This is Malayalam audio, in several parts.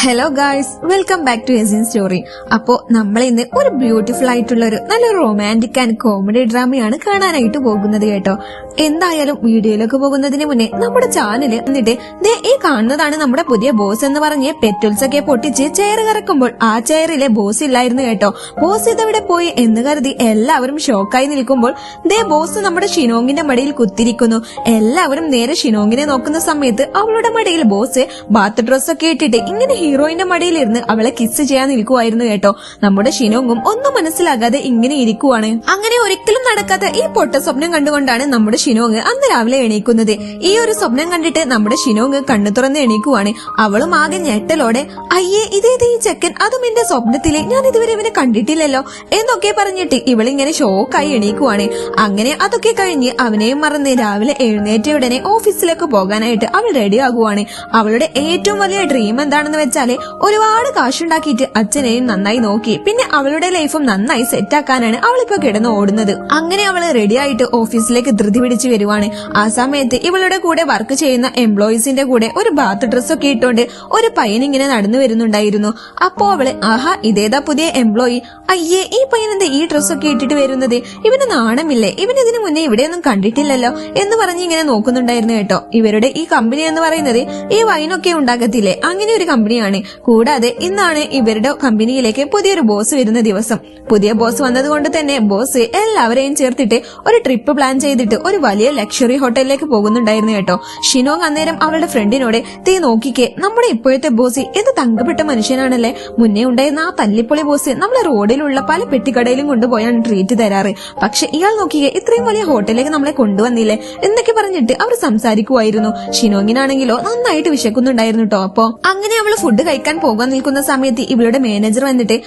Hello guys, welcome back to എസിൻ സ്റ്റോറി. അപ്പോ നമ്മൾ ഇന്ന് ഒരു ബ്യൂട്ടിഫുൾ ആയിട്ടുള്ള ഒരു നല്ല റൊമാൻറ്റിക് ആൻഡ് കോമഡി ഡ്രാമയാണ് കാണാനായിട്ട് പോകുന്നത് കേട്ടോ. എന്തായാലും വീഡിയോയിലേക്ക് പോകുന്നതിന് മുന്നേ നമ്മുടെ ചാനല് എന്നിട്ട് ഈ കാണുന്നതാണ് നമ്മുടെ പുതിയ ബോസ് എന്ന് പറഞ്ഞ് പെറ്റുൽസ് ഒക്കെ പൊട്ടിച്ച് ചെയർ കറക്കുമ്പോൾ ആ ചെയറിലെ ബോസ് ഇല്ലായിരുന്നു കേട്ടോ. ബോസ് ഇതവിടെ പോയി എന്ന് കരുതി എല്ലാവരും ഷോക്കായി നിൽക്കുമ്പോൾ ബോസ് നമ്മുടെ ഷിനോങ്ങിന്റെ മടിയിൽ കുത്തിരിക്കുന്നു. എല്ലാവരും നേരെ ഷിനോങ്ങിനെ നോക്കുന്ന സമയത്ത് അവളുടെ മടിയിൽ ബോസ് ബാത്ത് ഡ്രസ്സൊക്കെ ഇട്ടിട്ട് ഇങ്ങനെ ഹീറോയിന്റെ മടിയിലിരുന്ന് അവളെ കിസ് ചെയ്യാൻ നിൽക്കുവായിരുന്നു കേട്ടോ. നമ്മുടെ ഷിനോങ്ങും ഒന്നും മനസ്സിലാകാതെ ഇങ്ങനെ ഇരിക്കുവാണ്. അങ്ങനെ ഒരിക്കലും നടക്കാത്ത ഈ പൊട്ട സ്വപ്നം കണ്ടുകൊണ്ടാണ് നമ്മുടെ ഷിനോങ് അന്ന് രാവിലെ എണീക്കുന്നത്. ഈ ഒരു സ്വപ്നം കണ്ടിട്ട് നമ്മുടെ ഷിനോങ് കണ്ണു തുറന്ന് എണീക്കുവാണ്. അവളും ആകെ ഞെട്ടലോടെ, അയ്യേ ഇതേത് ഈ ചെക്കൻ, അതും എന്റെ സ്വപ്നത്തിലെ, ഞാൻ ഇതുവരെ ഇവനെ കണ്ടിട്ടില്ലല്ലോ എന്നൊക്കെ പറഞ്ഞിട്ട് ഇവളിങ്ങനെ ഷോക്കായി എണീക്കുവാണ്. അങ്ങനെ അതൊക്കെ കഴിഞ്ഞ് അവനെയും മറന്ന് രാവിലെ എഴുന്നേറ്റ ഉടനെ ഓഫീസിലേക്ക് പോകാനായിട്ട് അവൾ റെഡി ആകുവാണ്. അവളുടെ ഏറ്റവും വലിയ ഡ്രീം എന്താണെന്ന് വെച്ചാല് ഒരുപാട് കാശുണ്ടാക്കിയിട്ട് അച്ഛനെയും നന്നായി നോക്കി പിന്നെ അവളുടെ ലൈഫും നന്നായി സെറ്റാക്കാനാണ് അവളിപ്പോ കിടന്ന് ഓടുന്നത്. അങ്ങനെ അവള് റെഡി ആയിട്ട് ഓഫീസിലേക്ക് ധൃതി പിടിച്ചു വരുവാണ്. ആ സമയത്ത് ഇവളുടെ കൂടെ വർക്ക് ചെയ്യുന്ന എംപ്ലോയീസിന്റെ കൂടെ ഒരു ബാത്ത് ഡ്രസ്സൊക്കെ ഇട്ടോണ്ട് ഒരു പയ്യൻ ഇങ്ങനെ നടന്നു വരുന്നുണ്ടായിരുന്നു. അപ്പോ അവള്, ആഹാ ഇതേതാ പുതിയ എംപ്ലോയി, അയ്യേ ഈ പയ്യൻ എന്താ ഈ ഡ്രസ്സൊക്കെ ഇട്ടിട്ട് വരുന്നത്, ഇവന് നാണമില്ലേ, ഇവൻ ഇതിനു മുന്നേ ഇവിടെയൊന്നും കണ്ടിട്ടില്ലല്ലോ എന്ന് പറഞ്ഞ് ഇങ്ങനെ നോക്കുന്നുണ്ടായിരുന്നു കേട്ടോ. ഇവരുടെ ഈ കമ്പനി എന്ന് പറയുന്നത് ഈ വൈനൊക്കെ ഉണ്ടാക്കത്തില്ലേ, അങ്ങനെ ഒരു കമ്പനിയാണ്. കൂടാതെ ഇന്നാണ് ഇവരുടെ കമ്പനിയിലേക്ക് പുതിയൊരു ബോസ് വരുന്ന ദിവസം. പുതിയ ബോസ് വന്നത് കൊണ്ട് തന്നെ ബോസ് എല്ലാവരെയും ചേർത്തിട്ട് ഒരു ട്രിപ്പ് പ്ലാൻ ചെയ്തിട്ട് ഒരു വലിയ ലക്ഷറി ഹോട്ടലിലേക്ക് പോകുന്നുണ്ടായിരുന്നു കേട്ടോ. ഷിനോങ് അന്നേരം അവളുടെ ഫ്രണ്ടിനോട്, തീ നോക്കിക്കേ നമ്മുടെ ഇപ്പോഴത്തെ ബോസ് എന്ത് തങ്കപ്പെട്ട മനുഷ്യനാണല്ലേ, മുന്നേ ഉണ്ടായിരുന്ന ആ തല്ലിപ്പൊളി ബോസ് നമ്മളെ റോഡിലുള്ള പല പെട്ടിക്കടയിലും കൊണ്ടുപോയാണ് ട്രീറ്റ് തരാറ്, പക്ഷെ ഇയാൾ നോക്കിക്കേ ഇത്രയും വലിയ ഹോട്ടലിലേക്ക് നമ്മളെ കൊണ്ടുവന്നില്ലേ എന്നൊക്കെ പറഞ്ഞിട്ട് അവർ സംസാരിക്കുമായിരുന്നു. ഷിനോങ്ങിനാണെങ്കിലോ നന്നായിട്ട് വിശക്കുന്നുണ്ടായിരുന്നു കേട്ടോ. അപ്പോ അങ്ങനെ അവള് ഫുഡ് കഴിക്കാൻ പോകാൻ നിൽക്കുന്ന സമയത്ത് ഇവളുടെ മാനേജർ വന്നിട്ട്,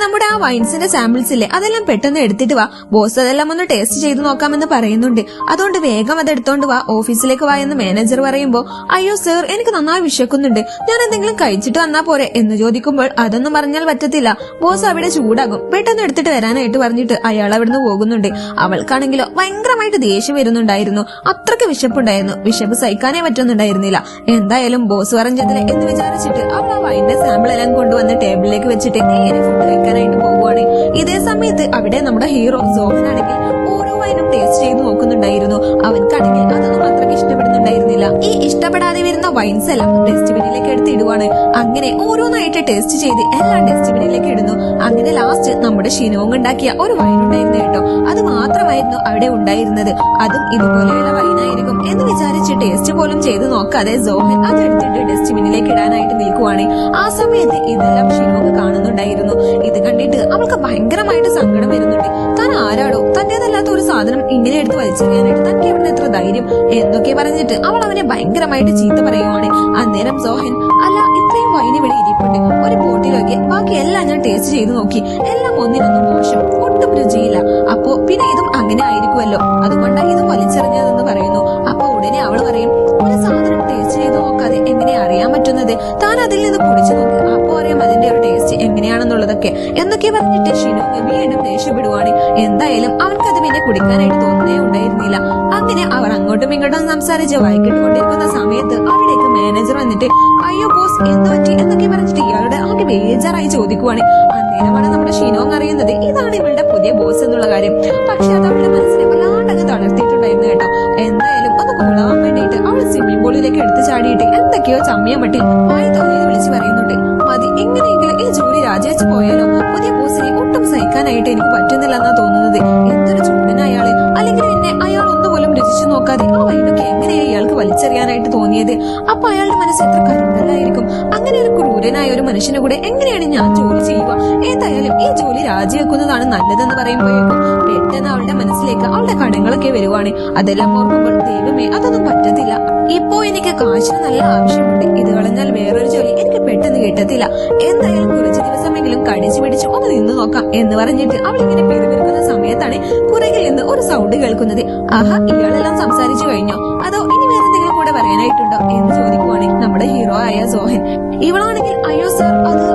നമ്മുടെ ആ വൈൻസിന്റെ സാമ്പിൾസ് ഇല്ലേ അതെല്ലാം പെട്ടെന്ന് എടുത്തിട്ട് വാ, ബോസ് അതെല്ലാം ഒന്ന് ടേസ്റ്റ് ചെയ്ത് നോക്കാമെന്ന് പറയുന്നുണ്ട്, അതുകൊണ്ട് വേഗം അത് എടുത്തോണ്ട് വാ, ഓഫീസിലേക്ക് വാ എന്ന് മാനേജർ പറയുമ്പോ, അയ്യോ സർ എനിക്ക് നന്നായി വിശക്കുന്നുണ്ട്, ഞാൻ എന്തെങ്കിലും കഴിച്ചിട്ട് വന്നാ പോരെ എന്ന് ചോദിക്കുമ്പോൾ, അതൊന്നും പറഞ്ഞാൽ പറ്റത്തില്ല, ബോസ് അവിടെ ചൂടാകും, പെട്ടെന്ന് എടുത്തിട്ട് വരാനായിട്ട് പറഞ്ഞിട്ട് അയാൾ അവിടുന്ന് പോകുന്നുണ്ട്. അവൾക്കാണെങ്കിലോ ഭയങ്കരമായിട്ട് ദേഷ്യം വരുന്നുണ്ടായിരുന്നു. അത്രയ്ക്ക് വിശപ്പുണ്ടായിരുന്നു, വിശപ്പ് സഹിക്കാനേ പറ്റുന്നുണ്ടായിരുന്നില്ല. എന്തായാലും ബോസ് പറഞ്ഞതില് എന്ന് വിചാരിച്ചിട്ട് അവൾ ആ വൈൻ്റെ സാമ്പിൾ എല്ലാം കൊണ്ടുവന്ന് ടേബിളിലേക്ക് വെച്ചിട്ട് നേരെ ഫുഡ് കഴിക്കാനായിട്ട് പോകുവാണ്. ഇതേ സമയത്ത് അവിടെ നമ്മുടെ ഹീറോ സോഹനാണെങ്കിൽ ഓരോ വൈനും ടേസ്റ്റ് ചെയ്ത് നോക്കുന്നുണ്ടായിരുന്നു. അവൻക്കാണെങ്കിൽ അതൊന്നും അത്രയ്ക്ക് ഇഷ്ടപ്പെടുന്നുണ്ടായിരുന്നില്ല. ഈ ഇഷ്ടപ്പെടാതെ വരുന്ന വൈൻസ് എല്ലാം ഡസ്റ്റ്ബിനിലേക്ക് എടുത്ത് ഇടുവാണ്. അങ്ങനെ ഓരോന്നായിട്ട് ടേസ്റ്റ് ചെയ്ത് എല്ലാം ഡസ്റ്റ്ബിനിലേക്ക് ഇടുന്നു. അങ്ങനെ ലാസ്റ്റ് നമ്മുടെ ഷിനോങ് ഉണ്ടാക്കിയ ഒരു വൈൻ ഉണ്ടായിരുന്നു കേട്ടോ. അത് മാത്രമായിരുന്നു അവിടെ ഉണ്ടായിരുന്നത്. അതും ഇതുപോലെയുള്ള വൈനായിരിക്കും എന്ന് വിചാരിച്ച് ടേസ്റ്റ് പോലും ചെയ്ത് നോക്കാതെ സോഹൻ അതെടുത്തിട്ട് ഡസ്റ്റ്ബിനിലേക്ക് ഇടാനായിട്ട് നിൽക്കുവാണ്. ആ സമയത്ത് ഇതെല്ലാം ഷിനോങ് കാണുന്നുണ്ടായിരുന്നു. ഇത് കണ്ടിട്ട് അവൾക്ക് ഭയങ്കരമായിട്ട് സങ്കടം വരുന്നുണ്ട്. താൻ ആരാടോ, തന്റേതല്ലാത്ത ഒരു സാധനം ഇങ്ങനെ എടുത്ത് വലിച്ചെറിയാനായിട്ട് തനിക്ക് എവിടെ എത്ര ധൈര്യം എന്നൊക്കെ പറഞ്ഞിട്ട് അവൾ അവനെ ഭയങ്കരമായിട്ട് ചീത്ത പറയുവാണ്. അന്നേരം സോഹൻ, അല്ല ഇത്രയും വൈൻ ഇവിടെ ഇരിപ്പുണ്ട്, ഒരു ബോട്ടിലൊക്കെ ബാക്കി എല്ലാം ഞാൻ ടേസ്റ്റ് ചെയ്ത് നോക്കി, എല്ലാം ഒന്നിനൊന്നും മോശം, ഒട്ടും രുചിയില്ല, അപ്പോ പിന്നെ ഇതും അങ്ങനെ ആയിരിക്കുമല്ലോ, അതുകൊണ്ടാണ് ഇത് വലിച്ചെറിഞ്ഞതെന്ന് പറയുന്നു. അപ്പൊ ഉടനെ അവൾ പറയും, ഒരു സാധനം ടേസ്റ്റ് ചെയ്ത് നോക്കാതെ എങ്ങനെ അറിയാൻ പറ്റുന്നത്, താൻ അതിൽ നിന്ന് പൊടിച്ചു നോക്ക്, അപ്പോ അറിയാം അതിന്റെ ഒരു ടേസ്റ്റ് എങ്ങനെയാണെന്നുള്ളതൊക്കെ എന്നൊക്കെ പറഞ്ഞിട്ട് ഷിനോങ് വീണ്ടും ദേഷ്യപ്പെടുവാണ്. എന്തായാലും അവൻക്കത് പിന്നെ കുടിക്കാനായിട്ട് തോന്നുന്നേ ഉണ്ടായിരുന്നില്ല. അങ്ങനെ അവർ അങ്ങോട്ടും ഇങ്ങോട്ടും സംസാരിച്ച് വൈകിട്ടുകൊണ്ടിരിക്കുന്ന സമയത്ത് അവിടേക്ക് മാനേജർ വന്നിട്ട്, അയ്യോ ബോസ് എന്ത് പറ്റി എന്നൊക്കെ പറഞ്ഞിട്ട് ഇയാളുടെ ആകെ ബേജാറായി ചോദിക്കുവാണ്. അന്നേരമാണ് നമ്മുടെ ഷിനോങ് അറിയുന്നത് ഇതാണ് ഇവളുടെ പുതിയ ബോസ് എന്നുള്ള കാര്യം. പക്ഷെ അത് അവളുടെ മനസ്സിനെ വല്ലാണ്ടങ്ങ് തളർത്തിയിട്ടുണ്ടായിരുന്നു കേട്ടോ. എന്തായാലും ഒന്ന് കൂടാവാൻ വേണ്ടിയിട്ട് അവൾ സ്വിമ്മിംഗ് പൂളിലേക്ക് എടുത്തു ചാടിയിട്ട് എന്തൊക്കെയോ ചമ്മിയ മട്ടിൽ വായി തോന്നിയത് വിളിച്ചു പറയുന്നുണ്ട്, മതി എങ്ങനെയെങ്കിലും ഈ ജോലി രാജിവെച്ച് പോയാലോ, പുതിയ ബോസിനെ ഒട്ടും സഹിക്കാനായിട്ട് എനിക്ക് പറ്റുന്നില്ലെന്നാ തോന്നുന്നത്, എന്തൊരു ചൂടന അയാള്, അല്ലെങ്കിൽ പിന്നെ അയാൾ ഒന്നുപോലും രുചിച്ചു നോക്കാതെ ആ വൈനൊക്കെ എങ്ങനെയാ ഇയാൾക്ക് വലിച്ചെറിയാനായിട്ട് തോന്നിയത്, അപ്പൊ അയാളുടെ മനസ്സ് എത്ര കരുതലായിരിക്കും, അങ്ങനെ ഒരു ക്രൂരനായ ഒരു മനുഷ്യനെ കൂടെ എങ്ങനെയാണ് ഞാൻ ജോലി ചെയ്യുക, ഏതായാലും ഈ ജോലി രാജിവെക്കുന്നതാണ് നല്ലതെന്ന് പറയുമ്പോഴേക്കും പെട്ടെന്ന് അവളുടെ മനസ്സിലേക്ക് അവളുടെ കടങ്ങളൊക്കെ വരുവാണ്. അതെല്ലാം ഓർക്കുമ്പോൾ, ദൈവമേ അതൊന്നും പറ്റത്തില്ല, ഇപ്പോ എനിക്ക് കാശിന് നല്ല ആവശ്യമുണ്ട്, ഇത് കളഞ്ഞാൽ വേറൊരു ജോലി എനിക്ക് പെട്ടെന്ന് കിട്ടത്തില്ല, എന്തായാലും കുറച്ചു ദിവസമെങ്കിലും കടിച്ചു പിടിച്ചു ഒന്ന് നിന്ന് നോക്കാം എന്ന് പറഞ്ഞിട്ട് അവൾ ഇങ്ങനെ പെരുവിരിക്കുന്ന സമയത്താണ് പുറകിൽ നിന്ന് ഒരു സൗണ്ട് കേൾക്കുന്നത്. ആഹാ ഇയാളെല്ലാം സംസാരിച്ചു കഴിഞ്ഞോ, അതോ ഇനി വേറെ എന്തെങ്കിലും കൂടെ പറയാനായിട്ടുണ്ടോ എന്ന് ചോദിക്കുവാണ് നമ്മുടെ ഹീറോ ആയ സോഹൻ. ഇവളാണെങ്കിൽ, അയ്യോ സർ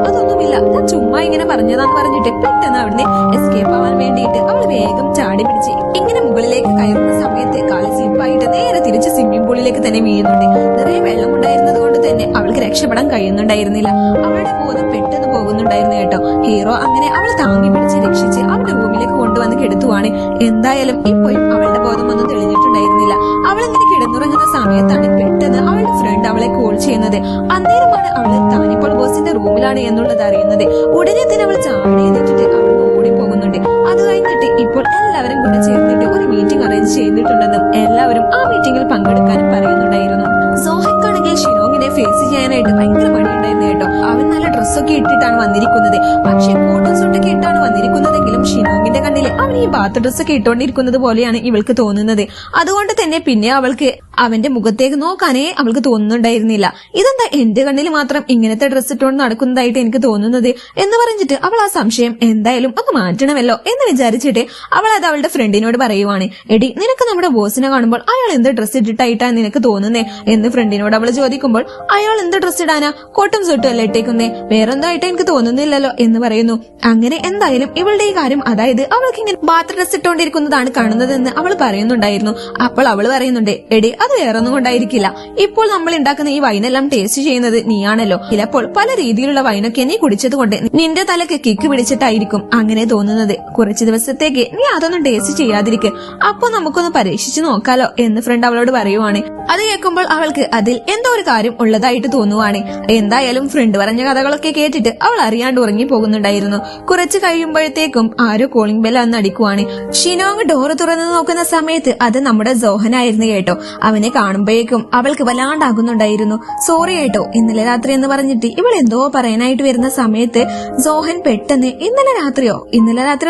അതൊന്നുമില്ല, ഞാൻ ചുമ്മാ ഇങ്ങനെ പറഞ്ഞതാന്ന് പറഞ്ഞിട്ട് പെട്ടെന്ന് അവിടുന്ന് എസ്കേപ്പ് ആവാൻ വേണ്ടിയിട്ട് അവൾ വേഗം ചാടി പിടിച്ച് ഇങ്ങനെ മുകളിലേക്ക് കയറുന്ന സമയത്ത് കാല് ഒഴിവായിട്ട് നേരെ തിരിച്ച് സ്വിമ്മിംഗ് പൂളിലേക്ക് തന്നെ വീഴുന്നുണ്ട്. നിറയെ വെള്ളം ഉണ്ടായിരുന്നത് കൊണ്ട് തന്നെ അവൾക്ക് രക്ഷപ്പെടാൻ കഴിയുന്നുണ്ടായിരുന്നില്ല. അവളുടെ ബോധം പെട്ടെന്ന് പോകുന്നുണ്ടായിരുന്നു കേട്ടോ. ഹീറോ അങ്ങനെ അവളെ താങ്ങി പിടിച്ച് രക്ഷിച്ച് അവളുടെ റൂമിലേക്ക് കൊണ്ടുവന്ന് കിടത്തുവാണ്. എന്തായാലും ഇപ്പോഴും അവളുടെ ബോധം ഒന്നും തെളിഞ്ഞിട്ടുണ്ടായിരുന്നില്ല. അവളിങ്ങനെ കിടന്നുറങ്ങുന്ന സമയത്താണ് പെട്ടെന്ന് അവളുടെ ഫ്രണ്ട് അവളെ കോൾ ചെയ്യുന്നത്. അന്നേരമാണ് അവള് താനിപ്പോൾ ബോസിന്റെ റൂമിലാണ് എന്നുള്ളത് അറിയുന്നത്. ഉടനെ തന്നെ അവൾ ചാടി എത്തിച്ചിട്ട് അവൾ ഓടിപ്പോകുന്നുണ്ട്. അത് കഴിഞ്ഞിട്ട് ഇപ്പോൾ എല്ലാവരും കൂടെ ചേർന്നിട്ട് ഒരു മീറ്റിംഗ് അറേഞ്ച് ചെയ്തിട്ടുണ്ടെന്നും എല്ലാവരും ആ മീറ്റിംഗിൽ പങ്കെടുക്കാനും പറയുന്നുണ്ടായിരുന്നു. സോഹൻക്കാണെങ്കിൽ ഷിനോങ്ങിനെ ഫേസ് ചെയ്യാനായിട്ട് ഭയങ്കര മടിയുണ്ടായിരുന്നു കേട്ടോ. അവൻ നല്ല ഡ്രസ്സൊക്കെ ഇട്ടിട്ടാണ് വന്നിരിക്കുന്നത്. പക്ഷെ കോട്ടൺ സൂട്ടൊക്കെ ഇട്ടാണ് വന്നിരിക്കുന്നതെങ്കിലും ഷിനോങ്ങിന്റെ കണ്ണിൽ അവൻ ഈ ബാത്ത് ഡ്രസ്സൊക്കെ ഇട്ടുകൊണ്ടിരിക്കുന്നത് പോലെയാണ് ഇവൾക്ക് തോന്നുന്നത്. അതുകൊണ്ട് തന്നെ പിന്നെ അവൾക്ക് അവന്റെ മുഖത്തേക്ക് നോക്കാനേ അവൾക്ക് തോന്നുന്നുണ്ടായിരുന്നില്ല. ഇതെന്താ എന്റെ കണ്ണിൽ മാത്രം ഇങ്ങനത്തെ ഡ്രസ്സ് ഇട്ടുകൊണ്ട് നടക്കുന്നതായിട്ട് എനിക്ക് തോന്നുന്നത് എന്ന് പറഞ്ഞിട്ട് അവൾ ആ സംശയം എന്തായാലും ഒന്ന് മാറ്റണമല്ലോ എന്ന് വിചാരിച്ചിട്ട് അവൾ അത് അവളുടെ ഫ്രണ്ടിനോട് പറയുവാണ്. എടി, നിനക്ക് നമ്മുടെ ബോസിനെ കാണുമ്പോൾ അയാൾ എന്ത് ഡ്രസ്സ് ഇട്ടിട്ടായിട്ടാ നിനക്ക് തോന്നുന്നേ എന്ന് ഫ്രണ്ടിനോട് അവൾ ചോദിക്കുമ്പോൾ അയാൾ എന്ത് ഡ്രസ്സ് ഇടാനാ, കോട്ടൺ സൂട്ടും അല്ലേ ഇട്ടേക്കുന്നേ, വേറെന്തായിട്ട് എനിക്ക് തോന്നുന്നില്ലല്ലോ എന്ന് പറയുന്നു. അങ്ങനെ എന്തായാലും ഇവളുടെ ഈ കാര്യം, അതായത് അവൾക്ക് ഇങ്ങനെ ബാത്ത് ഡ്രസ്സ് ഇട്ടുകൊണ്ടിരിക്കുന്നതാണ് കാണുന്നതെന്ന് അവൾ പറയുന്നുണ്ടായിരുന്നു. അപ്പോൾ അവൾ പറയുന്നുണ്ട്, എടി അത് വേറൊന്നും കൊണ്ടായിരിക്കില്ല, ഇപ്പോൾ നമ്മൾ ഉണ്ടാക്കുന്ന ഈ വൈനെല്ലാം ടേസ്റ്റ് ചെയ്യുന്നത് നീയാണല്ലോ. ചിലപ്പോൾ പല രീതിയിലുള്ള വൈനൊക്കെ നീ കുടിച്ചത് കൊണ്ട് നിന്റെ തലക്ക് കിക്ക് പിടിച്ചിട്ടായിരിക്കും അങ്ങനെ തോന്നുന്നത്. കുറച്ചു ദിവസത്തേക്ക് നീ അതൊന്നും ടേസ്റ്റ് ചെയ്യാതിരിക്കെ, അപ്പൊ നമുക്കൊന്ന് പരീക്ഷിച്ചു നോക്കാലോ എന്ന് ഫ്രണ്ട് അവളോട് പറയുവാണ്. അത് കേൾക്കുമ്പോൾ അവൾക്ക് അതിൽ എന്തോ ഒരു കാര്യം ഉള്ളതായിട്ട് തോന്നുവാണ്. എന്തായാലും ഫ്രണ്ട് പറഞ്ഞ കഥകളൊക്കെ കേട്ടിട്ട് അവൾ അറിയാണ്ട് ഉറങ്ങി പോകുന്നുണ്ടായിരുന്നു. കുറച്ച് കഴിയുമ്പോഴത്തേക്കും ആരോ കോളിംഗ് ബെൽ അന്ന് അടിക്കുവാണ്. ഷിനോങ് ഡോറ് തുറന്നു നോക്കുന്ന സമയത്ത് അത് നമ്മുടെ സോഹനായിരുന്നു കേട്ടോ. അവനെ കാണുമ്പോഴേക്കും അവൾക്ക് വല്ലാണ്ടാകുന്നുണ്ടായിരുന്നു. സോറി കേട്ടോ, ഇന്നലെ രാത്രി എന്ന് പറഞ്ഞിട്ട് ഇവൾ എന്തോ പറയാനായിട്ട് വരുന്ന സമയത്ത് സോഹൻ പെട്ടെന്ന് ഇന്നലെ രാത്രി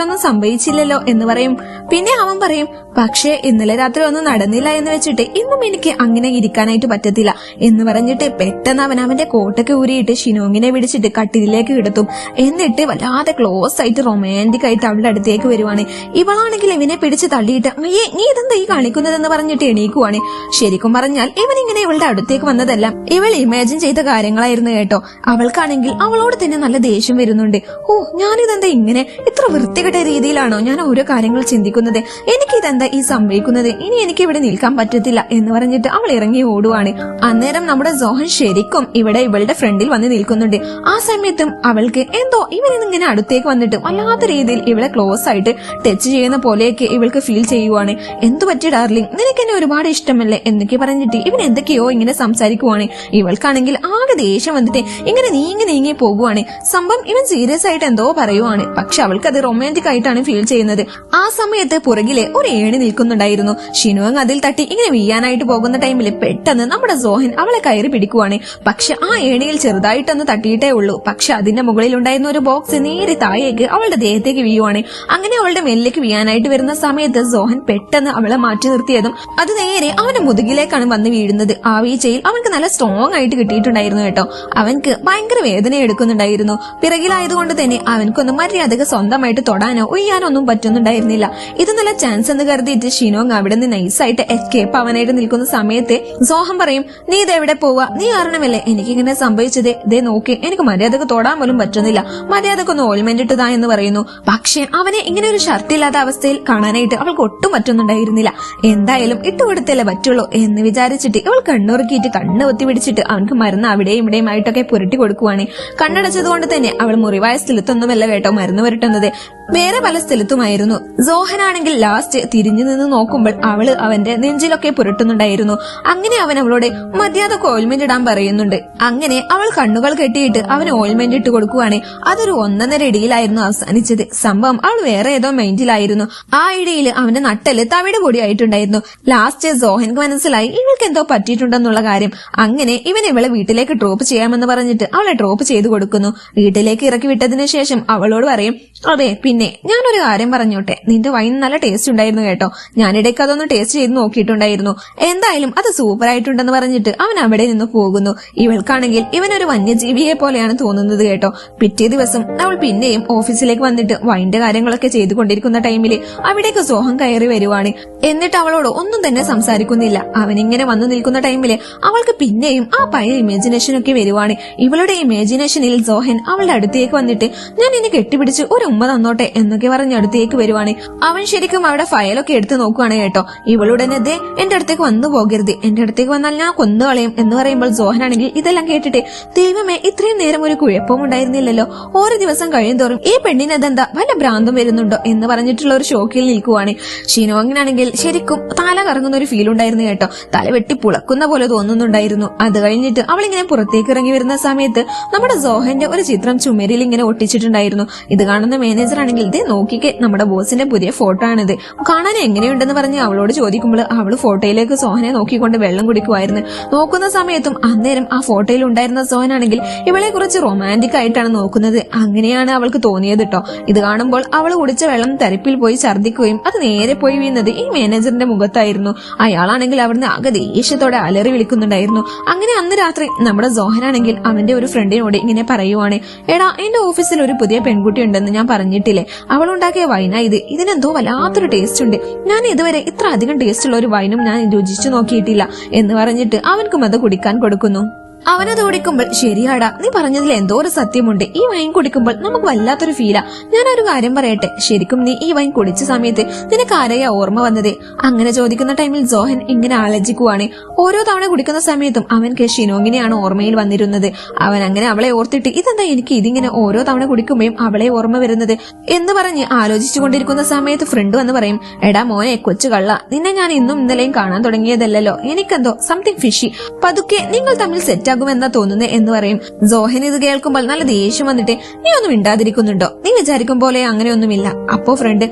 ഒന്നും സംഭവിച്ചില്ലല്ലോ എന്ന് പറയും. പിന്നെ അവൻ പറയും, പക്ഷേ ഇന്നലെ രാത്രി ഒന്നും നടന്നില്ല എന്ന് വെച്ചിട്ട് ഇന്നും എനിക്ക് അങ്ങനെ ഇരിക്കാനായിട്ട് പറ്റത്തില്ല എന്ന് പറഞ്ഞിട്ട് പെട്ടെന്ന് അവൻ അവന്റെ കോട്ടൊക്കെ ഊരിയിട്ട് ഷിനോങ്ങിനെ പിടിച്ചിട്ട് കട്ടിലേക്ക് കിടത്തും. എന്നിട്ട് വല്ലാതെ ക്ലോസ് ആയിട്ട് റൊമാൻറ്റിക് ആയിട്ട് അവളുടെ അടുത്തേക്ക് വരുവാണ്. ഇവളാണെങ്കിൽ ഇവനെ പിടിച്ച് തള്ളിയിട്ട് അയ്യേ നീ ഇതെന്താ ഈ കാണിക്കുന്നതെന്ന് പറഞ്ഞിട്ട് എണീക്കുവാണ്. ശരിക്കും പറഞ്ഞാൽ ഇവനിങ്ങനെ ഇവളുടെ അടുത്തേക്ക് വന്നതല്ല, ഇവൾ ഇമാജിൻ ചെയ്ത കാര്യങ്ങളായിരുന്നു കേട്ടോ. അവൾക്കാണെങ്കിൽ അവളോട് തന്നെ നല്ല ദേഷ്യം വരുന്നുണ്ട്. ഓ, ഞാനിതെന്താ ഇങ്ങനെ ഇത്ര വൃത്തികെട്ട രീതിയിലാണോ ഞാൻ ഓരോ കാര്യങ്ങൾ ചിന്തിക്കുന്നത്, എനിക്കിതെന്താ ഈ സംഭവിക്കുന്നത്, ഇനി എനിക്ക് ഇവിടെ നിൽക്കാൻ പറ്റത്തില്ല എന്ന് പറഞ്ഞിട്ട് അവൾ ഇറങ്ങി ഓടുവാണ്. അന്നേരം നമ്മുടെ സോഹൻ ശരിക്കും ഇവിടെ ഇവളുടെ ഫ്രണ്ടിൽ വന്ന് നിൽക്കുന്നുണ്ട്. ആ സമയത്തും അവൾക്ക് എന്തോ ഇവനിങ്ങനെ അടുത്തേക്ക് വന്നിട്ട് വല്ലാത്ത രീതിയിൽ ഇവളെ ക്ലോസ് ആയിട്ട് ടച്ച് ചെയ്യുന്ന പോലെയൊക്കെ ഇവൾക്ക് ഫീൽ ചെയ്യുവാണ്. എന്തു പറ്റി ഡാർലിംഗ്, നിനക്ക് എന്നെ ഒരുപാട് ഇഷ്ടമല്ലേ എന്നൊക്കെ പറഞ്ഞിട്ട് ഇവൻ എന്തൊക്കെയോ ഇങ്ങനെ സംസാരിക്കുവാണ്. ഇവൾക്കാണെങ്കിൽ ആകെ ദേഷ്യം വന്നിട്ട് ഇങ്ങനെ നീങ്ങി പോകുവാണ്. സംഭവം ഇവൻ സീരിയസ് ആയിട്ട് എന്തോ പറയുവാണ്, പക്ഷെ അവൾക്ക് അത് റൊമാൻറ്റിക് ആയിട്ടാണ് ഫീൽ ചെയ്യുന്നത്. ആ സമയത്ത് പുറകിലെ ഒരു ഏണി നിൽക്കുന്നുണ്ടായിരുന്നു. ഷിനോങ് അതിൽ തട്ടി ഇങ്ങനെ വീഴാനായിട്ട് പോകുന്ന ടൈമിൽ പെട്ടെന്ന് നമ്മുടെ സോഹൻ അവളെ കയറി പിടിക്കുവാണ്. പക്ഷെ ആ ഏണിയിൽ ചെറുതായിട്ടൊന്ന് തട്ടിയിട്ടേ ഉള്ളൂ. പക്ഷെ അതിന്റെ മുകളിൽ ഉണ്ടായിരുന്ന ഒരു ബോക്സ് നേരെ താഴേക്ക് അവളുടെ ദേഹത്തേക്ക് വീഴുവാണ്. അങ്ങനെ അവളുടെ മേലിലേക്ക് വീഴാനായിട്ട് വരുന്ന സമയത്ത് സോഹൻ പെട്ടെന്ന് അവളെ മാറ്റി നിർത്തിയതും അത് നേരെ അവന്റെ മുതുകിലേക്കാണ് വന്ന് വീഴുന്നത്. ആ വീഴ്ചയിൽ അവൻക്ക് നല്ല സ്ട്രോങ് ആയിട്ട് കിട്ടിയിട്ടുണ്ടായിരുന്നു കേട്ടോ. അവൻക്ക് ഭയങ്കര വേദന എടുക്കുന്നുണ്ടായിരുന്നു. പിറകിലായതുകൊണ്ട് തന്നെ അവൻക്കൊന്നും മര്യാദക്ക് സ്വന്തമായിട്ട് തൊടാനോ ഒയ്യാനോ ഒന്നും പറ്റുന്നുണ്ടായിരുന്നില്ല. ഇത് നല്ല ചാൻസ് എന്ന് കരുതിയിട്ട് ഷിനോങ് അവിടെ നിന്ന് നൈസായിട്ട് എസ്കേപ്പ് അവനായിട്ട് നിൽക്കുന്ന സമയത്ത് സോഹൻ പറയും, നീ ഇതെവിടെ പോവാ, നീ കാരണമല്ലേ എനിക്കിങ്ങനെ സംഭവിച്ചത്, ദേ നോക്കി എനിക്ക് മര്യാദക്ക് തൊടാൻ പോലും പറ്റുന്നില്ല, മര്യാദക്കൊന്ന് ഓയിൽമെന്റ് ഇട്ടതാ എന്ന് പറയുന്നു. പക്ഷെ അവനെ ഇങ്ങനെ ഒരു ഷർട്ട് ഇല്ലാത്ത അവസ്ഥയിൽ കാണാനായിട്ട് അവൾക്ക് ഒട്ടും പറ്റുന്നുണ്ടായിരുന്നില്ല. എന്തായാലും ഇട്ടുകൊടുത്തല്ലേ പറ്റുള്ളൂ എന്ന് വിചാരിച്ചിട്ട് ഇവൾ കണ്ണുറുക്കിയിട്ട് കണ്ണ് ഒത്തി പിടിച്ചിട്ട് അവൻക്ക് മരുന്ന് അവിടെയും ഇവിടെയുമായിട്ടൊക്കെ പുരട്ടി കൊടുക്കുവാണ്. കണ്ണടച്ചതുകൊണ്ട് തന്നെ അവൾ മുറിവായ സ്ഥലത്തൊന്നുമല്ല കേട്ടോ മരുന്ന് പുരട്ടുന്നത്, വേറെ പല സ്ഥലത്തുമായിരുന്നു. സോഹനാണെങ്കിൽ ലാസ്റ്റ് തിരിഞ്ഞു നിന്ന് നോക്കുമ്പോൾ അവള് അവന്റെ നെഞ്ചിലൊക്കെ പുരട്ടുന്നുണ്ടായിരുന്നു. അങ്ങനെ അവൻ അവളോട് മര്യാദക്ക് ഓയിൽമെന്റ് ഇടാൻ പറയുന്നുണ്ട്. അങ്ങനെ അവൾ കണ്ണുകൾ കെട്ടിയിട്ട് അവന് ഓയിൽമെന്റ് ഇട്ട് കൊടുക്കുവാണ്. അതൊരു 1.5 ഇടിയിലായിരുന്നു അവസാനിച്ചത്. സംഭവം അവൾ വേറെ ഏതോ മൈൻഡിലായിരുന്നു. ആ ഇടിയിൽ അവന്റെ നട്ടല് തവിട് പൊടിയായിട്ടുണ്ടായിരുന്നു. ലാസ്റ്റ് സോഹൻക്ക് മനസ്സിലായി ഇവൾക്ക് എന്തോ പറ്റിയിട്ടുണ്ടെന്നുള്ള കാര്യം. അങ്ങനെ ഇവൻ ഇവളെ വീട്ടിലേക്ക് ഡ്രോപ്പ് ചെയ്യാമെന്ന് പറഞ്ഞിട്ട് അവളെ ഡ്രോപ്പ് ചെയ്തു കൊടുക്കുന്നു. വീട്ടിലേക്ക് ഇറക്കി വിട്ടതിന് ശേഷം അവളോട് പറയും, അതെ പിന്നെ ഞാനൊരു കാര്യം പറഞ്ഞോട്ടെ, നിന്റെ വൈൻ നല്ല ടേസ്റ്റ് ഉണ്ടായിരുന്നു കേട്ടോ, ഞാനിടയ്ക്ക് അതൊന്ന് ടേസ്റ്റ് ചെയ്ത് നോക്കിയിട്ടുണ്ടായിരുന്നു, എന്തായാലും അത് സൂപ്പർ ആയിട്ടുണ്ടെന്ന് പറഞ്ഞിട്ട് അവൻ അവിടെ നിന്ന് പോകുന്നു. ഇവൾക്കാണെങ്കിൽ ഇവനൊരു വന്യജീവിയെ പോലെയാണ് തോന്നുന്നത് കേട്ടോ. പിറ്റേ ദിവസം അവൾ പിന്നെയും ഓഫീസിലേക്ക് വന്നിട്ട് വൈൻ്റെ കാര്യങ്ങളൊക്കെ ചെയ്തുകൊണ്ടിരിക്കുന്ന ടൈമില് അവിടേക്ക് സോഹം കയറി വരുവാണ്. എന്നിട്ട് അവളോട് ഒന്നും തന്നെ സംസാരിക്കുന്നില്ല. അവനിങ്ങനെ വന്നു നിൽക്കുന്ന ടൈമില് അവൾക്ക് പിന്നെയും ആ പഴയ ഇമാജിനേഷൻ ഒക്കെ വരുവാണ്. ഇവളുടെ ഇമാജിനേഷനിൽ സോഹൻ അവളുടെ അടുത്തേക്ക് വന്നിട്ട് ഞാൻ എന്നെ കെട്ടിപ്പിടിച്ച് ഒരു ഉമ്മ തന്നോട്ടെ എന്നൊക്കെ പറഞ്ഞ് അടുത്തേക്ക് വരുവാണ്. അവൻ ശരിക്കും അവിടെ ഫയലൊക്കെ എടുത്ത് നോക്കുവാണ് കേട്ടോ. ഇവളുടനെ ദേ എന്റെ അടുത്തേക്ക് വന്നു പോകരുത്, എന്റെ അടുത്തേക്ക് വന്നാൽ ഞാൻ കൊന്നുകളയും എന്ന് പറയുമ്പോൾ സോഹനാണെങ്കിൽ ഇതെല്ലാം കേട്ടിട്ട് ദൈവമേ ഇത്രയും നേരം ഒരു കുഴപ്പവും ഉണ്ടായിരുന്നില്ലല്ലോ, ഓരോ ദിവസം കഴിയുന്തോറും ഈ പെണ്ണിനെന്താ വല്ല ഭ്രാന്തം വരുന്നുണ്ടോ എന്ന് പറഞ്ഞിട്ടുള്ള ഒരു ഷോക്കിൽ നിൽക്കുവാണ്. ഷിനോങ്ങിനാണെങ്കിൽ ശരിക്കും തല കറങ്ങുന്ന ഒരു ഫീൽ ഉണ്ടായിരുന്നു കേട്ടോ. തല വെട്ടി പുളക്കുന്ന പോലെ തോന്നുന്നുണ്ടായിരുന്നു. അത് കഴിഞ്ഞിട്ട് അവളിങ്ങനെ പുറത്തേക്ക് ഇറങ്ങി വരുന്ന സമയത്ത് നമ്മുടെ സോഹന്റെ ഒരു ചിത്രം ചുമരിൽ ഇങ്ങനെ ഒട്ടിച്ചിട്ടുണ്ടായിരുന്നു. ഇത് കാണുന്ന മാനേജർ ആണെങ്കിൽ ഇതേ നോക്കിക്കേ, നമ്മുടെ ബോസിന്റെ പുതിയ ഫോട്ടോ ആണിത്, കാണാൻ എങ്ങനെയുണ്ടെന്ന് പറഞ്ഞ് അവളോട് ചോദിക്കുമ്പോൾ അവള് ഫോട്ടോയിലേക്ക് സോഹനെ നോക്കിക്കൊണ്ട് വെള്ളം കുടിക്കുമായിരുന്നു. നോക്കുന്ന സമയത്തും അന്നേരം ആ ഫോട്ടോയിൽ ഉണ്ടായിരുന്ന സോഹനാണെങ്കിൽ ഇവളെ കുറിച്ച് റൊമാൻറ്റിക് ആയിട്ടാണ് നോക്കുന്നത്. അങ്ങനെയാണ് അവൾക്ക് തോന്നിയത് കേട്ടോ. ഇത് കാണുമ്പോൾ അവൾ കുടിച്ച വെള്ളം തരിപ്പിൽ പോയി ഛർദ്ദിക്കുകയും അത് നേരെ പോയി വീഴുന്നത് ഈ മാനേജറിന്റെ മുഖത്തായിരുന്നു. അയാളാണെങ്കിൽ അവിടുന്ന് ആകെ ദേഷ്യത്തോടെ അലറി വിളിക്കുന്നുണ്ടായിരുന്നു. അങ്ങനെ അന്ന് രാത്രി നമ്മുടെ സോഹനാണെങ്കിൽ അവന്റെ ഒരു ഫ്രണ്ടിനോട് ഇങ്ങനെ പറയുവാണ്, എടാ എന്റെ ഓഫീസിൽ ഒരു പുതിയ പെൺകുട്ടി ഉണ്ടെന്ന് ഞാൻ പറഞ്ഞിട്ടില്ലേ, അവളുണ്ടാക്കിയ വൈനാ ഇത്, ഇതിനെന്തോ വല്ലാത്തൊരു ടേസ്റ്റ് ഉണ്ട്, ഞാൻ ഇതുവരെ ഇത്ര അധികം ടേസ്റ്റ് ഉള്ള ഒരു വൈനും ഞാൻ രുചിച്ചു നോക്കിയിട്ടില്ല എന്ന് പറഞ്ഞിട്ട് അവൻക്കും അത് കുടിക്കാൻ കൊടുക്കുന്നു. അവനത് കുടിക്കുമ്പോൾ ശരിയാടാ, നീ പറഞ്ഞതിൽ എന്തോ ഒരു സത്യമുണ്ട്, ഈ വൈൻ കുടിക്കുമ്പോൾ നമുക്ക് വല്ലാത്തൊരു ഫീലാ. ഞാനൊരു കാര്യം പറയട്ടെ, ശരിക്കും നീ ഈ വൈൻ കുടിച്ച സമയത്ത് നിനക്ക് ആരെയാ ഓർമ്മ വന്നത്? അങ്ങനെ ചോദിക്കുന്ന ടൈമിൽ സോഹൻ ഇങ്ങനെ ആലോചിക്കുവാണ്. ഓരോ തവണ കുടിക്കുന്ന സമയത്തും അവൻക്ക് ഷിനോങ്ങിനെയാണ് ഓർമ്മയിൽ വന്നിരുന്നത്. അവൻ അങ്ങനെ അവളെ ഓർത്തിട്ട് ഇതെന്താ എനിക്ക് ഇതിങ്ങനെ ഓരോ തവണ കുടിക്കുമ്പോഴും അവളെ ഓർമ്മ വരുന്നത് എന്ന് പറഞ്ഞ് ആലോചിച്ചുകൊണ്ടിരിക്കുന്ന സമയത്ത് ഫ്രണ്ട് വന്ന് പറയും, എടാ മോനെ കൊച്ചു കള്ള, നിന്നെ ഞാൻ ഇന്നും ഇന്നലെയും കാണാൻ തുടങ്ങിയതല്ലോ, എനിക്കെന്തോ സംതിങ് ഫിഷി, പതുക്കെ നിങ്ങൾ തമ്മിൽ സെറ്റ് ആകുമെന്നാ തോന്നുന്നേ എന്ന് പറയും. സോഹൻ ഇത് കേൾക്കുമ്പോൾ നല്ല ദേഷ്യം വന്നിട്ട്, നീ ഒന്നും മിണ്ടാതിരിക്കുന്നുണ്ടോ, നീ വിചാരിക്കും പോലെ അങ്ങനെയൊന്നുമില്ല. അപ്പോ ഫ്രണ്ട്,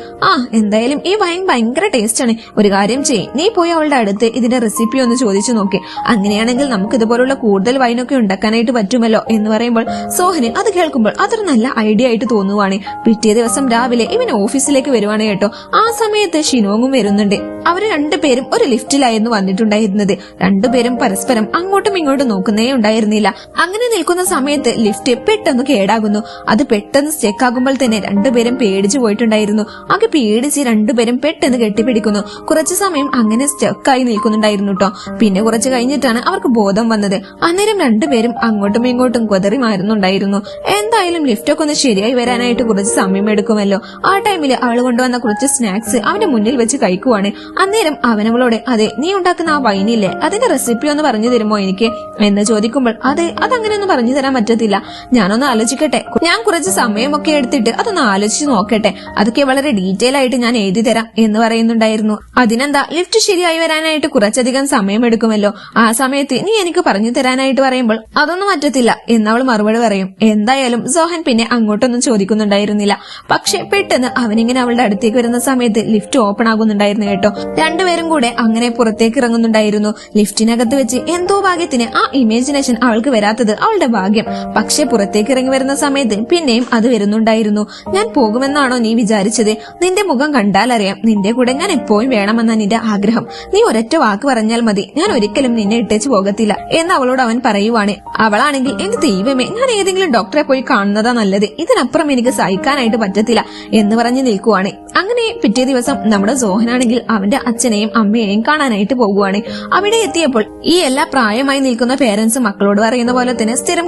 എന്തായാലും ഈ വൈൻ ഭയങ്കര ടേസ്റ്റ് ആണ്, ഒരു കാര്യം ചെയ്യ്, നീ പോയി അവളുടെ അടുത്ത് ഇതിന്റെ റെസിപ്പി ഒന്ന് ചോദിച്ചു നോക്കി, അങ്ങനെയാണെങ്കിൽ നമുക്ക് ഇതുപോലുള്ള കൂടുതൽ വൈനൊക്കെ ഉണ്ടാക്കാനായിട്ട് പറ്റുമല്ലോ എന്ന് പറയുമ്പോൾ സോഹന് അത് കേൾക്കുമ്പോൾ അതൊരു നല്ല ഐഡിയ ആയിട്ട് തോന്നുവാണ്. പിറ്റേ ദിവസം രാവിലെ ഇവൻ ഓഫീസിലേക്ക് വരുവാണ് കേട്ടോ. ആ സമയത്ത് ഷിനോങ്ങും വരുന്നുണ്ട്. അവര് രണ്ടുപേരും ഒരു ലിഫ്റ്റിലായിരുന്നു വന്നിട്ടുണ്ടായിരുന്നത്. രണ്ടുപേരും പരസ്പരം അങ്ങോട്ടും ഇങ്ങോട്ടും നോക്കുന്നേ ഉണ്ടായിരുന്നില്ല. അങ്ങനെ നിൽക്കുന്ന സമയത്ത് ലിഫ്റ്റ് പെട്ടെന്ന് കേടാകുന്നു. അത് പെട്ടെന്ന് സ്റ്റെക്ക് ആകുമ്പോൾ തന്നെ രണ്ടുപേരും പേടിച്ചു പോയിട്ടുണ്ടായിരുന്നു. ആകെ പേടിച്ച് രണ്ടുപേരും പെട്ടെന്ന് കെട്ടിപ്പിടിക്കുന്നു. കുറച്ചു സമയം അങ്ങനെ സ്റ്റക്കായി നിൽക്കുന്നുണ്ടായിരുന്നു കേട്ടോ. പിന്നെ കുറച്ച് കഴിഞ്ഞിട്ടാണ് അവർക്ക് ബോധം വന്നത്. അന്നേരം രണ്ടുപേരും അങ്ങോട്ടും ഇങ്ങോട്ടും കൊതറി മാറുന്നുണ്ടായിരുന്നു. എന്തായാലും ലിഫ്റ്റൊക്കെ ഒന്ന് ശരിയായി വരാനായിട്ട് കുറച്ച് സമയം എടുക്കുമല്ലോ. ആ ടൈമിൽ അവൾ കൊണ്ടുവന്ന കുറച്ച് സ്നാക്സ് അവന്റെ മുന്നിൽ വെച്ച് കഴിക്കുവാണ്. അന്നേരം അവനവളോട്, അതെ നീ ഉണ്ടാക്കുന്ന ആ വൈനില്ലേ, അതിന്റെ റെസിപ്പി ഒന്ന് പറഞ്ഞു തരുമോ എനിക്ക് എന്ന് ചോദിക്കുമ്പോൾ, അതെ അതങ്ങനെയൊന്നും പറഞ്ഞു തരാൻ പറ്റത്തില്ല, ഞാനൊന്ന് ആലോചിക്കട്ടെ, ഞാൻ കുറച്ച് സമയമൊക്കെ എടുത്തിട്ട് അതൊന്ന് ആലോചിച്ച് നോക്കട്ടെ, അതൊക്കെ വളരെ ഡീറ്റെയിൽ ആയിട്ട് ഞാൻ എഴുതി തരാം എന്ന് പറയുന്നുണ്ടായിരുന്നു. അതിനെന്താ, ലിഫ്റ്റ് ശരിയായി വരാനായിട്ട് കുറച്ചധികം സമയം എടുക്കുമല്ലോ, ആ സമയത്ത് നീ എനിക്ക് പറഞ്ഞു തരാനായിട്ട് പറയുമ്പോൾ അതൊന്നും പറ്റത്തില്ല എന്നവൾ മറുപടി പറയും. എന്തായാലും സോഹൻ പിന്നെ അങ്ങോട്ടൊന്നും ചോദിക്കുന്നുണ്ടായിരുന്നില്ല. പക്ഷെ പെട്ടെന്ന് അവനിങ്ങനെ അവളുടെ അടുത്തേക്ക് വരുന്ന സമയത്ത് ലിഫ്റ്റ് ഓപ്പൺ ആകുന്നുണ്ടായിരുന്നു കേട്ടോ. രണ്ടുപേരും കൂടെ അങ്ങനെ പുറത്തേക്ക് ഇറങ്ങുന്നുണ്ടായിരുന്നു. ലിഫ്റ്റിനകത്ത് വെച്ച് എന്തോ ഭാഗ്യത്തിന് ആ ഇമാജിനേഷൻ അവൾക്ക് വരാത്തത് അവളുടെ ഭാഗ്യം. പക്ഷെ പുറത്തേക്ക് ഇറങ്ങി വരുന്ന സമയത്ത് പിന്നെയും അത് വരുന്നുണ്ടായിരുന്നു. ഞാൻ പോകുമെന്നാണോ നീ വിചാരിച്ചത്? നിന്റെ മുഖം കണ്ടാലറിയാം നിന്റെ കൂടെ ഞാൻ എപ്പോഴും വേണമെന്ന നിന്റെ ആഗ്രഹം. നീ ഒരൊറ്റ വാക്ക് പറഞ്ഞാൽ മതി, ഞാൻ ഒരിക്കലും നിന്നെ ഇട്ടേച്ച് പോകത്തില്ല എന്ന് അവളോട് അവൻ പറയുവാണ്. അവളാണെങ്കിൽ എന്റെ ദൈവമേ, ഞാൻ ഏതെങ്കിലും ഡോക്ടറെ പോയി കാണുന്നതാ നല്ലത്, ഇതിനപ്പുറം എനിക്ക് സഹിക്കാനായിട്ട് പറ്റത്തില്ല എന്ന് പറഞ്ഞു നിൽക്കുവാണ്. അങ്ങനെ പിറ്റേ ദിവസം നമ്മുടെ സോഹനാണെങ്കിൽ അവന്റെ അച്ഛനെയും അമ്മയെയും കാണാനായിട്ട് പോകുവാണ്. അവിടെ എത്തിയപ്പോൾ ഈ എല്ലാ പ്രായമായി നിൽക്കുന്ന പേരൻസ് മക്കളോട് പറയുന്ന പോലെ തന്നെ സ്ഥിരം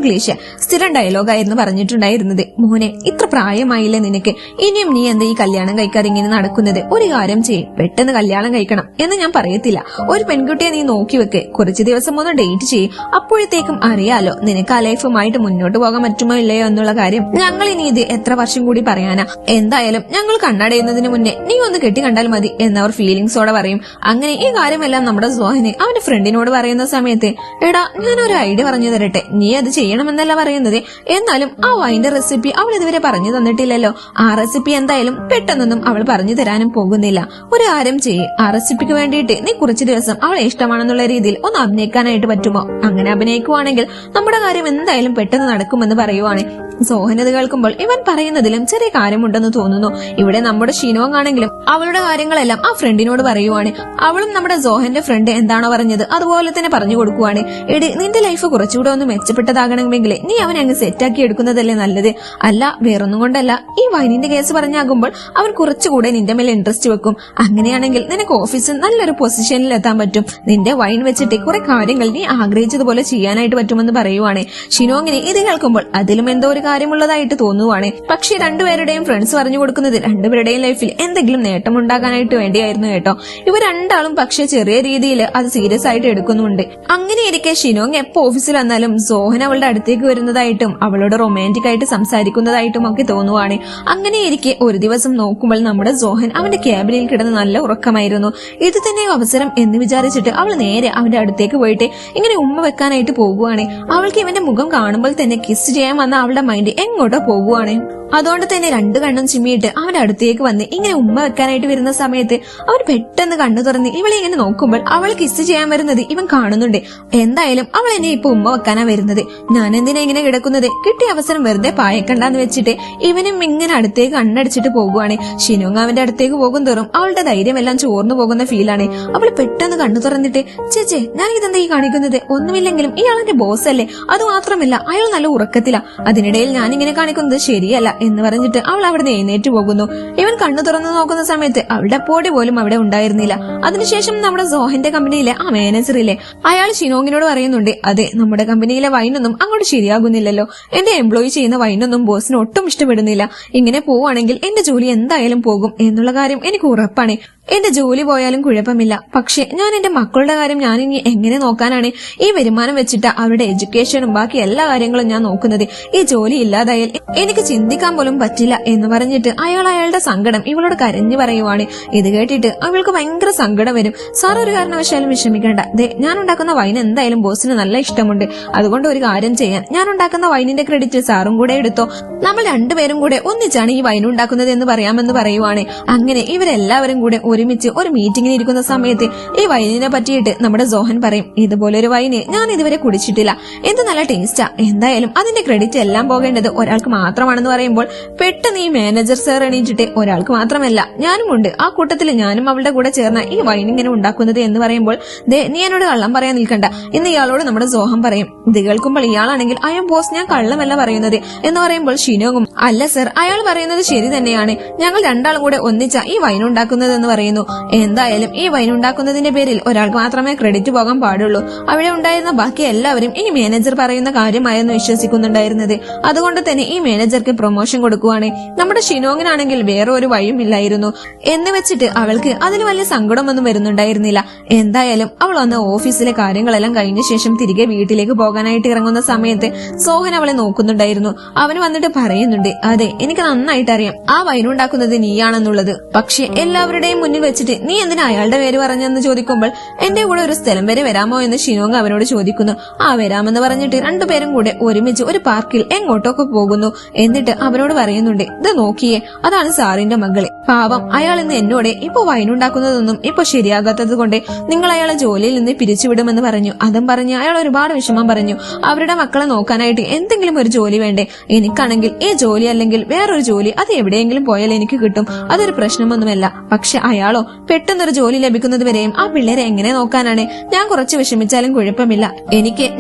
ഡയലോഗായിരുന്നു പറഞ്ഞിട്ടുണ്ടായിരുന്നത്. മോനെ, ഇത്ര പ്രായമായില്ലേ നിനക്ക്, ഇനിയും നീ എന്താ ഈ കല്യാണം കഴിക്കാതെ ഇങ്ങനെ നടക്കുന്നത്? ഒരു കാര്യം ചെയ്യും, പെട്ടെന്ന് കല്യാണം കഴിക്കണം എന്ന് ഞാൻ പറയത്തില്ല. ഒരു പെൺകുട്ടിയെ നീ നോക്കി വെക്ക്, കുറച്ചു ദിവസം ഒന്ന് ഡേറ്റ് ചെയ്യും, അപ്പോഴത്തേക്കും അറിയാലോ നിനക്ക് ആ ലൈഫുമായിട്ട് മുന്നോട്ട് പോകാൻ പറ്റുമോ ഇല്ലയോ എന്നുള്ള കാര്യം. ഞങ്ങൾ ഇനി ഇത് എത്ര വർഷം കൂടി പറയാനാ? എന്തായാലും ഞങ്ങൾ കണ്ണടയുന്നതിന് മുന്നേ നീ ഒന്ന് കെട്ടി കണ്ടാൽ മതി എന്നവർ ഫീലിംഗ്സോടെ പറയും. അങ്ങനെ ഈ കാര്യമെല്ലാം നമ്മുടെ സോഹനെ അവന്റെ ഫ്രണ്ടിനോട് പറയുന്ന സമയത്ത്, എടാ ഞാനൊരു ഐഡിയ പറഞ്ഞു തരട്ടെ, നീ അത് ചെയ്യണമെന്നല്ല പറയുന്നത്, എന്നാലും ആ വൈൻ്റെ റെസിപ്പി അവൾ ഇതുവരെ പറഞ്ഞു തന്നിട്ടില്ലല്ലോ, ആ റെസിപ്പി എന്തായാലും പെട്ടെന്നൊന്നും അവൾ പറഞ്ഞു തരാനും പോകുന്നില്ല. ഒരു കാര്യം ചെയ്യ്, ആ റെസിപ്പിക്ക് വേണ്ടിയിട്ട് നീ കുറച്ചു ദിവസം അവളെ ഇഷ്ടമാണെന്നുള്ള രീതിയിൽ ഒന്ന് അഭിനയിക്കാനായിട്ട് പറ്റുമോ? അങ്ങനെ അഭിനയിക്കുവാണെങ്കിൽ നമ്മുടെ കാര്യം എന്തായാലും പെട്ടെന്ന് നടക്കുമെന്ന് പറയുവാണ്. സോഹനത് കേൾക്കുമ്പോൾ ഇവൻ പറയുന്നതിലും ചെറിയ കാര്യമുണ്ടെന്ന് തോന്നുന്നു. ഇവിടെ നമ്മുടെ ഷീനോങ് ആണെങ്കിലും അവളുടെ കാര്യങ്ങളെല്ലാം ആ ഫ്രണ്ടിനോട് ഷിനോങ്ങിനോട് പറയുവാണ്. അവളും നമ്മുടെ സോഹന്റെ ഫ്രണ്ട് എന്താണോ പറഞ്ഞത് അതുപോലെ തന്നെ പറഞ്ഞു കൊടുക്കുവാണ്. എടി, നിന്റെ ലൈഫ് കുറച്ചുകൂടെ ഒന്ന് മെച്ചപ്പെട്ടതാകണമെങ്കിൽ നീ അവനെ അങ്ങ് സെറ്റാക്കി എടുക്കുന്നതല്ലേ നല്ലത്. അല്ല, വേറൊന്നും കൊണ്ടല്ല, ഈ വൈനിന്റെ കേസ് പറഞ്ഞാകുമ്പോൾ അവൻ കുറച്ചുകൂടെ നിന്റെ മേലെ ഇൻട്രസ്റ്റ് വെക്കും. അങ്ങനെയാണെങ്കിൽ നിനക്ക് ഓഫീസിൽ നല്ലൊരു പൊസിഷനിൽ എത്താൻ പറ്റും. നിന്റെ വൈൻ വെച്ചിട്ട് കുറെ കാര്യങ്ങൾ നീ ആഗ്രഹിച്ചതുപോലെ ചെയ്യാനായിട്ട് പറ്റുമെന്ന് പറയുവാണ്. ഷിനോങ്ങിന് ഇത് കേൾക്കുമ്പോൾ അതിലും എന്തോ ഒരു കാര്യമുള്ളതായിട്ട് തോന്നുവാണ്. പക്ഷെ രണ്ടുപേരുടെയും ഫ്രണ്ട്സ് പറഞ്ഞു കൊടുക്കുന്നത് രണ്ടുപേരുടെയും ലൈഫിൽ എന്തെങ്കിലും നേട്ടം ഉണ്ടാകാനായിട്ട് വേണ്ടിയായിരുന്നു കേട്ടോ. ഇവർ രണ്ടാളും പക്ഷെ ചെറിയ രീതിയിൽ അത് സീരിയസ് ആയിട്ട് എടുക്കുന്നുണ്ട്. അങ്ങനെ ഇരിക്കെ ഷിനോങ് എപ്പോ ഓഫീസിൽ വന്നാലും സോഹൻ അവളുടെ അടുത്തേക്ക് വരുന്നതായിട്ടും അവളോട് റൊമാൻറ്റിക് ആയിട്ട് സംസാരിക്കുന്നതായിട്ടും ഒക്കെ തോന്നുവാണ്. അങ്ങനെ ഇരിക്കെ ഒരു ദിവസം നോക്കുമ്പോൾ നമ്മുടെ സോഹൻ അവന്റെ ക്യാബിനിൽ കിടന്ന് നല്ല ഉറക്കമായിരുന്നു. ഇത് തന്നെ അവസരം എന്ന് വിചാരിച്ചിട്ട് അവൾ നേരെ അവന്റെ അടുത്തേക്ക് പോയിട്ട് ഇങ്ങനെ ഉമ്മ വെക്കാനായിട്ട് പോകുവാണ്. അവൾക്ക് ഇവന്റെ മുഖം കാണുമ്പോൾ തന്നെ കിസ് ചെയ്യാൻ വന്ന അവളുടെ മൈൻഡ് എങ്ങോട്ടോ പോകുവാണ്. അതുകൊണ്ട് തന്നെ രണ്ടു കണ്ണും ചിമ്മിയിട്ട് അവന്റെ അടുത്തേക്ക് വന്ന് ഇങ്ങനെ ഉമ്മ വെക്കാനായിട്ട് വരുന്ന സമയത്ത് അവൻ പെട്ടെന്ന് കണ്ണു തുറന്ന് ഇവളെ ഇങ്ങനെ നോക്കുമ്പോൾ അവൾ കിസ് ചെയ്യാൻ വരുന്നത് ഇവൻ കാണുന്നുണ്ട്. എന്തായാലും അവൾ എന്നെ ഇപ്പൊ ഉമ്മ വെക്കാനാ വരുന്നത്, ഞാൻ എന്തിനാ ഇങ്ങനെ കിടക്കുന്നത്, കിട്ടിയ അവസരം വെറുതെ പായക്കണ്ടെന്ന് വെച്ചിട്ട് ഇവനും ഇങ്ങനെ അടുത്തേക്ക് കണ്ണടിച്ചിട്ട് പോകുവാണ്. ഷിനോങ് അവന്റെ അടുത്തേക്ക് പോകും തോറും അവളുടെ ധൈര്യമെല്ലാം ചോർന്നു പോകുന്ന ഫീലാണ്. അവൾ പെട്ടെന്ന് കണ്ണു തുറന്നിട്ട്, ചേച്ചേ ഞാൻ ഇതെന്താ ഈ കാണിക്കുന്നത്, ഒന്നുമില്ലെങ്കിലും ഇയാളെന്റെ ബോസ് അല്ലേ, അത് മാത്രമല്ല അയാൾ നല്ല ഉറക്കത്തിലാ, അതിനിടയിൽ ഞാനിങ്ങനെ കാണിക്കുന്നത് ശരിയല്ല എന്ന് പറഞ്ഞിട്ട് അവൾ അവിടെ എഴുന്നേറ്റ് പോകുന്നു. ഇവൻ കണ്ണു തുറന്നു നോക്കുന്ന സമയത്ത് അവളുടെ പൊടി പോലും അവിടെ ഉണ്ടായിരുന്നില്ല. അതിനുശേഷം നമ്മുടെ സോഹന്റെ കമ്പനിയിലെ ആ മാനേജറില്ലേ, അയാൾ ഷിനോങ്ങിനോട് പറയുന്നുണ്ട്, അതെ നമ്മുടെ കമ്പനിയിലെ വൈനൊന്നും അങ്ങോട്ട് ശരിയാകുന്നില്ലല്ലോ, എന്റെ എംപ്ലോയി ചെയ്യുന്ന വൈനൊന്നും ബോസിന് ഒട്ടും ഇഷ്ടപ്പെടുന്നില്ല, ഇങ്ങനെ പോവാണെങ്കിൽ എന്റെ ജോലി എന്തായാലും പോകും എന്നുള്ള കാര്യം എനിക്ക് ഉറപ്പാണ്. എന്റെ ജോലി പോയാലും കുഴപ്പമില്ല, പക്ഷെ ഞാൻ എന്റെ മക്കളുടെ കാര്യം ഞാനിനി എങ്ങനെ നോക്കാനാണ്, ഈ വരുമാനം വെച്ചിട്ട് അവരുടെ എഡ്യൂക്കേഷനും ബാക്കി എല്ലാ കാര്യങ്ങളും ഞാൻ നോക്കുന്നത്, ഈ ജോലി ഇല്ലാതായാൽ എനിക്ക് ചിന്തിക്കാൻ പോലും പറ്റില്ല എന്ന് പറഞ്ഞിട്ട് അയാളുടെ സങ്കടം ഇവളോട് കരഞ്ഞു പറയുവാണ്. ഇത് കേട്ടിട്ട് അവൾക്ക് ഭയങ്കര സങ്കടം വരും. സാർ ഒരു കാരണവശാലും വിഷമിക്കേണ്ട, ദേ ഞാൻ ഉണ്ടാക്കുന്ന വൈൻ എന്തായാലും ബോസിന് നല്ല ഇഷ്ടമുണ്ട്, അതുകൊണ്ട് ഒരു കാര്യം ചെയ്യാൻ, ഞാൻ ഉണ്ടാക്കുന്ന വൈനിന്റെ ക്രെഡിറ്റ് സാറും കൂടെ എടുത്തോ, നമ്മൾ രണ്ടുപേരും കൂടെ ഒന്നിച്ചാണ് ഈ വൈൻ ഉണ്ടാക്കുന്നത് എന്ന് പറയാമെന്ന് പറയുവാണ്. അങ്ങനെ ഇവരെല്ലാവരും കൂടെ ഒരുമിച്ച് ഒരു മീറ്റിംഗിന് ഇരിക്കുന്ന സമയത്ത് ഈ വൈനിനെ പറ്റിയിട്ട് നമ്മുടെ സോഹൻ പറയും, ഇതുപോലൊരു വൈന് ഞാൻ ഇതുവരെ കുടിച്ചിട്ടില്ല, എന്ത് നല്ല ടേസ്റ്റാ, എന്തായാലും അതിന്റെ ക്രെഡിറ്റ് എല്ലാം പോകേണ്ടത് ഒരാൾക്ക് മാത്രമാണെന്ന് പറയുമ്പോൾ പെട്ടെന്ന് ഈ മാനേജർ സാർ എണീറ്റിട്ട്, ഒരാൾക്ക് മാത്രമല്ല ഞാനും ഉണ്ട്, ആ കൂട്ടത്തിൽ ഞാനും അവളുടെ കൂടെ ചേർന്ന ഈ വൈൻ ഇങ്ങനെ ഉണ്ടാക്കുന്നത് എന്ന് പറയുമ്പോൾ, ദേ നീ എന്നോട് കള്ളം പറയാൻ നിൽക്കണ്ട എന്ന് ഇയാളോട് നമ്മുടെ സോഹൻ പറയും. ഇത് കേൾക്കുമ്പോൾ ഇയാളാണെങ്കിൽ അയ്യോ ബോസ് ഞാൻ കള്ളമല്ല പറയുന്നത് എന്ന് പറയുമ്പോൾ ഷിനോങ്ങും, അല്ല സർ അയാൾ പറയുന്നത് ശരി തന്നെയാണ്, ഞങ്ങൾ രണ്ടാളും കൂടെ ഒന്നിച്ച ഈ വൈൻ ഉണ്ടാക്കുന്നത് എന്ന് പറയുന്നു. എന്തായാലും ഈ വൈൻ ഉണ്ടാക്കുന്നതിന്റെ പേരിൽ ഒരാൾക്ക് മാത്രമേ ക്രെഡിറ്റ് പോകാൻ പാടുള്ളൂ, അവിടെ ഉണ്ടായിരുന്ന ബാക്കി എല്ലാവരും ഈ മാനേജർ പറയുന്ന കാര്യമായെന്ന് വിശ്വസിക്കുന്നുണ്ടായിരുന്നത്. അതുകൊണ്ട് തന്നെ ഈ മാനേജർക്ക് പ്രൊമോഷൻ കൊടുക്കുവാണ്. നമ്മുടെ ഷിനോങ്ങിനാണെങ്കിൽ വേറെ ഒരു വഴിയും ഇല്ലായിരുന്നു എന്ന് വെച്ചിട്ട് അവൾക്ക് അതിൽ വലിയ സങ്കടമൊന്നും വരുന്നുണ്ടായിരുന്നില്ല. എന്തായാലും അവൾ വന്ന് ഓഫീസിലെ കാര്യങ്ങളെല്ലാം കഴിഞ്ഞ ശേഷം തിരികെ വീട്ടിലേക്ക് പോകാനായിട്ട് ഇറങ്ങുന്ന സമയത്ത് സോഹൻ അവളെ നോക്കുന്നുണ്ടായിരുന്നു. അവന് വന്നിട്ട് പറയുന്നുണ്ട്, അതെ എനിക്ക് നന്നായിട്ട് അറിയാം ആ വൈനുണ്ടാക്കുന്നത് നീയാണെന്നുള്ളത്, പക്ഷെ എല്ലാവരുടെയും മുന്നിൽ വെച്ചിട്ട് നീ എന്തിനാ അയാളുടെ പേര് പറഞ്ഞെന്ന് ചോദിക്കുമ്പോൾ, എന്റെ കൂടെ ഒരു സ്ഥലം വരെ വരാമോ എന്ന് ഷിനോങ് അവനോട് ചോദിക്കുന്നു. ആ വരാമെന്ന് പറഞ്ഞിട്ട് രണ്ടുപേരും കൂടെ ഒരുമിച്ച് ഒരു പാർക്കിൽ എങ്ങോട്ടൊക്കെ പോകുന്നു. എന്നിട്ട് അവനോട് പറയുന്നുണ്ട്, ഇത് നോക്കിയേ അതാണ് സാറിന്റെ മകളെ, പാവം അയാൾ ഇന്ന് എന്നോട് ഇപ്പൊ വൈനുണ്ടാക്കുന്നതൊന്നും ഇപ്പൊ ശരിയാകാത്തത് കൊണ്ട് നിങ്ങൾ അയാളെ ജോലിയിൽ നിന്ന് പിരിച്ചുവിടുമെന്ന് പറഞ്ഞു. അതും പറഞ്ഞ് അയാൾ ഒരുപാട് വിഷമം പറഞ്ഞു. അവരുടെ മക്കളെ നോക്കാനായിട്ട് എന്തെങ്കിലും ഒരു ജോലി വേണ്ടേ, എനിക്കാണെങ്കിൽ ഈ ജോലി അല്ലെങ്കിൽ വേറൊരു ജോലി അത് എവിടെയെങ്കിലും പോയാൽ എനിക്ക് കിട്ടും, അതൊരു പ്രശ്നമൊന്നുമല്ല. പക്ഷെ അയാളോ പെട്ടെന്നൊരു ജോലി ലഭിക്കുന്നത് വരെയും ആ പിള്ളേരെ എങ്ങനെ നോക്കാനാണ്, ഞാൻ കുറച്ച് വിഷമിച്ചാലും കുഴപ്പമില്ല,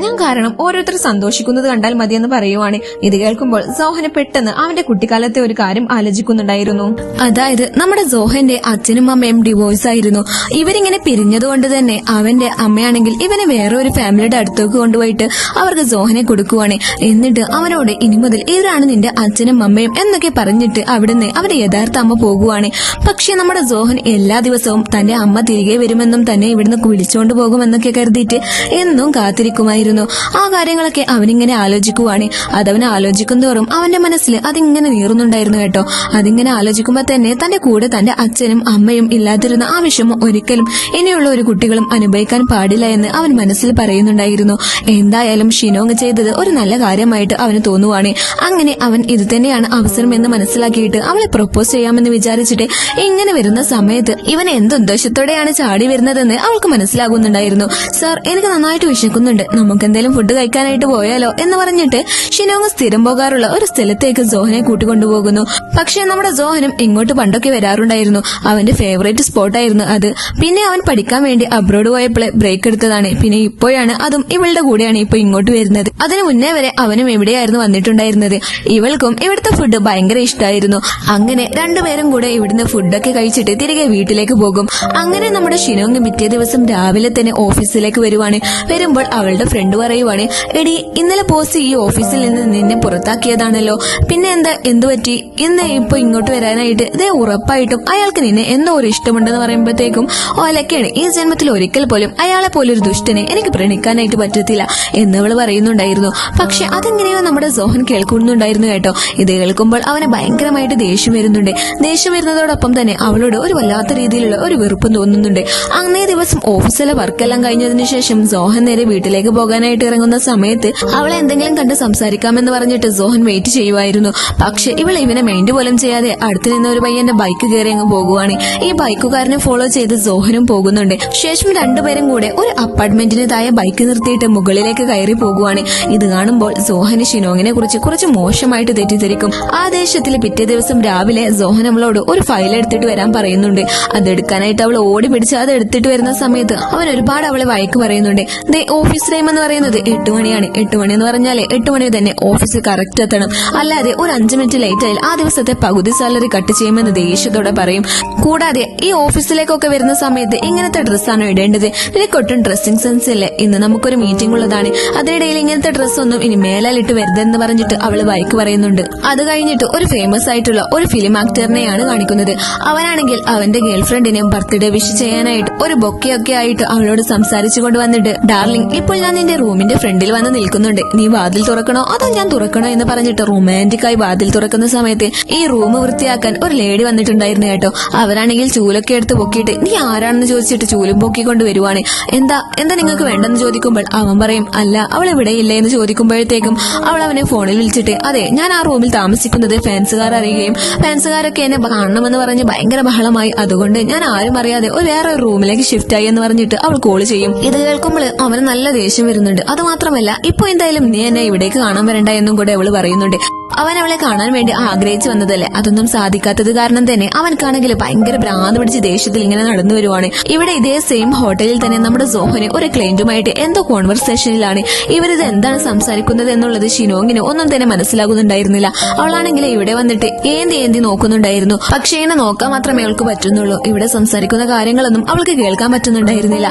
ഞാൻ കാരണം ഓരോരുത്തർ സന്തോഷിക്കുന്നത് കണ്ടാൽ മതിയെന്ന് പറയുവാണ്. ഇത് കേൾക്കുമ്പോൾ സോഹന് പെട്ടെന്ന് അവന്റെ കുട്ടിക്കാലത്തെ ഒരു കാര്യം ആലോചിക്കുന്നുണ്ടായിരുന്നു. അതായത് നമ്മുടെ സോഹന്റെ അച്ഛനും അമ്മയും ഡിവോഴ്സ് ആയിരുന്നു. ഇവരിങ്ങനെ പിരിഞ്ഞതുകൊണ്ട് തന്നെ അവന്റെ അമ്മയാണെങ്കിൽ ഇവനെ വേറെ ഒരു ഫാമിലിയുടെ അടുത്തേക്ക് കൊണ്ടുപോയിട്ട് അവർക്ക് സോഹനെ കൊടുക്കുവാണ്. എന്നിട്ട് അവനോട് ഇനി മുതൽ ഇവരാണ് നിന്റെ അച്ഛനും അമ്മയും എന്നൊക്കെ പറഞ്ഞിട്ട് അവിടുന്ന് അവന്റെ യഥാർത്ഥ അമ്മ പോകുവാണ്. പക്ഷെ നമ്മുടെ സോഹൻ എല്ലാ ദിവസവും തന്റെ അമ്മ തിരികെ വരുമെന്നും തന്നെ ഇവിടുന്ന് വിളിച്ചുകൊണ്ട് പോകുമെന്നൊക്കെ കരുതിയിട്ട് എന്നും കാത്തിരിക്കുമായിരുന്നു. ആ കാര്യങ്ങളൊക്കെ അവനിങ്ങനെ ആലോചിക്കുവാണ്. അതവൻ ആലോചിക്കുന്തോറും അവന്റെ മനസ്സിൽ അതിങ്ങനെ നീറുന്നുണ്ടായിരുന്നു കേട്ടോ. അതിങ്ങനെ ആലോചിക്കുമ്പോൾ തന്നെ തന്റെ കൂടെ തന്റെ അച്ഛനും അമ്മയും ഇല്ലാതിരുന്ന ആ വിഷമം ഒരിക്കലും ഇനിയുള്ള ഒരു കുട്ടികളും അനുഭവിക്കാൻ പാടില്ല എന്ന് അവൻ മനസ്സിൽ പറയുന്നുണ്ടായിരുന്നു. എന്തായാലും ഷിനോങ് ചെയ്തത് ഒരു നല്ല കാര്യമായിട്ട് അവന് തോന്നുവാണ്. അങ്ങനെ അവൻ ഇത് തന്നെയാണ് അവസരം എന്ന് മനസ്സിലാക്കിയിട്ട് അവളെ പ്രൊപ്പോസ് ചെയ്യാമെന്ന് വിചാരിച്ചിട്ട് ഇങ്ങനെ വരുന്ന സമയത്ത് സമയത്ത് ഇവൻ എന്തുദ്ദേശത്തോടെയാണ് ചാടി വരുന്നതെന്ന് അവൾക്ക് മനസ്സിലാകുന്നുണ്ടായിരുന്നു. സർ, എനിക്ക് നന്നായിട്ട് വിശക്കുന്നുണ്ട്, നമുക്ക് എന്തെങ്കിലും ഫുഡ് കഴിക്കാനായിട്ട് പോയാലോ എന്ന് പറഞ്ഞിട്ട് ഷിനോങ് സ്ഥിരം പോകാറുള്ള ഒരു സ്ഥലത്തേക്ക് സോഹനെ കൂട്ടിക്കൊണ്ടുപോകുന്നു. പക്ഷെ നമ്മുടെ സോഹനും ഇങ്ങോട്ട് പണ്ടൊക്കെ വരാറുണ്ടായിരുന്നു. അവന്റെ ഫേവറേറ്റ് സ്പോട്ടായിരുന്നു അത്. പിന്നെ അവൻ പഠിക്കാൻ വേണ്ടി അബ്രോഡ് പോയപ്പോൾ ബ്രേക്ക് എടുത്തതാണ്. പിന്നെ ഇപ്പോഴാണ് അതും ഇവളുടെ കൂടെയാണ് ഇപ്പൊ ഇങ്ങോട്ട് വരുന്നത്. അതിനു മുന്നേ വരെ അവനും എവിടെയായിരുന്നു വന്നിട്ടുണ്ടായിരുന്നത്. ഇവൾക്കും ഇവിടുത്തെ ഫുഡ് ഭയങ്കര ഇഷ്ടമായിരുന്നു. അങ്ങനെ രണ്ടുപേരും കൂടെ ഇവിടുന്ന് ഫുഡൊക്കെ കഴിച്ചിട്ട് തിരികെ വീട്ടിലേക്ക് പോകും. അങ്ങനെ നമ്മുടെ ഷിനോങ് പിറ്റേ ദിവസം രാവിലെ തന്നെ ഓഫീസിലേക്ക് വരുവാണ്. വരുമ്പോൾ അവളുടെ ഫ്രണ്ട് പറയുവാണ്, എടി ഇന്നലെ ബോസ് ഈ ഓഫീസിൽ നിന്ന് നിന്നെ പുറത്താക്കിയതാണല്ലോ, പിന്നെ എന്താ, എന്തു പറ്റി ഇന്ന് ഇപ്പൊ ഇങ്ങോട്ട് വരാനായിട്ട്? ഇതേ ഉറപ്പായിട്ടും അയാൾക്ക് നിന്നെ എന്തോ ഒരു ഇഷ്ടമുണ്ടെന്ന് പറയുമ്പോഴത്തേക്കും ഓലക്കാണ്, ഈ ജന്മത്തിൽ ഒരിക്കൽ പോലും അയാളെ പോലൊരു ദുഷ്ടനെ എനിക്ക് പ്രണയിക്കാനായിട്ട് പറ്റത്തില്ല എന്നവള് പറയുന്നുണ്ടായിരുന്നു. പക്ഷെ അതെങ്ങനെയോ നമ്മുടെ സോഹൻ കേൾക്കുന്നുണ്ടായിരുന്നു കേട്ടോ. ഇത് കേൾക്കുമ്പോൾ അവന് ഭയങ്കരമായിട്ട് ദേഷ്യം വരുന്നുണ്ട്. ദേഷ്യം വരുന്നതോടൊപ്പം തന്നെ അവളോട് ഒരു വല്ലാത്ത രീതിയിലുള്ള ഒരു വെറുപ്പും തോന്നുന്നുണ്ട്. അന്നേ ദിവസം ഓഫീസിലെ വർക്കെല്ലാം കഴിഞ്ഞതിന് ശേഷം സോഹൻ നേരെ വീട്ടിലേക്ക് പോകാനായിട്ട് ഇറങ്ങുന്ന സമയത്ത് അവളെ എന്തെങ്കിലും കണ്ട് സംസാരിക്കാമെന്ന് പറഞ്ഞിട്ട് സോഹൻ വെയിറ്റ് ചെയ്യുമായിരുന്നു. പക്ഷെ ഇവൾ ഇവനെ മൈൻഡ് പോലും ചെയ്യാതെ അടുത്ത് നിന്ന് ഒരു പയ്യന്റെ ബൈക്ക് കയറി അങ്ങ് പോകുവാണ്. ഈ ബൈക്കുകാരനെ ഫോളോ ചെയ്ത് സോഹനും പോകുന്നുണ്ട്. ശേഷം രണ്ടുപേരും കൂടെ ഒരു അപ്പാർട്ട്മെന്റിന് താഴെ ബൈക്ക് നിർത്തിയിട്ട് മുകളിലേക്ക് കയറി പോകുവാണ്. ഇത് കാണുമ്പോൾ സോഹന് ഷിനോങ്ങിനെ കുറിച്ച് കുറച്ച് മോശമായിട്ട് തെറ്റിദ്ധരിക്കും. ആ ദേഷ്യത്തിൽ പിറ്റേ ദിവസം രാവിലെ സോഹൻ അവളോട് ഒരു ഫയൽ എടുത്തിട്ട് വരാൻ പറയുന്നുണ്ട്. അതെടുക്കാനായിട്ട് അവൾ ഓടി പിടിച്ച് അത് എടുത്തിട്ട് വരുന്ന സമയത്ത് അവൻ ഒരുപാട് അവളെ വഴക്ക് പറയുന്നുണ്ട്. ഓഫീസ് ടൈം എന്ന് പറയുന്നത് 8 മണിയാണ്. 8 മണി എന്ന് പറഞ്ഞാല് 8 മണി തന്നെ ഓഫീസിൽ കറക്റ്റ് എത്തണം. അല്ലാതെ ഒരു 5 മിനിറ്റ് ലേറ്റ് ആയാൽ ആ ദിവസത്തെ പകുതി സാലറി കട്ട് ചെയ്യുമെന്ന് ദേഷ്യത്തോടെ പറയും. കൂടാതെ ഈ ഓഫീസിലേക്കൊക്കെ വരുന്ന സമയത്ത് ഇങ്ങനത്തെ ഡ്രസ്സാണോ ഇടേണ്ടത്? നിനക്കൊട്ടും ഡ്രസ്സിംഗ് സെൻസ് ഇല്ലേ? ഇന്ന് നമുക്കൊരു മീറ്റിംഗ് ഉള്ളതാണ്, അതിനിടയിൽ ഇങ്ങനത്തെ ഡ്രസ്സൊന്നും ഇനി മേലാലിട്ട് വരുതെന്ന് പറഞ്ഞിട്ട് അവള് വഴക്ക് പറയുന്നുണ്ട്. അത് കഴിഞ്ഞിട്ട് ഒരു ഫേമസ് ആയിട്ടുള്ള ഒരു ഫിലിം ആക്ടറിനെയാണ് കാണിക്കുന്നത്. അവനാണെങ്കിൽ അവന്റെ ഗേൾഫ്രണ്ടിനെ ബർത്ത്ഡേ വിഷ് ചെയ്യാനായിട്ട് ഒരു ബൊക്കെയൊക്കെ ആയിട്ട് അവളോട് സംസാരിച്ചു കൊണ്ടുവന്നിട്ട്, ഡാർലിംഗ്, ഇപ്പോൾ ഞാൻ നിന്റെ റൂമിന്റെ ഫ്രണ്ടിൽ വന്ന് നിൽക്കുന്നുണ്ട്, നീ വാതിൽ തുറക്കണോ അതോ ഞാൻ തുറക്കണോ എന്ന് പറഞ്ഞിട്ട് റൊമാൻറ്റിക് ആയി വാതിൽ തുറക്കുന്ന സമയത്ത് ഈ റൂം വൃത്തിയാക്കാൻ ഒരു ലേഡി വന്നിട്ടുണ്ടായിരുന്നു കേട്ടോ. അവരാണെങ്കിൽ ചൂലൊക്കെ എടുത്ത് പൊക്കിയിട്ട്, നീ ആരാണെന്ന് ചോദിച്ചിട്ട് ചൂലും പൊക്കിക്കൊണ്ട് വരുവാണ്. എന്താ നിങ്ങൾക്ക് വേണ്ടെന്ന് ചോദിക്കുമ്പോൾ അവൻ പറയും, അല്ല അവൾ ഇവിടെയില്ലേ എന്ന് ചോദിക്കുമ്പോഴത്തേക്കും അവൾ അവനെ ഫോണിൽ വിളിച്ചിട്ട്, അതെ ഞാൻ ആ റൂമിൽ താമസിക്കുന്നത് ഫാൻസുകാർ അറിയുകയും ഫാൻസുകാരൊക്കെ എന്നെ കാണണമെന്ന് പറഞ്ഞ് ഭയങ്കര ബഹളമായി, അതുകൊണ്ട് ഞാൻ ആരും അറിയാതെ വേറെ ഒരു റൂമിലേക്ക് ഷിഫ്റ്റ് ആയി എന്ന് പറഞ്ഞിട്ട് അവൾ കോൾ ചെയ്യും. ഇത് കേൾക്കുമ്പോൾ അവന് നല്ല ദേഷ്യം വരുന്നുണ്ട്. അത് മാത്രമല്ല, ഇപ്പൊ എന്തായാലും നീ എന്നെ ഇവിടേക്ക് കാണാൻ വരണ്ട എന്നും കൂടെ അവള് പറയുന്നുണ്ട്. അവൻ അവളെ കാണാൻ വേണ്ടി ആഗ്രഹിച്ചു വന്നതല്ലേ, അതൊന്നും സാധിക്കാത്തത് കാരണം തന്നെ അവൻക്കാണെങ്കിൽ ഭയങ്കര ഭ്രാന്ത് പിടിച്ച് ദേഷ്യത്തിൽ ഇങ്ങനെ നടന്നു വരുവാണ്. ഇവിടെ ഇതേ സെയിം ഹോട്ടലിൽ തന്നെ നമ്മുടെ സോഹന് ഒരു ക്ലയന്റുമായിട്ട് എന്തോ കോൺവെർസേഷനിലാണ്. ഇവരിത് എന്താണ് സംസാരിക്കുന്നത് എന്നുള്ളത് ഷിനോങ്ങിന് ഒന്നും തന്നെ മനസ്സിലാകുന്നുണ്ടായിരുന്നില്ല. അവളാണെങ്കിൽ ഇവിടെ വന്നിട്ട് ഏന്തി നോക്കുന്നുണ്ടായിരുന്നു. പക്ഷേ എന്നെ നോക്കാൻ മാത്രമേ അവൾക്ക് പറ്റുന്നുള്ളൂ. ഇവിടെ സംസാരിക്കുന്ന കാര്യങ്ങളൊന്നും അവൾക്ക് കേൾക്കാൻ പറ്റുന്നുണ്ടായിരുന്നില്ല.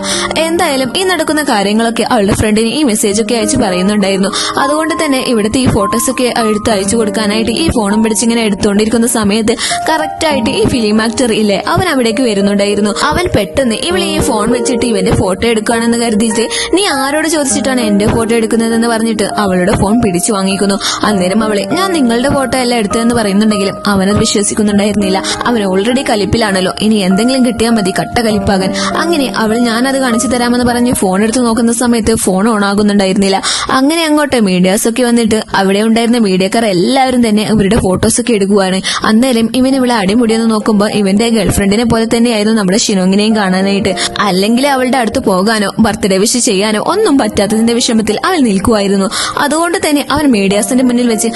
എന്തായാലും ഈ നടക്കുന്ന കാര്യങ്ങളൊക്കെ അവളുടെ ഫ്രണ്ടിന് ഈ മെസ്സേജൊക്കെ അയച്ചു പറയുന്നുണ്ടായിരുന്നു. അതുകൊണ്ട് തന്നെ ഇവിടുത്തെ ഈ ഫോട്ടോസൊക്കെ എടുത്ത് അയച്ചു കൊടുക്കാനായിട്ട് ഈ ഫോണും പിടിച്ചിങ്ങനെ എടുത്തുകൊണ്ടിരിക്കുന്ന സമയത്ത് കറക്റ്റ് ആയിട്ട് ഈ ഫിലിം ആക്ടർ ഇല്ലേ, അവൻ അവിടേക്ക് വരുന്നുണ്ടായിരുന്നു. അവൻ പെട്ടെന്ന് ഇവളെ ഈ ഫോൺ വെച്ചിട്ട് ഇവന്റെ ഫോട്ടോ എടുക്കുകയാണെന്ന് കരുതിയിട്ട്, നീ ആരോട് ചോദിച്ചിട്ടാണ് എന്റെ ഫോട്ടോ എടുക്കുന്നതെന്ന് പറഞ്ഞിട്ട് അവളുടെ ഫോൺ പിടിച്ചു വാങ്ങിക്കുന്നു. അന്നേരം അവളെ, ഞാൻ നിങ്ങളുടെ ഫോട്ടോ അല്ല എടുത്തതെന്ന് പറയുന്നുണ്ടെങ്കിലും അവനത് വിശ്വസിക്കുന്നുണ്ടായിരുന്നില്ല. അവൻ ഓൾറെഡി കലിപ്പിലാണല്ലോ, ഇനി എന്തെങ്കിലും കിട്ടിയാൽ മതി കട്ട കലിപ്പാകാൻ. അങ്ങനെ അവൾ ഞാനത് കാണിച്ചു തരാമെന്ന് പറഞ്ഞ് ഫോൺ എടുത്ത് നോക്കുന്ന സമയത്ത് ഫോൺ ഓൺ ആകുന്നുണ്ടായിരുന്നില്ല. അങ്ങനെ അങ്ങോട്ട് മീഡിയാസ് ഒക്കെ വന്നിട്ട് അവിടെ ഉണ്ടായിരുന്ന മീഡിയക്കാർ എല്ലാവരും തന്നെ ഇവരുടെ ഫോട്ടോസ് ഒക്കെ എടുക്കുവാണ്. അന്നേരം ഇവൻ ഇവിടെ അടിമുടിയെന്ന് നോക്കുമ്പോൾ ഇവന്റെ ഗേൾഫ്രണ്ടിനെ പോലെ തന്നെയായിരുന്നു നമ്മുടെ ഷിനോങ്ങിനെയും കാണാനായിട്ട്. അല്ലെങ്കിൽ അവളുടെ അടുത്ത് പോകാനോ ബർത്ത്ഡേ വിഷ് ചെയ്യാനോ ഒന്നും പറ്റാത്തതിന്റെ വിഷമത്തിൽ അവൾ നിൽക്കുമായിരുന്നു. അതുകൊണ്ട് തന്നെ അവൻ മീഡിയാസിന്റെ മുന്നിൽ വെച്ച്,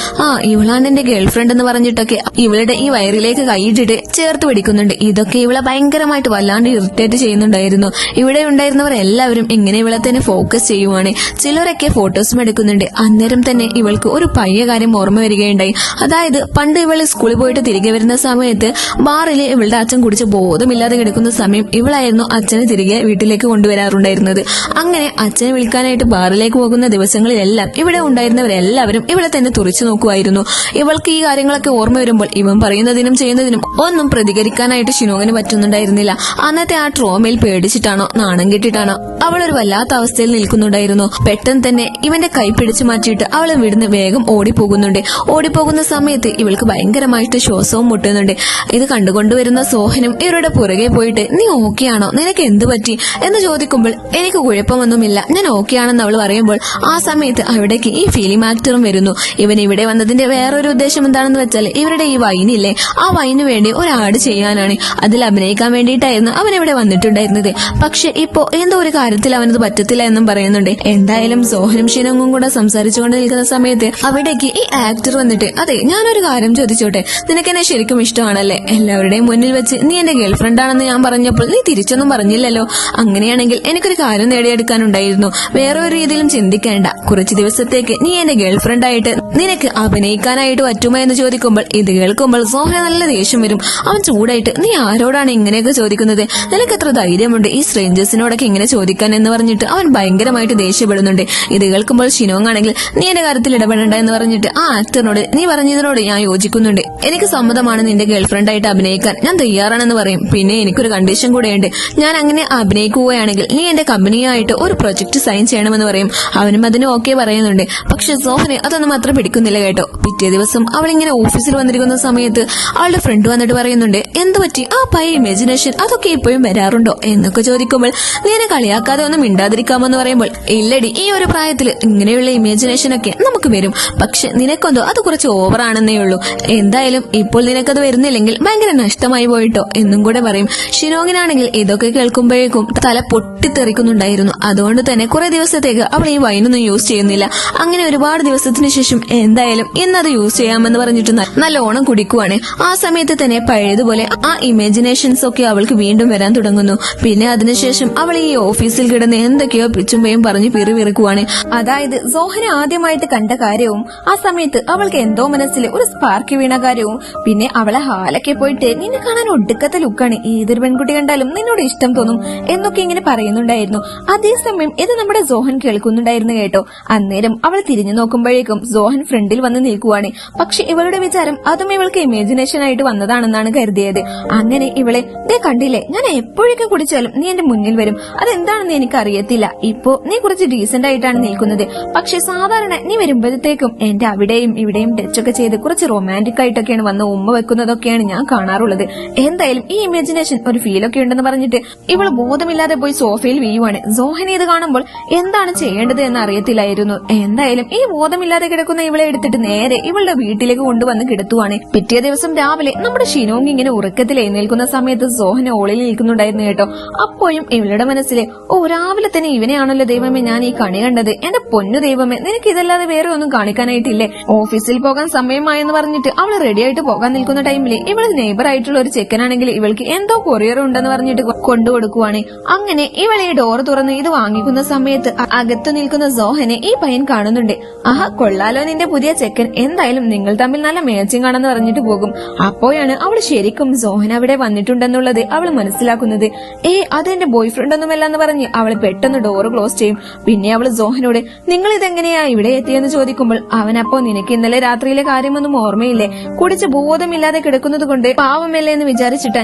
ഇവളാണ് എന്റെ ഗേൾഫ്രണ്ട് എന്ന് പറഞ്ഞിട്ടൊക്കെ ഇവളുടെ ഈ വയറിലേക്ക് കൈയിട്ടിട്ട് ചേർത്ത് പിടിക്കുന്നുണ്ട്. ഇതൊക്കെ ഇവളെ ഭയങ്കരമായിട്ട് വല്ലാണ്ട് ഇറിറ്റേറ്റ് ചെയ്യുന്നുണ്ടായിരുന്നു. ഇവിടെ ഉണ്ടായിരുന്നവർ എല്ലാവരും ഇങ്ങനെ ഇവളെ തന്നെ ഫോക്കസ് ചെയ്യുവാണ്. ചിലരൊക്കെ ഫോട്ടോസും എടുക്കുന്നുണ്ട്. അന്നേരം തന്നെ ഇവൾക്ക് ഒരു പയ്യ കാര്യം ഓർമ്മ വരികയുണ്ടായി. അതായത് പണ്ട് ഇവള് സ്കൂളിൽ പോയിട്ട് തിരികെ വരുന്ന സമയത്ത് ബാറില് ഇവളുടെ അച്ഛൻ കുടിച്ച് ബോധമില്ലാതെ കിടക്കുന്ന സമയം ഇവളായിരുന്നു അച്ഛനെ തിരികെ വീട്ടിലേക്ക് കൊണ്ടുവരാറുണ്ടായിരുന്നത്. അങ്ങനെ അച്ഛനെ വിളിക്കാനായിട്ട് ബാറിലേക്ക് പോകുന്ന ദിവസങ്ങളിലെല്ലാം ഇവിടെ ഉണ്ടായിരുന്നവരെല്ലാവരും ഇവളെ തന്നെ തുറിച്ചു നോക്കുമായിരുന്നു. ഇവൾക്ക് ഈ കാര്യങ്ങളൊക്കെ ഓർമ്മ വരുമ്പോൾ ഇവൻ പറയുന്നതിനും ചെയ്യുന്നതിനും ഒന്നും പ്രതികരിക്കാനായിട്ട് ഷിനോങ്ങിന് പറ്റുന്നുണ്ടായിരുന്നില്ല. അന്നത്തെ ആ ട്രോമയിൽ പേടിച്ചിട്ടാണോ നാണം കെട്ടിട്ടാണോ അവൾ ഒരു വല്ലാത്ത അവസ്ഥയിൽ നിൽക്കുന്നുണ്ടായിരുന്നു. പെട്ടെന്ന് തന്നെ ഇവന്റെ കൈ പിടിച്ചു മാറ്റിയിട്ട് അവൾ ഇവിടുന്ന് വേഗം ഓടിപ്പോകുന്നുണ്ട്. ഓടിപ്പോകുന്ന സമയത്ത് ഇവൾക്ക് ഭയങ്കരമായിട്ട് ശ്വാസവും മുട്ടുന്നുണ്ട്. ഇത് കണ്ടുകൊണ്ടുവരുന്ന സോഹനും ഇവരുടെ പുറകെ പോയിട്ട് നീ ഓക്കെ ആണോ, നിനക്ക് എന്ത് പറ്റി എന്ന് ചോദിക്കുമ്പോൾ എനിക്ക് കുഴപ്പമൊന്നുമില്ല, ഞാൻ ഓക്കെ ആണെന്ന് അവൾ പറയുമ്പോൾ ആ സമയത്ത് അവിടേക്ക് ഈ ഫിലിം ആക്ടറും വരുന്നു. ഇവൻ ഇവിടെ വന്നതിന്റെ വേറൊരു ഉദ്ദേശം എന്താണെന്ന് വെച്ചാൽ ഇവരുടെ ഈ വൈനില്ലേ, ആ വൈന് വേണ്ടി ഒരു ആഡ് ചെയ്യാനാണ്. അതിൽ അഭിനയിക്കാൻ വേണ്ടിയിട്ടായിരുന്നു അവൻ ഇവിടെ വന്നിട്ടുണ്ടായിരുന്നത്. പക്ഷെ ഇപ്പോ എന്തോ ഒരു കാര്യത്തിൽ അവനത് പറ്റത്തില്ല എന്നും പറയുന്നുണ്ട്. എന്തായാലും സോഹനും ഷിനോങ്ങും കൂടെ സംസാരിച്ചുകൊണ്ട് നിൽക്കുന്ന സമയത്ത് അവിടേക്ക് ഈ ആക്ടർ വന്നിട്ട്, അതെ ഞാനൊരു കാര്യം ചോദിച്ചോട്ടെ, നിനക്ക് എന്നെ ശരിക്കും ഇഷ്ടമാണല്ലേ? എല്ലാവരുടെയും മുന്നിൽ വെച്ച് നീ എന്റെ ഗേൾഫ്രണ്ട് ആണെന്ന് ഞാൻ പറഞ്ഞപ്പോൾ നീ തിരിച്ചൊന്നും പറഞ്ഞില്ലല്ലോ. അങ്ങനെയാണെങ്കിൽ എനിക്കൊരു കാര്യം നേടിയെടുക്കാനുണ്ടായിരുന്നു. വേറെ ഒരു രീതിയിലും ചിന്തിക്കേണ്ട. കുറച്ചു ദിവസത്തേക്ക് നീ എന്റെ ഗേൾഫ്രണ്ട് ആയിട്ട് നിനക്ക് അഭിനയിക്കാനായിട്ട് പറ്റുമോ എന്ന് ചോദിക്കുമ്പോൾ ഇത് കേൾക്കുമ്പോൾ സോഹന നല്ല ദേഷ്യം വരും. അവൻ ചൂടായിട്ട്, നീ ആരോടാണ് ഇങ്ങനെയൊക്കെ ചോദിക്കുന്നത്? നിനക്ക് എത്ര ധൈര്യമുണ്ട് ഈ സ്ട്രേഞ്ചേഴ്സിനോടൊക്കെ ഇങ്ങനെ ചോദിക്കാൻ എന്ന് പറഞ്ഞിട്ട് അവൻ ഭയങ്കരമായിട്ട് ദേഷ്യപ്പെടുന്നുണ്ട്. ഇത് കേൾക്കുമ്പോൾ ഷിനോങ് ആണെങ്കിൽ നീ എന്റെ കാര്യത്തിൽ ഇടപെടേണ്ട എന്ന് പറഞ്ഞിട്ട് ആ ആക്ടറിനോട്, നീ പറഞ്ഞതിനോട് ഞാൻ യോജിക്കുന്നുണ്ട്, എനിക്ക് സമ്മതമാണ് നിന്റെ ഗേൾഫ്രണ്ട് ആയിട്ട് അഭിനയിക്കാൻ, ഞാൻ തയ്യാറാണെന്ന് പറയും. പിന്നെ എനിക്കൊരു കണ്ടീഷൻ കൂടെയുണ്ട്, ഞാൻ അങ്ങനെ അഭിനയിക്കുകയാണെങ്കിൽ നീ എന്റെ കമ്പനിയായിട്ട് ഒരു പ്രൊജക്ട് സൈൻ ചെയ്യണമെന്ന് പറയും. അവനും അതിന് ഓക്കെ പറയുന്നുണ്ട്. പക്ഷെ സോഹനെ അതൊന്നും അത്ര പിടിക്കുന്നില്ല കേട്ടോ. പിറ്റേ ദിവസം അവളിങ്ങനെ ഓഫീസിൽ വന്നിരിക്കുന്ന സമയത്ത് അവളുടെ ഫ്രണ്ട് വന്നിട്ട് പറയുന്നുണ്ട്, എന്ത് പറ്റി ആ പഴയ ഇമാജിനേഷൻ അതൊക്കെ ഇപ്പോഴും വരാറുണ്ടോ എന്നൊക്കെ ചോദിക്കുമ്പോൾ നീ എന്നെ കളിയാക്കാതെ ഒന്നും മിണ്ടാതിരിക്കാമെന്ന് പറയുമ്പോൾ, ഇല്ലടി ഈ ഒരു പ്രായത്തിൽ ഇങ്ങനെയുള്ള ഇമാജിനേഷൻ ഒക്കെ നമുക്ക് വരും, പക്ഷെ നിനക്കൊന്തോ അത് കുറച്ച് ഓവറാണെന്നേ ഉള്ളൂ. എന്തായാലും ഇപ്പോൾ നിനക്കത് വരുന്നില്ലെങ്കിൽ ഭയങ്കര നഷ്ടമായി പോയിട്ടോ എന്നും കൂടെ പറയും. ഷിനോങ്ങിനാണെങ്കിൽ ഇതൊക്കെ കേൾക്കുമ്പോഴേക്കും തല പൊട്ടിത്തെറിക്കുന്നുണ്ടായിരുന്നു. അതുകൊണ്ട് തന്നെ കുറെ ദിവസത്തേക്ക് അവൾ ഈ വൈനൊന്നും യൂസ് ചെയ്യുന്നില്ല. അങ്ങനെ ഒരുപാട് ദിവസത്തിന് ശേഷം എന്തായാലും ഇന്നത് യൂസ് ചെയ്യാമെന്ന് പറഞ്ഞിട്ട് നല്ലോണം കുടിക്കുവാണ്. ആ സമയത്ത് തന്നെ പഴയതുപോലെ ആ ഇമാജിനേഷൻസ് ഒക്കെ അവൾക്ക് വീണ്ടും വരാൻ തുടങ്ങുന്നു. പിന്നെ അതിനുശേഷം അവൾ ഈ ഓഫീസിൽ കിടന്ന് എന്തൊക്കെയോ പിച്ചുമ്പയും പറഞ്ഞ് പിറുവിറുക്കുവാണ്. അതായത് സോഹനെ ആദ്യമായിട്ട് കണ്ട കാര്യവും ആ സമയത്ത് അവൾക്ക് എന്തോ മനസ്സിൽ ഒരു സ്പാർക്ക് വീണ കാര്യവും പിന്നെ അവളെ ഹാലൊക്കെ പോയിട്ട് നിന്നെ കാണാൻ ഒടുക്കത്തെ ലുക്കാണ്, ഏതൊരു പെൺകുട്ടി കണ്ടാലും നിന്നോട് ഇഷ്ടം തോന്നും എന്നൊക്കെ ഇങ്ങനെ പറയുന്നുണ്ടായിരുന്നു. അതേസമയം ഇത് നമ്മുടെ സോഹൻ കേൾക്കുന്നുണ്ടായിരുന്നു കേട്ടോ. അന്നേരം അവൾ തിരിഞ്ഞു നോക്കുമ്പോഴേക്കും സോഹൻ ഫ്രണ്ടിൽ വന്ന് നിൽക്കുവാണ്. പക്ഷെ ഇവളുടെ വിചാരം അതും ഇവൾക്ക് ഇമാജിനേഷൻ ആയിട്ട് വന്നതാണെന്നാണ് കരുതിയത്. അങ്ങനെ ഇവളെ, ദേ കണ്ടില്ലേ, ഞാൻ എപ്പോഴൊക്കെ കുടിച്ചാലും നീ എന്റെ മുന്നിൽ വരും, അതെന്താണെന്ന് എനിക്ക് അറിയത്തില്ല. ഇപ്പോ നീ കുറച്ച് ഡീസന്റ് ആയിട്ടാണ് നിൽക്കുന്നത്, പക്ഷെ സാധാരണ നീ വരുമ്പോഴത്തേക്കും എന്റെ അവിടെയും ഇവിടെയും ടച്ചൊക്കെ ചെയ്ത് കുറച്ച് റൊമാൻറ്റിക് ആയിട്ടൊക്കെയാണ് വന്ന് ഉമ്മ വെക്കുന്നതൊക്കെയാണ് ഞാൻ കാണാറുള്ളത്. എന്തായാലും ഈ ഇമാജിനേഷൻ ഒരു ഫീലൊക്കെ ഉണ്ടെന്ന് പറഞ്ഞിട്ട് ഇവൾ ബോധമില്ലാതെ പോയി സോഫയിൽ വീഴുവാണ്. സോഹനെ ഇത് കാണുമ്പോൾ എന്താണ് ചെയ്യേണ്ടത് എന്ന് അറിയത്തില്ലായിരുന്നു. എന്തായാലും ഈ ബോധമില്ലാതെ കിടക്കുന്ന ഇവളെ എടുത്തിട്ട് നേരെ ഇവളുടെ വീട്ടിലേക്ക് കൊണ്ടുവന്ന് കിടത്തുവാണ്. പിറ്റേ ദിവസം രാവിലെ നമ്മുടെ ഷിനോങ് ഇങ്ങനെ ഉറക്കത്തിൽ എഴുന്നേൽക്കുന്ന സമയത്ത് സോഹന ഓളിൽ നിൽക്കുന്നുണ്ടായിരുന്നു കേട്ടോ. അപ്പോഴും ഇവളുടെ മനസ്സിലെ, ഓ രാവിലെ തന്നെ ഇവനെയാണല്ലോ ദൈവമേ ഞാൻ ഈ കണി കണ്ടത്, എന്റെ പൊന്നു ദൈവമേ നിനക്ക് ഇതല്ലാതെ വേറെ ഒന്നും കാണിക്കാനായിട്ടില്ലേ? ഓഫീസിൽ പോകാൻ സമയമായെന്ന് പറഞ്ഞിട്ട് അവള് റെഡി ആയിട്ട് പോകാൻ നിൽക്കുന്ന ടൈമില് ഇവള് നെയ്ബർ ആയിട്ടുള്ള ഒരു ചെക്കനാണെങ്കിൽ ഇവൾക്ക് എന്തോ കൊറിയർ ഉണ്ടെന്ന് പറഞ്ഞിട്ട് കൊണ്ടുകൊടുക്കുവാണ്. അങ്ങനെ ഇവൾ ഈ ഡോർ തുറന്ന് ഇത് വാങ്ങിക്കുന്ന സമയത്ത് അകത്ത് നിൽക്കുന്ന സോഹനെ ഈ പയ്യൻ കാണുന്നുണ്ട്. ആഹാ കൊള്ളാലോ നിന്റെ പുതിയ ചെക്കൻ, എന്തായാലും നിങ്ങൾ തമ്മിൽ നല്ല മാച്ചിങ് ആണെന്ന് പറഞ്ഞിട്ട് പോകും. അപ്പോഴാണ് അവൾ ശരിക്കും സോഹൻ അവിടെ വന്നിട്ടുണ്ടെന്നുള്ളത് അവൾ മനസ്സിലാക്കുന്നത്. അതെന്റെ ബോയ് ഫ്രണ്ട് ഒന്നുമല്ലെന്ന് പറഞ്ഞ് അവൾ പെട്ടെന്ന് ഡോർ ക്ലോസ് ചെയ്യും. പിന്നെ അവൾ സോഹനോട്, നിങ്ങൾ ഇതെങ്ങനെയാ ഇവിടെ എത്തിയെന്ന് ചോദിക്കുമ്പോൾ അവനപ്പോ, നിനക്ക് ഇന്നലെ രാത്രിയിലെ കാര്യമൊന്നും ഓർമ്മയില്ലേ? കുടിച്ച് ബോധമില്ലാതെ കിടക്കുന്നത് കൊണ്ട് പാവമല്ലേ എന്ന് വിചാരിച്ചിട്ടാ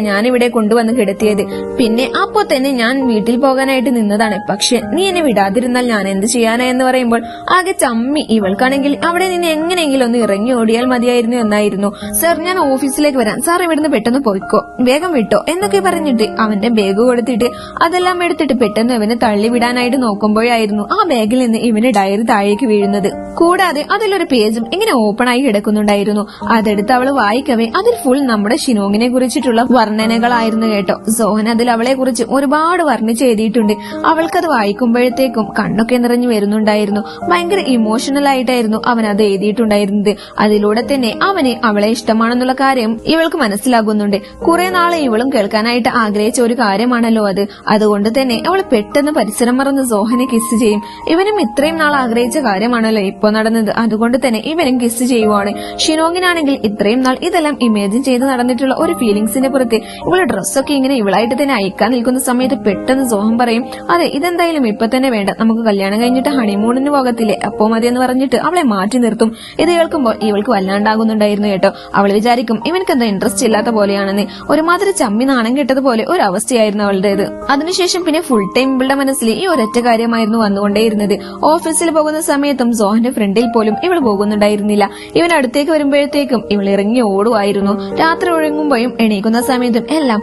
ഞാൻ ഇവിടെ കൊണ്ടുവന്ന് കിടത്തിയത്. പിന്നെ അപ്പോ തന്നെ ഞാൻ വീട്ടിൽ പോകാനായിട്ട് നിന്നതാണ്, പക്ഷെ നീ എന്നെ വിടാതിരുന്നാൽ ഞാൻ എന്ത് ചെയ്യാനാ എന്ന് പറയുമ്പോൾ ആകെ ചമ്മി. ഇവൾക്കാണെങ്കിൽ അവിടെ നിന്ന് എങ്ങനെയെങ്കിലും ഒന്ന് ഇറങ്ങി ഓടിയാൽ മതിയായിരുന്നു എന്നായിരുന്നു. സർ ഞാൻ ഓഫീസിലേക്ക് വരാം, സാർ ഇവിടുന്ന് പെട്ടെന്ന് പോയിക്കോ, വേഗം വിട്ടോ എന്നൊക്കെ പറഞ്ഞിട്ട് അവന്റെ ബാഗ് കൊടുത്തിട്ട് അതെല്ലാം എടുത്തിട്ട് പെട്ടെന്ന് അവനെ തള്ളിവിടാനായിട്ട് നോക്കുമ്പോഴായിരുന്നു ആ ബാഗിൽ നിന്ന് ഇവന് ഡയറി താഴേക്ക് വീഴുന്നത്. കൂടാതെ അതിലൊരു പേജും ഇങ്ങനെ ഓപ്പൺ ആയി കിടക്കുന്നുണ്ടായിരുന്നു. അതെടുത്ത് അവള് വായിക്കവേ അതിൽ ഫുൾ നമ്മുടെ ഷിനോങ്ങിനെ കുറിച്ചിട്ടുള്ള വർണ്ണനകളായിരുന്നു കേട്ടോ. സോഹൻ അതിൽ അവളെ കുറിച്ച് ഒരുപാട് വർണ്ണിച്ച് എഴുതിയിട്ടുണ്ട്. അവൾക്കത് വായിക്കുമ്പോഴത്തേക്കും കണ്ണൊക്കെ നിറഞ്ഞു വരുന്നുണ്ടായിരുന്നു. ഭയങ്കര ഇമോഷണൽ ആയിട്ടായിരുന്നു അവൻ അത് എഴുതിയിട്ടുണ്ടായിരുന്നത്. അതിലൂടെ തന്നെ അവന് അവളെ ഇഷ്ടമാണെന്നുള്ള കാര്യം ഇവൾക്ക് മനസ്സിലാകുന്നുണ്ട്. കുറെ നാളെ ഇവളും കേൾക്കാനായിട്ട് ആഗ്രഹിച്ച ഒരു കാര്യമാണല്ലോ അത്. അതുകൊണ്ട് തന്നെ അവൾ പെട്ടെന്ന് പരിസരം മറന്ന് സോഹനെ കിസ് ചെയ്യും. ഇവനും ഇത്രയും നാൾ ആഗ്രഹിച്ച കാര്യമാണല്ലോ ഇപ്പൊ നടന്നത്, അതുകൊണ്ട് തന്നെ ഇവനും കിസ് ചെയ്യുവാണ്. ഷിനോങ്ങിനാണെങ്കിൽ ഇത്രയും നാൾ ഇതെല്ലാം ഇമാജിൻ ചെയ്ത് നടന്നിട്ടുള്ള ഒരു ഫീലിംഗ്സിന്റെ പുറത്ത് ഇവളുടെ ഡ്രസ്സൊക്കെ ഇങ്ങനെ ഇവളായിട്ട് തന്നെ അയക്കാൻ നിൽക്കുന്ന സമയത്ത് പെട്ടെന്ന് സോഹൻ പറയും, അതെ ഇതെന്തായാലും ഇപ്പൊ തന്നെ വേണ്ട, നമുക്ക് കല്യാണം കഴിഞ്ഞിട്ട് ഹണിമൂണിന് പോകത്തില്ലേ, അപ്പോ മതി എന്ന് പറഞ്ഞിട്ട് അവളെ മാറ്റി നിർത്തും. ഇത് കേൾക്കുമ്പോൾ ഇവൾക്ക് വല്ലാണ്ടാകുന്നുണ്ടായിരുന്നു കേട്ടോ. അവൾ വിചാരിക്കും ഇവനക്ക് എന്താ ഇൻട്രസ്റ്റ് ഇല്ലാത്ത പോലെയാണെന്ന്. ഒരുമാതിരി ചമ്മി നാണം കെട്ടതുപോലെ ഒരു അവസ്ഥയായിരുന്നു അവളുടേത്. അതിനുശേഷം പിന്നെ ഫുൾ ടൈം ഇവളുടെ മനസ്സിൽ ഈ ഒരൊറ്റ കാര്യമായിരുന്നു വന്നുകൊണ്ടേയിരുന്നത്. ഓഫീസിൽ പോകുന്ന സമയത്തും സോഹന്റെ ഫ്രണ്ടിൽ പോലും ഇവൾ പോകുന്നുണ്ടായിരുന്നില്ല. ഇവൻ അടുത്തേക്ക് വരുമ്പോഴത്തേക്കും ഇവൾ ഇറങ്ങി ഓടുമായിരുന്നു. രാത്രി ഉറങ്ങുമ്പോഴും എണീക്കുന്ന സമയത്തും എല്ലാം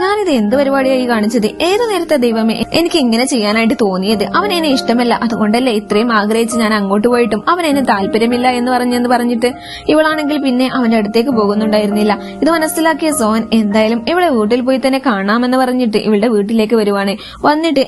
ഞാനിത് എന്ത് പരിപാടിയായി കാണിച്ചത്, ഏതു നേരത്തെ ദൈവമേ എനിക്ക് ഇങ്ങനെ ചെയ്യാനായിട്ട് തോന്നിയത്, അവൻ എന്നെ ഇഷ്ടമല്ല, അതുകൊണ്ടല്ലേ ഇത്രയും ആഗ്രഹിച്ച് ഞാൻ അങ്ങോട്ട് പോയിട്ടും അവൻ എന്നെ താല്പര്യമില്ല എന്ന് പറഞ്ഞിട്ട് ഇവളാണെങ്കിൽ പിന്നെ അവന്റെ അടുത്തേക്ക് പോകുന്നുണ്ടായിരുന്നില്ല. ഇത് മനസ്സിലാക്കിയ സോഹൻ എന്തായാലും ഇവളെ വീട്ടിൽ പോയി തന്നെ കാണാമെന്ന് പറഞ്ഞിട്ട് ഇവളുടെ വീട്ടിലേക്ക് വരുവാണ്. വന്നിട്ട്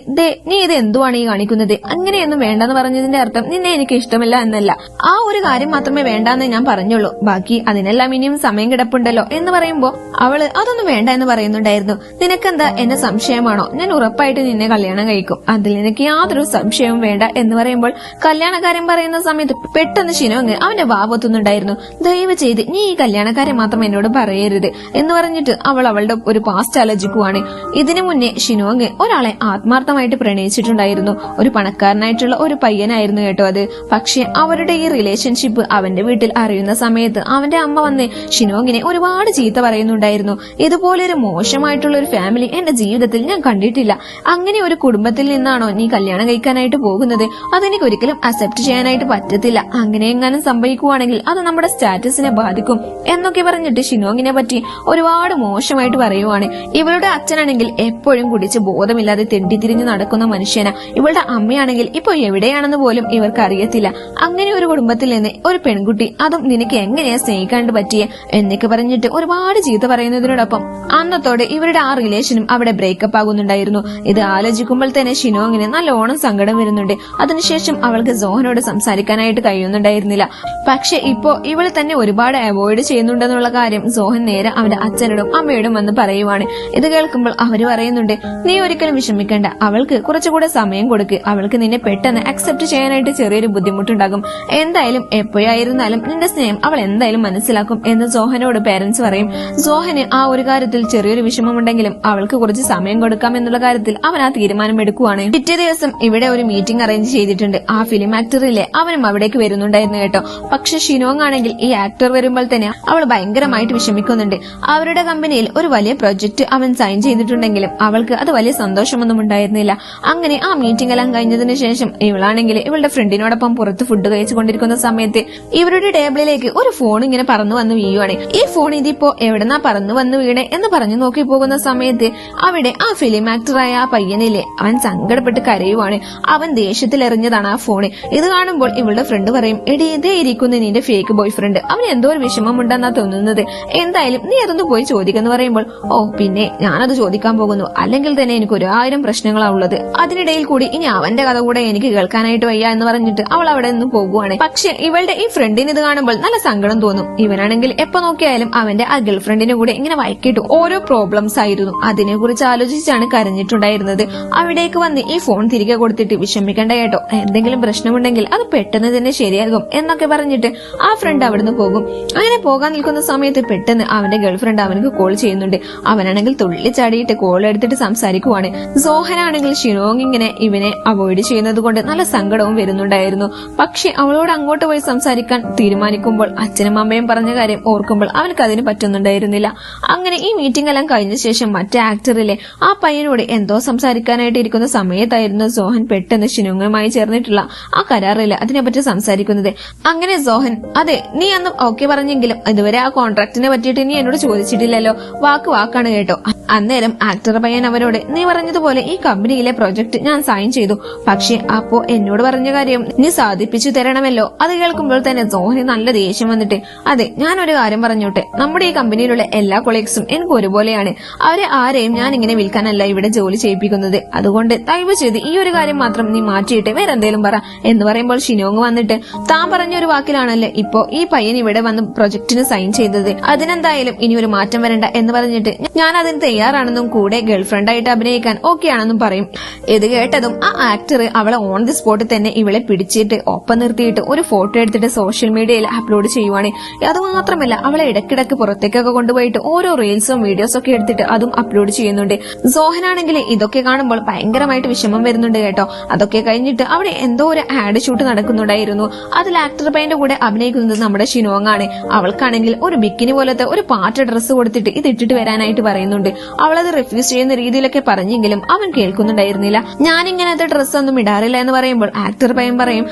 നീ ഇത് എന്തുവാണ് ഈ കാണിക്കുന്നത്, അങ്ങനെയൊന്നും വേണ്ടെന്ന് പറഞ്ഞതിന്റെ അർത്ഥം നിന്നെ എനിക്ക് ഇഷ്ടമില്ല എന്നല്ല, ആ ഒരു കാര്യം മാത്രമേ വേണ്ടെന്ന് ഞാൻ പറഞ്ഞുള്ളൂ, ബാക്കി അതിനെല്ലാം ഇനിയും സമയം കിടപ്പുണ്ടല്ലോ എന്ന് പറയുമ്പോ അവള് അതൊന്നും വേണ്ട എന്ന് പറയുന്നുണ്ടായിരുന്നു. നിനക്കെന്താ എന്നെ സംശയമാണോ, ഞാൻ ഉറപ്പായിട്ട് നിന്നെ കല്യാണം കഴിക്കും, അതിൽ എനിക്ക് യാതൊരു സംശയവും വേണ്ട എന്ന് പറയുമ്പോൾ കല്യാണക്കാരൻ പറയുന്ന സമയത്ത് പെട്ടെന്ന് ഷിനോങ് അവന്റെ വാവത്തുന്നുണ്ടായിരുന്നു. ദയവ് ചെയ്ത് നീ ഈ കല്യാണക്കാരെ മാത്രം എന്നോട് പറയരുത് എന്ന് പറഞ്ഞിട്ട് അവൾ അവളുടെ ഒരു പാസ്റ്റ് ആലോചിക്കുവാണ്. ഇതിനു മുന്നേ ഷിനോങ് ഒരാളെ ആത്മാർത്ഥമായിട്ട് പ്രണയിച്ചിട്ടുണ്ടായിരുന്നു. ഒരു പണക്കാരനായിട്ടുള്ള ഒരു പയ്യനായിരുന്നു കേട്ടോ അത്. പക്ഷെ അവരുടെ ഈ റിലേഷൻഷിപ്പ് അവന്റെ വീട്ടിൽ അറിയുന്ന സമയത്ത് അവന്റെ അമ്മ വന്ന് ഷിനോങ്ങിനെ ഒരുപാട് ചീത്ത പറയുന്നുണ്ടായിരുന്നു. ഇതുപോലൊരു മോശമായിട്ടുള്ള ഒരു ഫാമിലി എന്റെ ജീവിതത്തിൽ ഞാൻ കണ്ടിട്ടില്ല. അങ്ങനെ ഒരു കുടുംബത്തിൽ നിന്നാണോ നീ കല്യാണം കഴിക്കാനായിട്ട് പോകുന്നത്, അതെനിക്ക് ഒരിക്കലും അക്സെപ്റ്റ് ചെയ്യാനായിട്ട് പറ്റത്തില്ല, അങ്ങനെ എങ്ങാനും സംഭവിക്കുവാണെങ്കിൽ അത് നമ്മുടെ സ്റ്റാറ്റസിനെ ബാധിക്കും എന്നൊക്കെ പറഞ്ഞിട്ട് ഷിനോങ്ങിനെ പറ്റി ഒരുപാട് മോശമായിട്ട് പറയുവാണ്. ഇവളുടെ അച്ഛനാണെങ്കിൽ എപ്പോഴും കുടിച്ച് ബോധമില്ലാതെ തെണ്ടിത്തിരിഞ്ഞ് നടക്കുന്ന മനുഷ്യനാ. ഇവളുടെ അമ്മയാണെങ്കിൽ ഇപ്പൊ എവിടെയാണെന്ന് പോലും ഇവർക്ക് അറിയത്തില്ല. അങ്ങനെ ഒരു കുടുംബത്തിൽ നിന്ന് ഒരു പെൺകുട്ടി, അതും നിനക്ക് എങ്ങനെയാ സ്നേഹിക്കാണ്ട് പറ്റിയേ എന്നൊക്കെ പറഞ്ഞിട്ട് ഒരുപാട് ചീത്ത പറയുന്നതിനോടൊപ്പം അന്നത്തോടെ ഇവരുടെ ആ റിലേഷനും അവിടെ ബ്രേക്കപ്പ് ആകുന്നുണ്ടായിരുന്നു. ഇത് ആലോചിക്കുമ്പോൾ തന്നെ ഷിനോങ്ങിന് നല്ലോണം സങ്കടം വരുന്നുണ്ട്. അതിനുശേഷം അവൾക്ക് സോഹനോട് സംസാരിക്കാനായിട്ട് കഴിയുന്നുണ്ടായിരുന്നില്ല. പക്ഷെ ഇപ്പോ ഇവൾ തന്നെ ഒരുപാട് അവോയ്ഡ് ചെയ്യുന്നുണ്ടെന്നുള്ള കാര്യം സോഹൻ നേരെ അവന്റെ അച്ഛനോടും അമ്മയോടും വന്ന് പറയുവാണ്. ഇത് കേൾക്കുമ്പോൾ അവര് പറയുന്നുണ്ട്, നീ ഒരിക്കലും വിഷമിക്കേണ്ട, അവൾക്ക് കുറച്ചുകൂടെ സമയം കൊടുക്ക്, അവൾക്ക് നിന്നെ പെട്ടെന്ന് അക്സെപ്റ്റ് ചെയ്യാനായിട്ട് ചെറിയൊരു ബുദ്ധിമുട്ടുണ്ടാകും, എന്തായാലും എപ്പോഴായിരുന്നാലും നിന്റെ സ്നേഹം അവൾ എന്തായാലും മനസ്സിലാക്കും എന്ന് സോഹനോട് പേരൻസ് പറയും. സോഹന് ആ ഒരു കാര്യത്തിൽ ചെറിയൊരു വിഷമമുണ്ടെങ്കിലും അവൾക്ക് കുറച്ച് സമയം കൊടുക്കാം എന്നുള്ള കാര്യത്തിൽ അവൻ ആ തീരുമാനം എടുക്കുവാണ്. പിറ്റേ ദിവസം ഇവിടെ ഒരു മീറ്റിംഗ് അറേഞ്ച് ചെയ്തിട്ടുണ്ട്. ആ ഫിലിം ആക്ടറിലെ അവനും അവിടേക്ക് വരുന്നുണ്ടായിരുന്നു കേട്ടോ. പക്ഷെ ഷിനോങ് ആണെങ്കിൽ ഈ ആക്ടർ വരുമ്പോൾ തന്നെ അവൾ ഭയങ്കരമായിട്ട് വിഷമിക്കുന്നുണ്ട്. അവരുടെ കമ്പനിയിൽ ഒരു വലിയ പ്രൊജക്ട് അവൻ സൈൻ ചെയ്തിട്ടുണ്ടെങ്കിലും അവൾക്ക് അത് വലിയ സന്തോഷമൊന്നും ഉണ്ടായിരുന്നില്ല. അങ്ങനെ ആ മീറ്റിംഗ് എല്ലാം കഴിഞ്ഞതിന് ശേഷം ഇവളാണെങ്കിൽ ഇവളുടെ ഫ്രണ്ടിനോടൊപ്പം പുറത്ത് ഫുഡ് കഴിച്ചുകൊണ്ടിരിക്കുന്ന സമയത്ത് ഇവരുടെ ടേബിളിലേക്ക് ഒരു ഫോൺ ഇങ്ങനെ പറന്നു വന്ന് വീഴുവാണ്. ഈ ഫോൺ ഇതിപ്പോ എവിടെന്നാ പറന്നു വന്ന് വീണേ എന്ന് പറഞ്ഞു നോക്കി പോകുന്ന സമയത്ത് അവിടെ ആ ഫിലിം ആക്ടറായ ആ പയ്യനില്ലേ, അവൻ സങ്കടപ്പെട്ട് കരയുവാണ്. അവൻ ദേഷ്യത്തിൽ എറിഞ്ഞതാണ് ആ ഫോണ്. ഇത് കാണുമ്പോൾ ഇവളുടെ ഫ്രണ്ട് പറയും, എടി ഇതേ ഇരിക്കുന്നു നിന്റെ ഫേക്ക് ബോയ് ഫ്രണ്ട്, അവന് എന്തോ ഒരു വിഷമമുണ്ടെന്നാ തോന്നുന്നത്, എന്തായാലും നീ അതൊന്ന് പോയി ചോദിക്കെന്ന് പറയുമ്പോൾ, ഓ പിന്നെ ഞാനത് ചോദിക്കാൻ പോകുന്നു, അല്ലെങ്കിൽ തന്നെ എനിക്ക് 1000 പ്രശ്നങ്ങളാ ഉള്ളത്, അതിനിടയിൽ കൂടി ഇനി അവന്റെ കഥ കൂടെ എനിക്ക് കേൾക്കാനായിട്ട് വയ്യ എന്ന് പറഞ്ഞിട്ട് അവൾ അവിടെ നിന്ന് പോകുവാണ്. പക്ഷെ ഇവളുടെ ഈ ഫ്രണ്ടിന് ഇത് കാണുമ്പോൾ നല്ല സങ്കടം തോന്നും. ഇവനാണെങ്കിൽ എപ്പോ നോക്കിയാലും അവന്റെ ആ ഗേൾ ഫ്രണ്ടിനെ കൂടെ ഇങ്ങനെ വഴക്കിട്ടു ഓരോ പ്രോബ്ലംസ് ആയിരുന്നു. അതിനെ കുറിച്ച് ആലോചിച്ചാണ് കരഞ്ഞിട്ടുണ്ടായിരുന്നത്. അവിടേക്ക് വന്ന് ഈ ഫോൺ തിരികെ കൊടുത്തിട്ട്, വിഷമിക്കണ്ട കേട്ടോ, എന്തെങ്കിലും പ്രശ്നമുണ്ടെങ്കിൽ അത് പെട്ടെന്ന് തന്നെ ശരിയാകും എന്നൊക്കെ പറഞ്ഞിട്ട് ആ ഫ്രണ്ട് അവിടുന്ന് പോകും. അങ്ങനെ പോകാൻ നിൽക്കുന്ന സമയത്ത് പെട്ടെന്ന് അവന്റെ ഗേൾ ഫ്രണ്ട് അവനക്ക് കോൾ ചെയ്യുന്നുണ്ട്. അവനാണെങ്കിൽ തുള്ളിച്ചാടിയിട്ട് കോൾ എടുത്തിട്ട് സംസാരിക്കുവാണ്. സോഹനാണെങ്കിൽ ഷിനോങ് ഇങ്ങനെ ഇവനെ അവോയ്ഡ് ചെയ്യുന്നത് കൊണ്ട് നല്ല സങ്കടവും വരുന്നുണ്ടായിരുന്നു. പക്ഷെ അവളോട് അങ്ങോട്ട് പോയി സംസാരിക്കാൻ തീരുമാനിക്കുമ്പോൾ അച്ഛനും അമ്മയും പറഞ്ഞ കാര്യം ഓർക്കുമ്പോൾ അവനക്ക് അതിന് പറ്റുന്നുണ്ടായിരുന്നില്ല. അങ്ങനെ ഈ മീറ്റിംഗ് എല്ലാം കഴിഞ്ഞ ശേഷം മറ്റേ ആക്ടറിലെ ആ പയ്യനോട് എന്തോ സംസാരിക്കാനായിട്ട് ഇരിക്കുന്ന സമയത്തായിരുന്നു സോഹൻ പെട്ടെന്ന് ഷിനോങ്ങുമായി ചേർന്നിട്ടുള്ള ആ കരാറില്ല അതിനെപ്പറ്റി സംസാരിക്കുന്നത്. അങ്ങനെ സോഹൻ, അതെ നീ അന്ന് ഓക്കെ പറഞ്ഞെങ്കിലും ഇതുവരെ ആ കോൺട്രാക്ടിനെ പറ്റിയിട്ട് നീ എന്നോട് ചോദിച്ചിട്ടില്ലല്ലോ, വാക്കാണ് കേട്ടോ. അന്നേരം ആക്ടർ പയ്യൻ അവരോട്, നീ പറഞ്ഞതുപോലെ ഈ കമ്പനിയിലെ പ്രൊജക്ട് ഞാൻ സൈൻ ചെയ്തു, പക്ഷെ അപ്പോ എന്നോട് പറഞ്ഞ കാര്യം നീ സാധിപ്പിച്ചു തരണമല്ലോ. അത് കേൾക്കുമ്പോൾ തന്നെ സോഹന് നല്ല ദേഷ്യം വന്നിട്ട്, അതെ ഞാനൊരു കാര്യം പറഞ്ഞോട്ടെ, നമ്മുടെ ഈ കമ്പനിയിലുള്ള എല്ലാ കൊളീഗ്സും എനിക്ക് ഒരുപോലെയാണ്, അവരെ ആരെയും ഞാൻ ഇങ്ങനെ വിൽക്കാനല്ല ഇവിടെ ജോലി ചെയ്യിപ്പിക്കുന്നത്, അതുകൊണ്ട് ദയവ് ചെയ്ത് ഈ ഒരു കാര്യം മാത്രം നീ മാറ്റിയിട്ട് വേറെ എന്തേലും പറ എന്ന് പറയുമ്പോൾ ഷിനോങ് വന്നിട്ട്, താൻ പറഞ്ഞ ഒരു വാക്കിലാണല്ലേ ഇപ്പോ ഈ പയ്യൻ ഇവിടെ വന്ന് പ്രൊജക്ടിന് സൈൻ ചെയ്തത്, അതിനെന്തായാലും ഇനി ഒരു മാറ്റം വരണ്ട എന്ന് പറഞ്ഞിട്ട് ഞാൻ അതിന് തയ്യാറാണെന്നും കൂടെ ഗേൾഫ്രണ്ട് ആയിട്ട് അഭിനയിക്കാൻ ഓക്കെ ആണെന്നും പറയും. ഇത് കേട്ടതും ആ ആക്ടർ അവളെ ഓൺ ദി സ്പോട്ടിൽ തന്നെ ഇവളെ പിടിച്ചിട്ട് ഒപ്പം നിർത്തിയിട്ട് ഒരു ഫോട്ടോ എടുത്തിട്ട് സോഷ്യൽ മീഡിയയിൽ അപ്ലോഡ് ചെയ്യുവാണ്. അതുമാത്രമല്ല അവളെ ഇടയ്ക്കിടയ്ക്ക് പുറത്തേക്കൊക്കെ കൊണ്ടുപോയിട്ട് ഓരോ റീൽസും വീഡിയോസും ഒക്കെ എടുത്തിട്ട് അതും അപ്ലോഡ് ചെയ്യുന്നുണ്ട്. സോഹനാണെങ്കിൽ ഇതൊക്കെ കാണുമ്പോൾ ഭയങ്കരമായിട്ട് വിഷമം വരുന്നുണ്ട് കേട്ടോ. അതൊക്കെ കഴിഞ്ഞിട്ട് അവിടെ എന്തോ ഒരു ആഡ് ഷൂട്ട് നടക്കുന്നുണ്ടായിരുന്നു. അതിൽ ആക്ടർ പയ്യന്റെ അവന്റെ കൂടെ അഭിനയിക്കുന്നത് നമ്മുടെ ഷിനോങ് ആണ്. അവൾക്കാണെങ്കിൽ ഒരു ബിക്കിനി പോലത്തെ ഒരു പാറ്റ ഡ്രസ്സ് കൊടുത്തിട്ട് ഇത് ഇട്ടിട്ട് വരാനായിട്ട് പറയുന്നുണ്ട്. അവളത് റിഫ്യൂസ് ചെയ്യുന്ന രീതിയിലൊക്കെ പറഞ്ഞെങ്കിലും അവൻ കേൾക്കുന്നുണ്ടായിരുന്നില്ല. ഞാൻ ഇങ്ങനത്തെ ഡ്രസ്സ് ഒന്നും ഇടാറില്ല എന്ന് പറയുമ്പോൾ ആക്ടർ പയ്യൻ പറയും,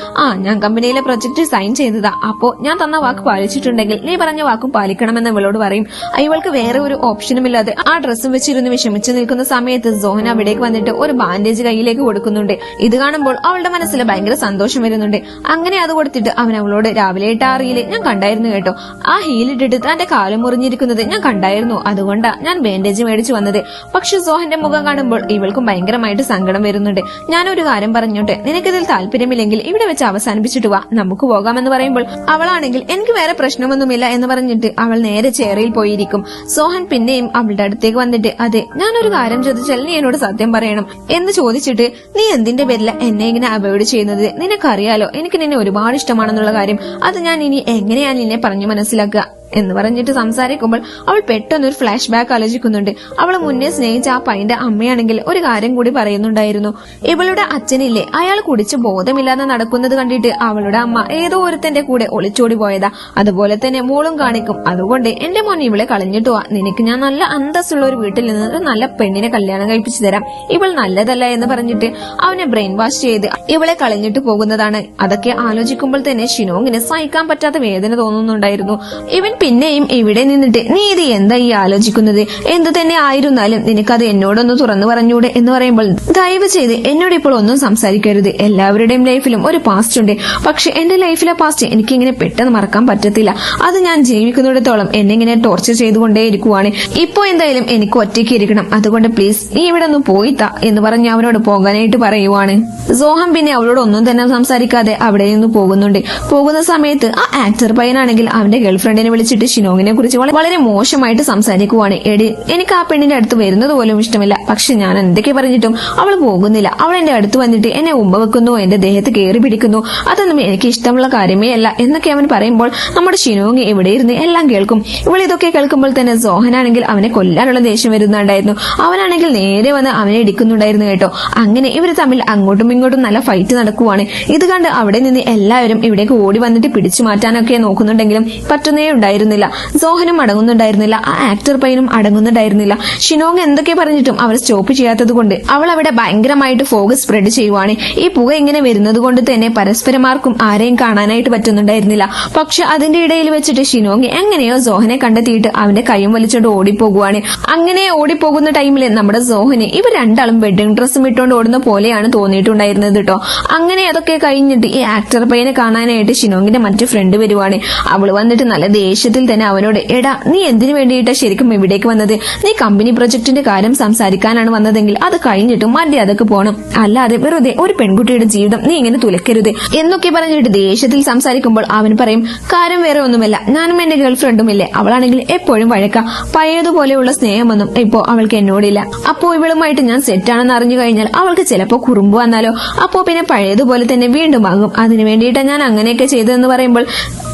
ഞാൻ കമ്പനിയിലെ പ്രൊജക്ട് സൈൻ ചെയ്തതാ, അപ്പോ ഞാൻ തന്ന വാക്ക് പാലിച്ചിട്ടുണ്ടെങ്കിൽ നീ പറഞ്ഞ വാക്കും പാലിക്കണമെന്ന് ഇവളോട് പറയും. ഇവൾക്ക് വേറെ ഒരു ഓപ്ഷനും ഇല്ലാതെ ആ ഡ്രസ്സും വെച്ചിരുന്ന് വിഷമിച്ചു നിൽക്കുന്ന സമയത്ത് സോഹൻ അവിടേക്ക് വന്നിട്ട് ഒരു ബാൻഡേജ് കയ്യിലേക്ക് കൊടുക്കുന്നുണ്ട്. ഇത് കാണുമ്പോൾ അവളുടെ മനസ്സിൽ ഭയങ്കര സന്തോഷം വരുന്നുണ്ട്. അങ്ങനെ അത് കൊടുത്തിട്ട് അവൻ അവളോട് രാവിലെ ഇട്ട ആ റീല് ഞാൻ കണ്ടായിരുന്നു കേട്ടോ, ആ ഹീലിട്ടിട്ട് തന്റെ കാലം മുറിഞ്ഞിരിക്കുന്നത് ഞാൻ കണ്ടായിരുന്നു, അതുകൊണ്ടാ ഞാൻ ബാൻഡേജ് മേടിച്ചു വന്നത്. പക്ഷെ സോഹന്റെ മുഖം കാണുമ്പോൾ ഇവൾക്കും ഭയങ്കരമായിട്ട് സങ്കടം വരുന്നുണ്ട്. ഞാനൊരു കാര്യം പറഞ്ഞോട്ടെ, നിനക്കിതിൽ താല്പര്യമില്ലെങ്കിൽ ഇവിടെ വെച്ച് അവസാനിപ്പിച്ചിട്ട് വാ, നമുക്ക് പോകാമെന്ന് പറയുമ്പോൾ അവളാണെങ്കിൽ എനിക്ക് വേറെ പ്രശ്നമൊന്നുമില്ല എന്ന് പറഞ്ഞിട്ട് അവൾ നേരെ ചെയറിൽ പോയിരിക്കും. സോഹൻ പിന്നെയും അവളുടെ അടുത്തേക്ക് വന്നിട്ട്, അതെ ഞാനൊരു കാര്യം ചോദിച്ചാൽ നീ എന്നോട് സത്യം പറയണം എന്ന് ചോദിച്ചിട്ട്, നീ എന്തിന്റെ പേരില എന്നെ ഇങ്ങനെ അവോയ്ഡ് ചെയ്യുന്നത്? നിനക്കറിയാലോ എനിക്ക് നിന്നെ ഒരുപാട് ഇഷ്ടമാണെന്നുള്ള കാര്യം, അത് ഞാൻ ഇനി എങ്ങനെയാണ് നിന്നെ പറഞ്ഞു മനസ്സിലാക്കുക എന്ന് പറഞ്ഞിട്ട് സംസാരിക്കുമ്പോൾ അവൾ പെട്ടെന്നൊരു ഫ്ലാഷ് ബാക്ക് ആലോചിക്കുന്നുണ്ട്. അവൾ മുന്നേ സ്നേഹിച്ച ആ പയ്യന്റെ അമ്മയാണെങ്കിൽ ഒരു കാര്യം കൂടി പറയുന്നുണ്ടായിരുന്നു. ഇവളുടെ അച്ഛനില്ലേ, അയാൾ കുടിച്ച് ബോധമില്ലാതെ നടക്കുന്നത് കണ്ടിട്ട് അവളുടെ അമ്മ ഏതോ ഒരുത്തന്റെ കൂടെ ഒളിച്ചോടി പോയതാ, അതുപോലെ തന്നെ മോളും കാണിക്കും. അതുകൊണ്ട് എന്റെ മോൻ ഇവളെ കളഞ്ഞിട്ട് വാ, നിനക്ക് ഞാൻ നല്ല അന്തസ്സുള്ള ഒരു വീട്ടിൽ നിന്ന് ഒരു നല്ല പെണ്ണിനെ കല്യാണം കഴിപ്പിച്ചു തരാം, ഇവൾ നല്ലതല്ല എന്ന് പറഞ്ഞിട്ട് അവനെ ബ്രെയിൻ വാഷ് ചെയ്ത് ഇവളെ കളഞ്ഞിട്ട് പോകുന്നതാണ്. അതൊക്കെ ആലോചിക്കുമ്പോൾ തന്നെ ഷിനോങ്ങിന് സഹിക്കാൻ പറ്റാത്ത വേദന തോന്നുന്നുണ്ടായിരുന്നു. ഇവൻ പിന്നെയും ഇവിടെ നിന്നിട്ട്, നീ ഇത് എന്താ ഈ ആലോചിക്കുന്നത്? എന്തു തന്നെ ആയിരുന്നാലും നിനക്കത് എന്നോടൊന്ന് തുറന്നു പറഞ്ഞൂടെ എന്ന് പറയുമ്പോൾ, ദയവ് ചെയ്ത് എന്നോട് ഇപ്പോൾ ഒന്നും സംസാരിക്കരുത്. എല്ലാവരുടെയും ലൈഫിലും ഒരു പാസ്റ്റ് ഉണ്ട്, പക്ഷെ എന്റെ ലൈഫിലെ പാസ്റ്റ് എനിക്ക് ഇങ്ങനെ പെട്ടെന്ന് മറക്കാൻ പറ്റത്തില്ല. അത് ഞാൻ ജീവിക്കുന്നിടത്തോളം എന്നെ ഇങ്ങനെ ടോർച്ചർ ചെയ്തുകൊണ്ടേയിരിക്കുവാണ്. ഇപ്പോ എന്തായാലും എനിക്ക് ഒറ്റയ്ക്ക് ഇരിക്കണം, അതുകൊണ്ട് പ്ലീസ് നീ ഇവിടെ ഒന്ന് പോയിത്താ എന്ന് പറഞ്ഞ് അവനോട് പോകാനായിട്ട് പറയുവാണ്. സോഹം പിന്നെ അവളോട് ഒന്നും തന്നെ സംസാരിക്കാതെ അവിടെ നിന്ന് പോകുന്നുണ്ട്. പോകുന്ന സമയത്ത് ആ ആക്ടർ പയ്യനാണെങ്കിൽ അവന്റെ ഗേൾഫ്രണ്ടിനെ വിളിച്ചിട്ട് ഷിനോങ്ങിനെ കുറിച്ച് വളരെ മോശമായിട്ട് സംസാരിക്കുവാണ്. എടി, എനിക്ക് ആ പെണ്ണിന്റെ അടുത്ത് വരുന്നത് പോലും ഇഷ്ടമില്ല, പക്ഷെ ഞാൻ എന്തൊക്കെ പറഞ്ഞിട്ടും അവൾ പോകുന്നില്ല. അവൾ എന്റെ അടുത്ത് വന്നിട്ട് എന്നെ ഉമ്മ വെക്കുന്നു, എന്റെ ദേഹത്ത് കയറി പിടിക്കുന്നു, അതൊന്നും എനിക്ക് ഇഷ്ടമുള്ള കാര്യമേ അല്ല എന്നൊക്കെ അവൻ പറയുമ്പോൾ നമ്മുടെ ഷിനോങ് ഇവിടെ ഇരുന്ന് എല്ലാം കേൾക്കും. ഇവൾ ഇതൊക്കെ കേൾക്കുമ്പോൾ തന്നെ സോഹനാണെങ്കിൽ അവനെ കൊല്ലാനുള്ള ദേഷ്യം വരുന്നുണ്ടായിരുന്നു. അവനാണെങ്കിൽ നേരെ വന്ന് അവനെ ഇടിക്കുന്നുണ്ടായിരുന്നു കേട്ടോ. അങ്ങനെ ഇവർ തമ്മിൽ അങ്ങോട്ടും ഇങ്ങോട്ടും നല്ല ഫൈറ്റ് നടക്കുവാണ്. ഇത് കണ്ട് അവിടെ നിന്ന് എല്ലാവരും ഇവിടേക്ക് ഓടി വന്നിട്ട് പിടിച്ചു മാറ്റാനൊക്കെ നോക്കുന്നുണ്ടെങ്കിലും പറ്റുന്നേ ഉണ്ടായിരുന്നില്ല. സോഹനും അടങ്ങുന്നുണ്ടായിരുന്നില്ല, ആ ആക്ടർ പയ്യനും അടങ്ങുന്നുണ്ടായിരുന്നില്ല. ഷിനോങ് എന്തൊക്കെ പറഞ്ഞിട്ടും അവർ സ്റ്റോപ്പ് ചെയ്യാത്തത് കൊണ്ട് അവൾ അവിടെ ഭയങ്കരമായിട്ട് ഫോഗ് സ്പ്രെഡ് ചെയ്യുവാണ്. ഈ പുക ഇങ്ങനെ വരുന്നത് കൊണ്ട് തന്നെ പരസ്പരമാർക്കും ആരെയും കാണാനായിട്ട് പറ്റുന്നുണ്ടായിരുന്നില്ല. പക്ഷെ അതിന്റെ ഇടയിൽ വെച്ചിട്ട് ഷിനോങ് എങ്ങനെയോ സോഹനെ കണ്ടെത്തിയിട്ട് അവന്റെ കൈയും വലിച്ചോണ്ട് ഓടിപ്പോകുവാണ്. അങ്ങനെ ഓടിപ്പോകുന്ന ടൈമിൽ നമ്മുടെ സോഹന് ഇവർ രണ്ടാളും വെഡിങ് ഡ്രസ്സും ഇട്ടുകൊണ്ട് ഓടുന്ന പോലെയാണ് തോന്നിയിട്ടുണ്ടായിരുന്നത് കേട്ടോ. അങ്ങനെ അതൊക്കെ കഴിഞ്ഞിട്ട് ഈ ആക്ടർ പയ്യനെ കാണാനായിട്ട് ഷിനോങ്ങിന്റെ മറ്റു ഫ്രണ്ട് വരുവാണ്. അവള് വന്നിട്ട് നല്ല ദേഷ്യത്തിൽ തന്നെ അവനോട്, എടാ നീ എന്തിനു വേണ്ടിയിട്ടാ ശരിക്കും ഇവിടേക്ക് വന്നത്? നീ കമ്പനി പ്രൊജക്ടിന്റെ കാര്യം സംസാരിക്കാനാണ് വന്നതെങ്കിൽ അത് കഴിഞ്ഞിട്ടും മര്യാദക്ക് പോകണം, അല്ലാതെ വെറുതെ ഒരു പെൺകുട്ടിയുടെ ജീവിതം നീ ഇങ്ങനെ തുലക്കരുത് എന്നൊക്കെ പറഞ്ഞിട്ട് ദേഷ്യത്തിൽ സംസാരിക്കുമ്പോൾ അവൻ പറയും, കാര്യം വേറെ ഒന്നുമല്ല, ഞാനും എന്റെ ഗേൾഫ്രണ്ടും ഇല്ലേ, അവളാണെങ്കിൽ എപ്പോഴും വഴക്ക, പഴയതുപോലെയുള്ള സ്നേഹമൊന്നും ഇപ്പോ അവൾക്ക് എന്നോടില്ല. അപ്പോ ഇവളുമായിട്ട് ഞാൻ സെറ്റാണെന്ന് അറിഞ്ഞു കഴിഞ്ഞാൽ അവൾക്ക് ചിലപ്പോ കുറുമ്പ് വന്നാലോ, അപ്പോ പിന്നെ പഴയതുപോലെ തന്നെ വീണ്ടും ആകും. അതിനു വേണ്ടിയിട്ടാണ് ഞാൻ അങ്ങനെയൊക്കെ ചെയ്തതെന്ന് പറയുമ്പോൾ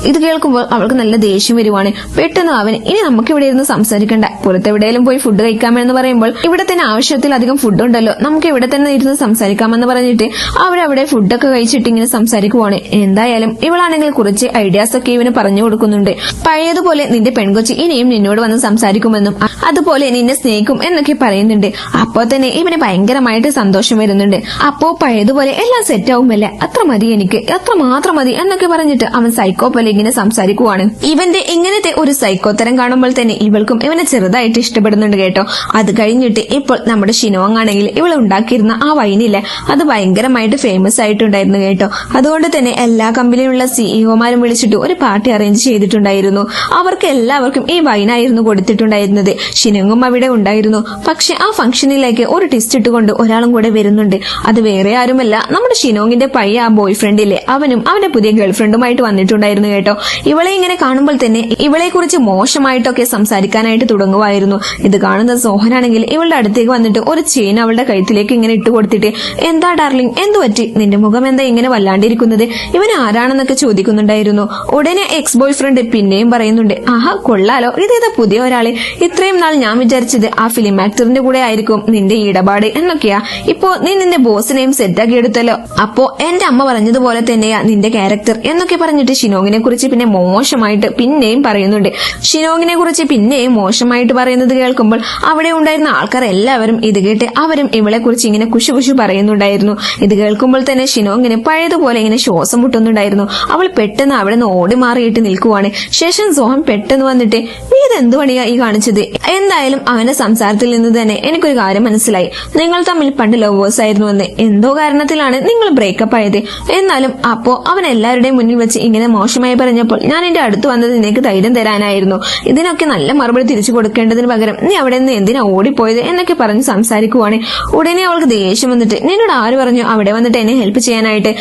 ഇത് കേൾക്കുമ്പോൾ അവൾക്ക് നല്ല ദേഷ്യം വരുവാണ്. പെട്ടെന്ന് അവൻ, ഇനി നമുക്ക് ഇവിടെ ഇരുന്ന് സംസാരിക്കണ്ട, പുറത്തെവിടെയെങ്കിലും പോയി ഫുഡ് കഴിക്കാമെന്ന് പറയുമ്പോൾ, ഇവിടെ തന്നെ ആവശ്യത്തിലധികം ഫുഡ് ഉണ്ടല്ലോ, നമുക്ക് ഇവിടെ തന്നെ ഇരുന്ന് സംസാരിക്കാമെന്ന് പറഞ്ഞിട്ട് അവരവിടെ ഫുഡൊക്കെ കഴിച്ചിട്ട് ഇങ്ങനെ സംസാരിക്കുവാണ്. എന്തായാലും ഇവളാണെങ്കിൽ കുറച്ച് ഐഡിയാസ് ഒക്കെ ഇവന് പറഞ്ഞു കൊടുക്കുന്നുണ്ട്. പഴയതുപോലെ നിന്റെ പെൺകൊച്ചി ഇനിയും നിന്നോട് വന്ന് സംസാരിക്കുമെന്നും അതുപോലെ നിന്നെ സ്നേഹിക്കും എന്നൊക്കെ പറയുന്നുണ്ട്. അപ്പോ തന്നെ ഇവന് ഭയങ്കരമായിട്ട് സന്തോഷം വരുന്നുണ്ട്. അപ്പോ പഴയതുപോലെ എല്ലാം സെറ്റ് ആവുമല്ലേ, അത്ര മതി എനിക്ക്, അത്ര മാത്രം മതി എന്നൊക്കെ പറഞ്ഞിട്ട് അവൻ സൈക്കോ പോലെ ഇങ്ങനെ സംസാരിക്കുവാണ്. ഇവന്റെ ഇങ്ങനത്തെ ഒരു സൈക്കോത്തരം കാണുമ്പോൾ തന്നെ ഇവൾക്കും ഇവനെ ചെറുതായിട്ട് ഇഷ്ടപ്പെടുന്നുണ്ട് കേട്ടോ. അത് കഴിഞ്ഞിട്ട് ഇപ്പോൾ നമ്മുടെ ഷിനോങ് ആണെങ്കിൽ ഇവൾ ഉണ്ടാക്കിയിരുന്ന ആ വൈനില്ലേ, അത് ഭയങ്കരമായിട്ട് ഫേമസ് ആയിട്ടുണ്ടായിരുന്നു കേട്ടോ. അതുകൊണ്ട് തന്നെ എല്ലാ കമ്പനിയിലുള്ള സിഇഒമാരും വിളിച്ചിട്ട് ഒരു പാർട്ടി അറേഞ്ച് ചെയ്തിട്ടുണ്ടായിരുന്നു. അവർക്ക് എല്ലാവർക്കും ഈ വൈനായിരുന്നു കൊടുത്തിട്ടുണ്ടായിരുന്നത്. ഷിനോങ്ങും അവിടെ ഉണ്ടായിരുന്നു. പക്ഷെ ആ ഫംഗ്ഷനിലേക്ക് ഒരു ടിസ്റ്റ് ഇട്ടുകൊണ്ട് ഒരാളും കൂടെ വരുന്നുണ്ട്. അത് വേറെ ആരുമല്ല, നമ്മുടെ ഷിനോങ്ങിന്റെ പയ്യ ആ ബോയ് ഫ്രണ്ടില്ലേ, അവനും അവന്റെ പുതിയ ഗേൾഫ്രണ്ടുമായിട്ട് വന്നിട്ടുണ്ടായിരുന്നു കേട്ടോ. ഇവളെ ഇങ്ങനെ കാണുമ്പോൾ തന്നെ തന്നെ ഇവളെ കുറിച്ച് മോശമായിട്ടൊക്കെ സംസാരിക്കാനായിട്ട് തുടങ്ങുമായിരുന്നു. ഇത് കാണുന്ന സോഹനാണെങ്കിൽ ഇവളുടെ അടുത്തേക്ക് വന്നിട്ട് ഒരു ചെയിൻ അവളുടെ കഴുത്തിലേക്ക് ഇങ്ങനെ ഇട്ട് കൊടുത്തിട്ട്, എന്താ ഡാർലിംഗ്, എന്തു പറ്റി, നിന്റെ മുഖം എന്താ ഇങ്ങനെ വല്ലാണ്ടിരിക്കുന്നത്, ഇവൻ ആരാണെന്നൊക്കെ ചോദിക്കുന്നുണ്ടായിരുന്നു. ഉടനെ എക്സ് ബോയ് ഫ്രണ്ട് പിന്നെയും പറയുന്നുണ്ട്, ആഹാ കൊള്ളാലോ, ഇതേതാ പുതിയ ഒരാളെ, ഇത്രയും നാൾ ഞാൻ വിചാരിച്ചത് ആ ഫിലിം ആക്ടറിന്റെ കൂടെ ആയിരിക്കും നിന്റെ ഇടപാട് എന്നൊക്കെയാ. ഇപ്പോ നീ നിന്റെ ബോസിനെയും സെറ്റാക്കി എടുത്തല്ലോ. അപ്പോ എന്റെ അമ്മ പറഞ്ഞതുപോലെ തന്നെയാ നിന്റെ ക്യാരക്ടർ എന്നൊക്കെ പറഞ്ഞിട്ട് ഷിനോങ്ങിനെ കുറിച്ച് പിന്നെ മോശമായിട്ട് പിന്നെയും പറയുന്നുണ്ട്. ഷിനോങ്ങിനെ കുറിച്ച് പിന്നെയും മോശമായിട്ട് പറയുന്നത് കേൾക്കുമ്പോൾ അവിടെ ഉണ്ടായിരുന്ന ആൾക്കാർ എല്ലാവരും ഇത് കേട്ട് അവരും ഇവളെ കുറിച്ച് ഇങ്ങനെ കുശു പറയുന്നുണ്ടായിരുന്നു. ഇത് കേൾക്കുമ്പോൾ തന്നെ ഷിനോങ്ങിന് പഴയതുപോലെ ഇങ്ങനെ ശ്വാസം മുട്ടുന്നുണ്ടായിരുന്നു. അവൾ പെട്ടെന്ന് അവിടെ നിന്ന് ഓടി മാറിയിട്ട് നിൽക്കുവാണ്. ശേഷം സോഹൻ പെട്ടെന്ന് വന്നിട്ട്, നീ ഇത് എന്ത് പണിയാ ഈ കാണിച്ചത്? എന്തായാലും അവന്റെ സംസാരത്തിൽ നിന്ന് തന്നെ എനിക്കൊരു കാര്യം മനസ്സിലായി, നിങ്ങൾ തമ്മിൽ പണ്ട് ലവേഴ്സ് ആയിരുന്നു എന്ന്. എന്തോ കാരണത്തിലാണ് നിങ്ങൾ ബ്രേക്കപ്പ് ആയത്. എന്നാലും അപ്പോ അവൻ എല്ലാവരുടെയും മുന്നിൽ വെച്ച് ഇങ്ങനെ മോശമായി പറഞ്ഞപ്പോൾ ഞാൻ എന്റെ അടുത്ത് വന്നത് നിനക്ക് ധൈര്യം തരാനായിരുന്നു. ഇതിനൊക്കെ നല്ല മറുപടി തിരിച്ചു കൊടുക്കേണ്ടതിന് പകരം നീ അവിടെ നിന്ന് എന്തിനാ ഓടിപ്പോയത് എന്നൊക്കെ പറഞ്ഞ് സംസാരിക്കുവാണ്. ഉടനെ അവൾക്ക് ദേഷ്യം വന്നിട്ട്, നിന്നോട് ആര് പറഞ്ഞു അവിടെ വന്നിട്ട് എന്നെ ഹെൽപ്പ് ചെയ്യാനായിട്ട്?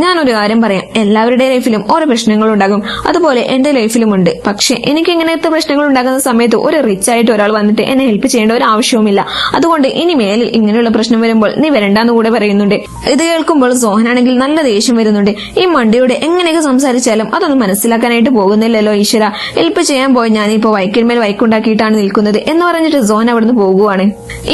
ഞാനൊരു കാര്യം പറയാം, എല്ലാവരുടെ ലൈഫിലും ഓരോ പ്രശ്നങ്ങൾ ഉണ്ടാകും, അതുപോലെ എന്റെ ലൈഫിലും ഉണ്ട്. പക്ഷെ എനിക്ക് ഇങ്ങനത്തെ പ്രശ്നങ്ങൾ ഉണ്ടാകുന്ന സമയത്ത് ഒരു റിച്ച് ആയിട്ട് ഒരാൾ വന്നിട്ട് എന്നെ ഹെൽപ്പ് ചെയ്യേണ്ട ഒരു ആവശ്യവുമില്ല. അതുകൊണ്ട് ഇനി മേലിൽ ഇങ്ങനെയുള്ള പ്രശ്നം വരുമ്പോൾ നീ വരണ്ടെന്ന് കൂടെ പറയുന്നുണ്ട്. ഇത് കേൾക്കുമ്പോൾ സോഹനാണെങ്കിൽ നല്ല ദേഷ്യം വരുന്നുണ്ട്. ഈ മണ്ടിയോട് എങ്ങനെയൊക്കെ സംസാരിച്ചാലും അതൊന്നും മനസ്സിലാക്കാനായിട്ട് പോകുന്നില്ലല്ലോ ഈശ്വര, ഹെൽപ്പ് ചെയ്യാൻ പോയി ഞാനിപ്പോ വൈക്കിന്മേൽ വൈക്കുണ്ടാക്കിയിട്ടാണ് നിൽക്കുന്നത് എന്ന് പറഞ്ഞിട്ട് സോഹൻ അവിടുന്ന് പോകുവാണ്.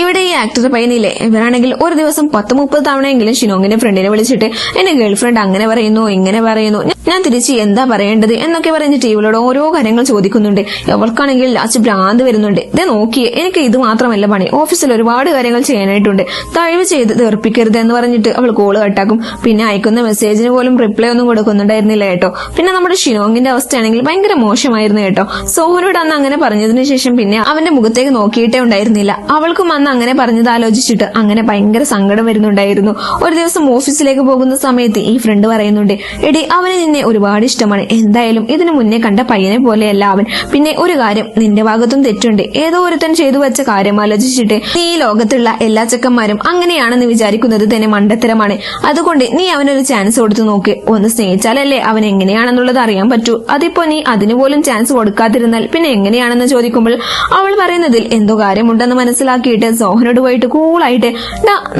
ഇവിടെ ഈ ആക്ടർ പയ്യനില്ലേ, ഇവരാണെങ്കിൽ ഒരു ദിവസം 10-30 തവണയെങ്കിലും ഷിനോങ്ങിന്റെ ഫ്രണ്ടിനെ വിളിച്ചിട്ട് എന്റെ ഗേൾ ഫ്രണ്ട് അങ്ങനെ പറയുന്നു ഇങ്ങനെ പറയുന്നു, ഞാൻ തിരിച്ച് എന്താ പറയേണ്ടത് എന്നൊക്കെ പറഞ്ഞിട്ട് ഇവളോട് ഓരോ കാര്യങ്ങൾ ചോദിക്കുന്നുണ്ട്. അവൾക്കാണെങ്കിൽ ലാസ്റ്റ് ഭ്രാന്ത് വരുന്നുണ്ട്. ഇതേ നോക്കിയേ, എനിക്ക് ഇത് മാത്രമല്ല പണി, ഓഫീസിൽ ഒരുപാട് കാര്യങ്ങൾ ചെയ്യാനായിട്ടുണ്ട്, ദയവ് ചെയ്ത് തീർപ്പിക്കരുത് എന്ന് പറഞ്ഞിട്ട് അവൾ കോള് കട്ടാക്കും. പിന്നെ അയക്കുന്ന മെസ്സേജിന് പോലും റിപ്ലൈ ഒന്നും കൊടുക്കുന്നുണ്ടായിരുന്നില്ല കേട്ടോ. പിന്നെ നമ്മുടെ ഷിനോങ്ങിന്റെ അവസ്ഥയാണെങ്കിൽ ഭയങ്കര മോശമായിരുന്നു കേട്ടോ. സോഹനോട് അന്ന് അങ്ങനെ പറഞ്ഞതിന് ശേഷം പിന്നെ അവന്റെ മുഖത്തേക്ക് നോക്കിയിട്ടേ ഉണ്ടായിരുന്നില്ല. അവൾക്കും അന്ന് അങ്ങനെ പറഞ്ഞത് ആലോചിച്ചിട്ട് അങ്ങനെ ഭയങ്കര സങ്കടം വരുന്നുണ്ടായിരുന്നു. ഒരു ദിവസം ഓഫീസിലേക്ക് പോകുന്ന സമയത്ത് ഈ ഫ്രണ്ട് പറയുന്നുണ്ട്, എടി അവന് നിന്നെ ഒരുപാട് ഇഷ്ടമാണ്, എന്തായാലും ഇതിനു മുന്നേ കണ്ട പയ്യനെ പോലെയല്ല അവൻ. പിന്നെ ഒരു കാര്യം, നിന്റെ ഭാഗത്തും തെറ്റുണ്ട്, ഏതോ ഒരുത്തൻ ചെയ്തു വെച്ച കാര്യം ആലോചിച്ചിട്ട് നീ ഈ ലോകത്തുള്ള എല്ലാ ചെക്കന്മാരും അങ്ങനെയാണെന്ന് വിചാരിക്കുന്നത് തന്നെ മണ്ടത്തരമാണ്. അതുകൊണ്ട് നീ അവനൊരു ചാൻസ് കൊടുത്തു നോക്ക്, ഒന്ന് സ്നേഹിച്ചാലല്ലേ അവൻ എങ്ങനെയാണെന്നുള്ളത് അറിയാൻ പറ്റൂ. അതിപ്പോ നീ അതിനു പോലും ചാൻസ് കൊടുക്കാതിരുന്നാൽ പിന്നെ എങ്ങനെയാണെന്ന് ചോദിക്കുമ്പോൾ അവൾ പറയുന്നതിൽ എന്തോ കാര്യമുണ്ടെന്ന് മനസ്സിലാക്കിയിട്ട് സോഹനോട് പോയിട്ട് കൂളായിട്ട്,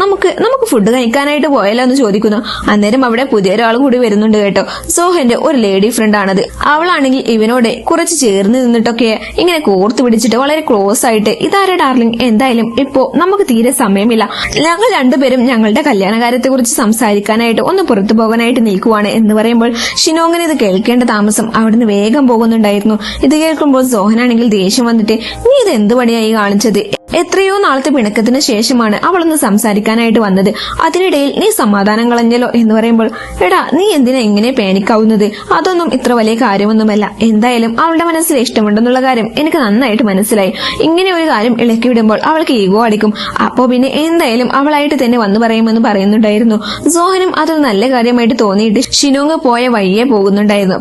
നമുക്ക് ഫുഡ് കഴിക്കാനായിട്ട് പോയാലോ എന്ന് ചോദിക്കുന്നു. അന്നേരം അവിടെ പുതിയൊരാൾ കൂടി വരുന്നുണ്ട് കേട്ടോ. സോഹന്റെ ഒരു ലേഡി ഫ്രണ്ട് ആണത്. അവളാണെങ്കിൽ ഇവനോട് കുറച്ച് ചേർന്ന് നിന്നിട്ടൊക്കെ ഇങ്ങനെ കോർത്തു പിടിച്ചിട്ട് വളരെ ക്ലോസ് ആയിട്ട്, ഇതാരെ ഡാർലിംഗ്, എന്തായാലും ഇപ്പോ നമുക്ക് തീരെ സമയമില്ല, ഞങ്ങൾ രണ്ടുപേരും ഞങ്ങളുടെ കല്യാണകാര്യത്തെ കുറിച്ച് സംസാരിക്കാനായിട്ട് ഒന്ന് പുറത്തു പോകാനായിട്ട് നിൽക്കുവാണ് എന്ന് പറയുമ്പോൾ ഷിനോങ്ങിന് ഇത് കേൾക്കേണ്ട താമസം അവിടുന്ന് വേഗം പോകുന്നുണ്ടായിരുന്നു. ഇത് കേൾക്കുമ്പോൾ സോഹനാണെങ്കിൽ ദേഷ്യം വന്നിട്ട്, നീ ഇത് എന്ത് പണിയായി കാണിച്ചത്? എത്രയോ നാളത്തെ പിണക്കത്തിന് ശേഷമാണ് അവളൊന്ന് സംസാരിക്കാനായിട്ട് വന്നത്, അതിനിടയിൽ നീ സമാധാനം കളഞ്ഞല്ലോ എന്ന് പറയുമ്പോൾ, എടാ നീ എന്തിനാ ഇങ്ങനെ പേനിക്കാവുന്നത്? അതൊന്നും ഇത്ര വലിയ കാര്യമൊന്നുമല്ല. എന്തായാലും അവളുടെ മനസ്സിൽ ഇഷ്ടമുണ്ടെന്നുള്ള കാര്യം എനിക്ക് നന്നായിട്ട് മനസ്സിലായി. ഇങ്ങനെ ഒരു കാര്യം ഇളക്കി വിടുമ്പോൾ അവൾക്ക് ഈഗോ അടിക്കും. അപ്പോ പിന്നെ എന്തായാലും അവളായിട്ട് തന്നെ വന്നു പറയുമെന്ന് പറയുന്നുണ്ടായിരുന്നു. സോഹനും അതൊരു നല്ല കാര്യമായിട്ട് തോന്നിയിട്ട് ഷിനോങ് പോയ വഴിയെ പോകുന്നുണ്ടായിരുന്നു.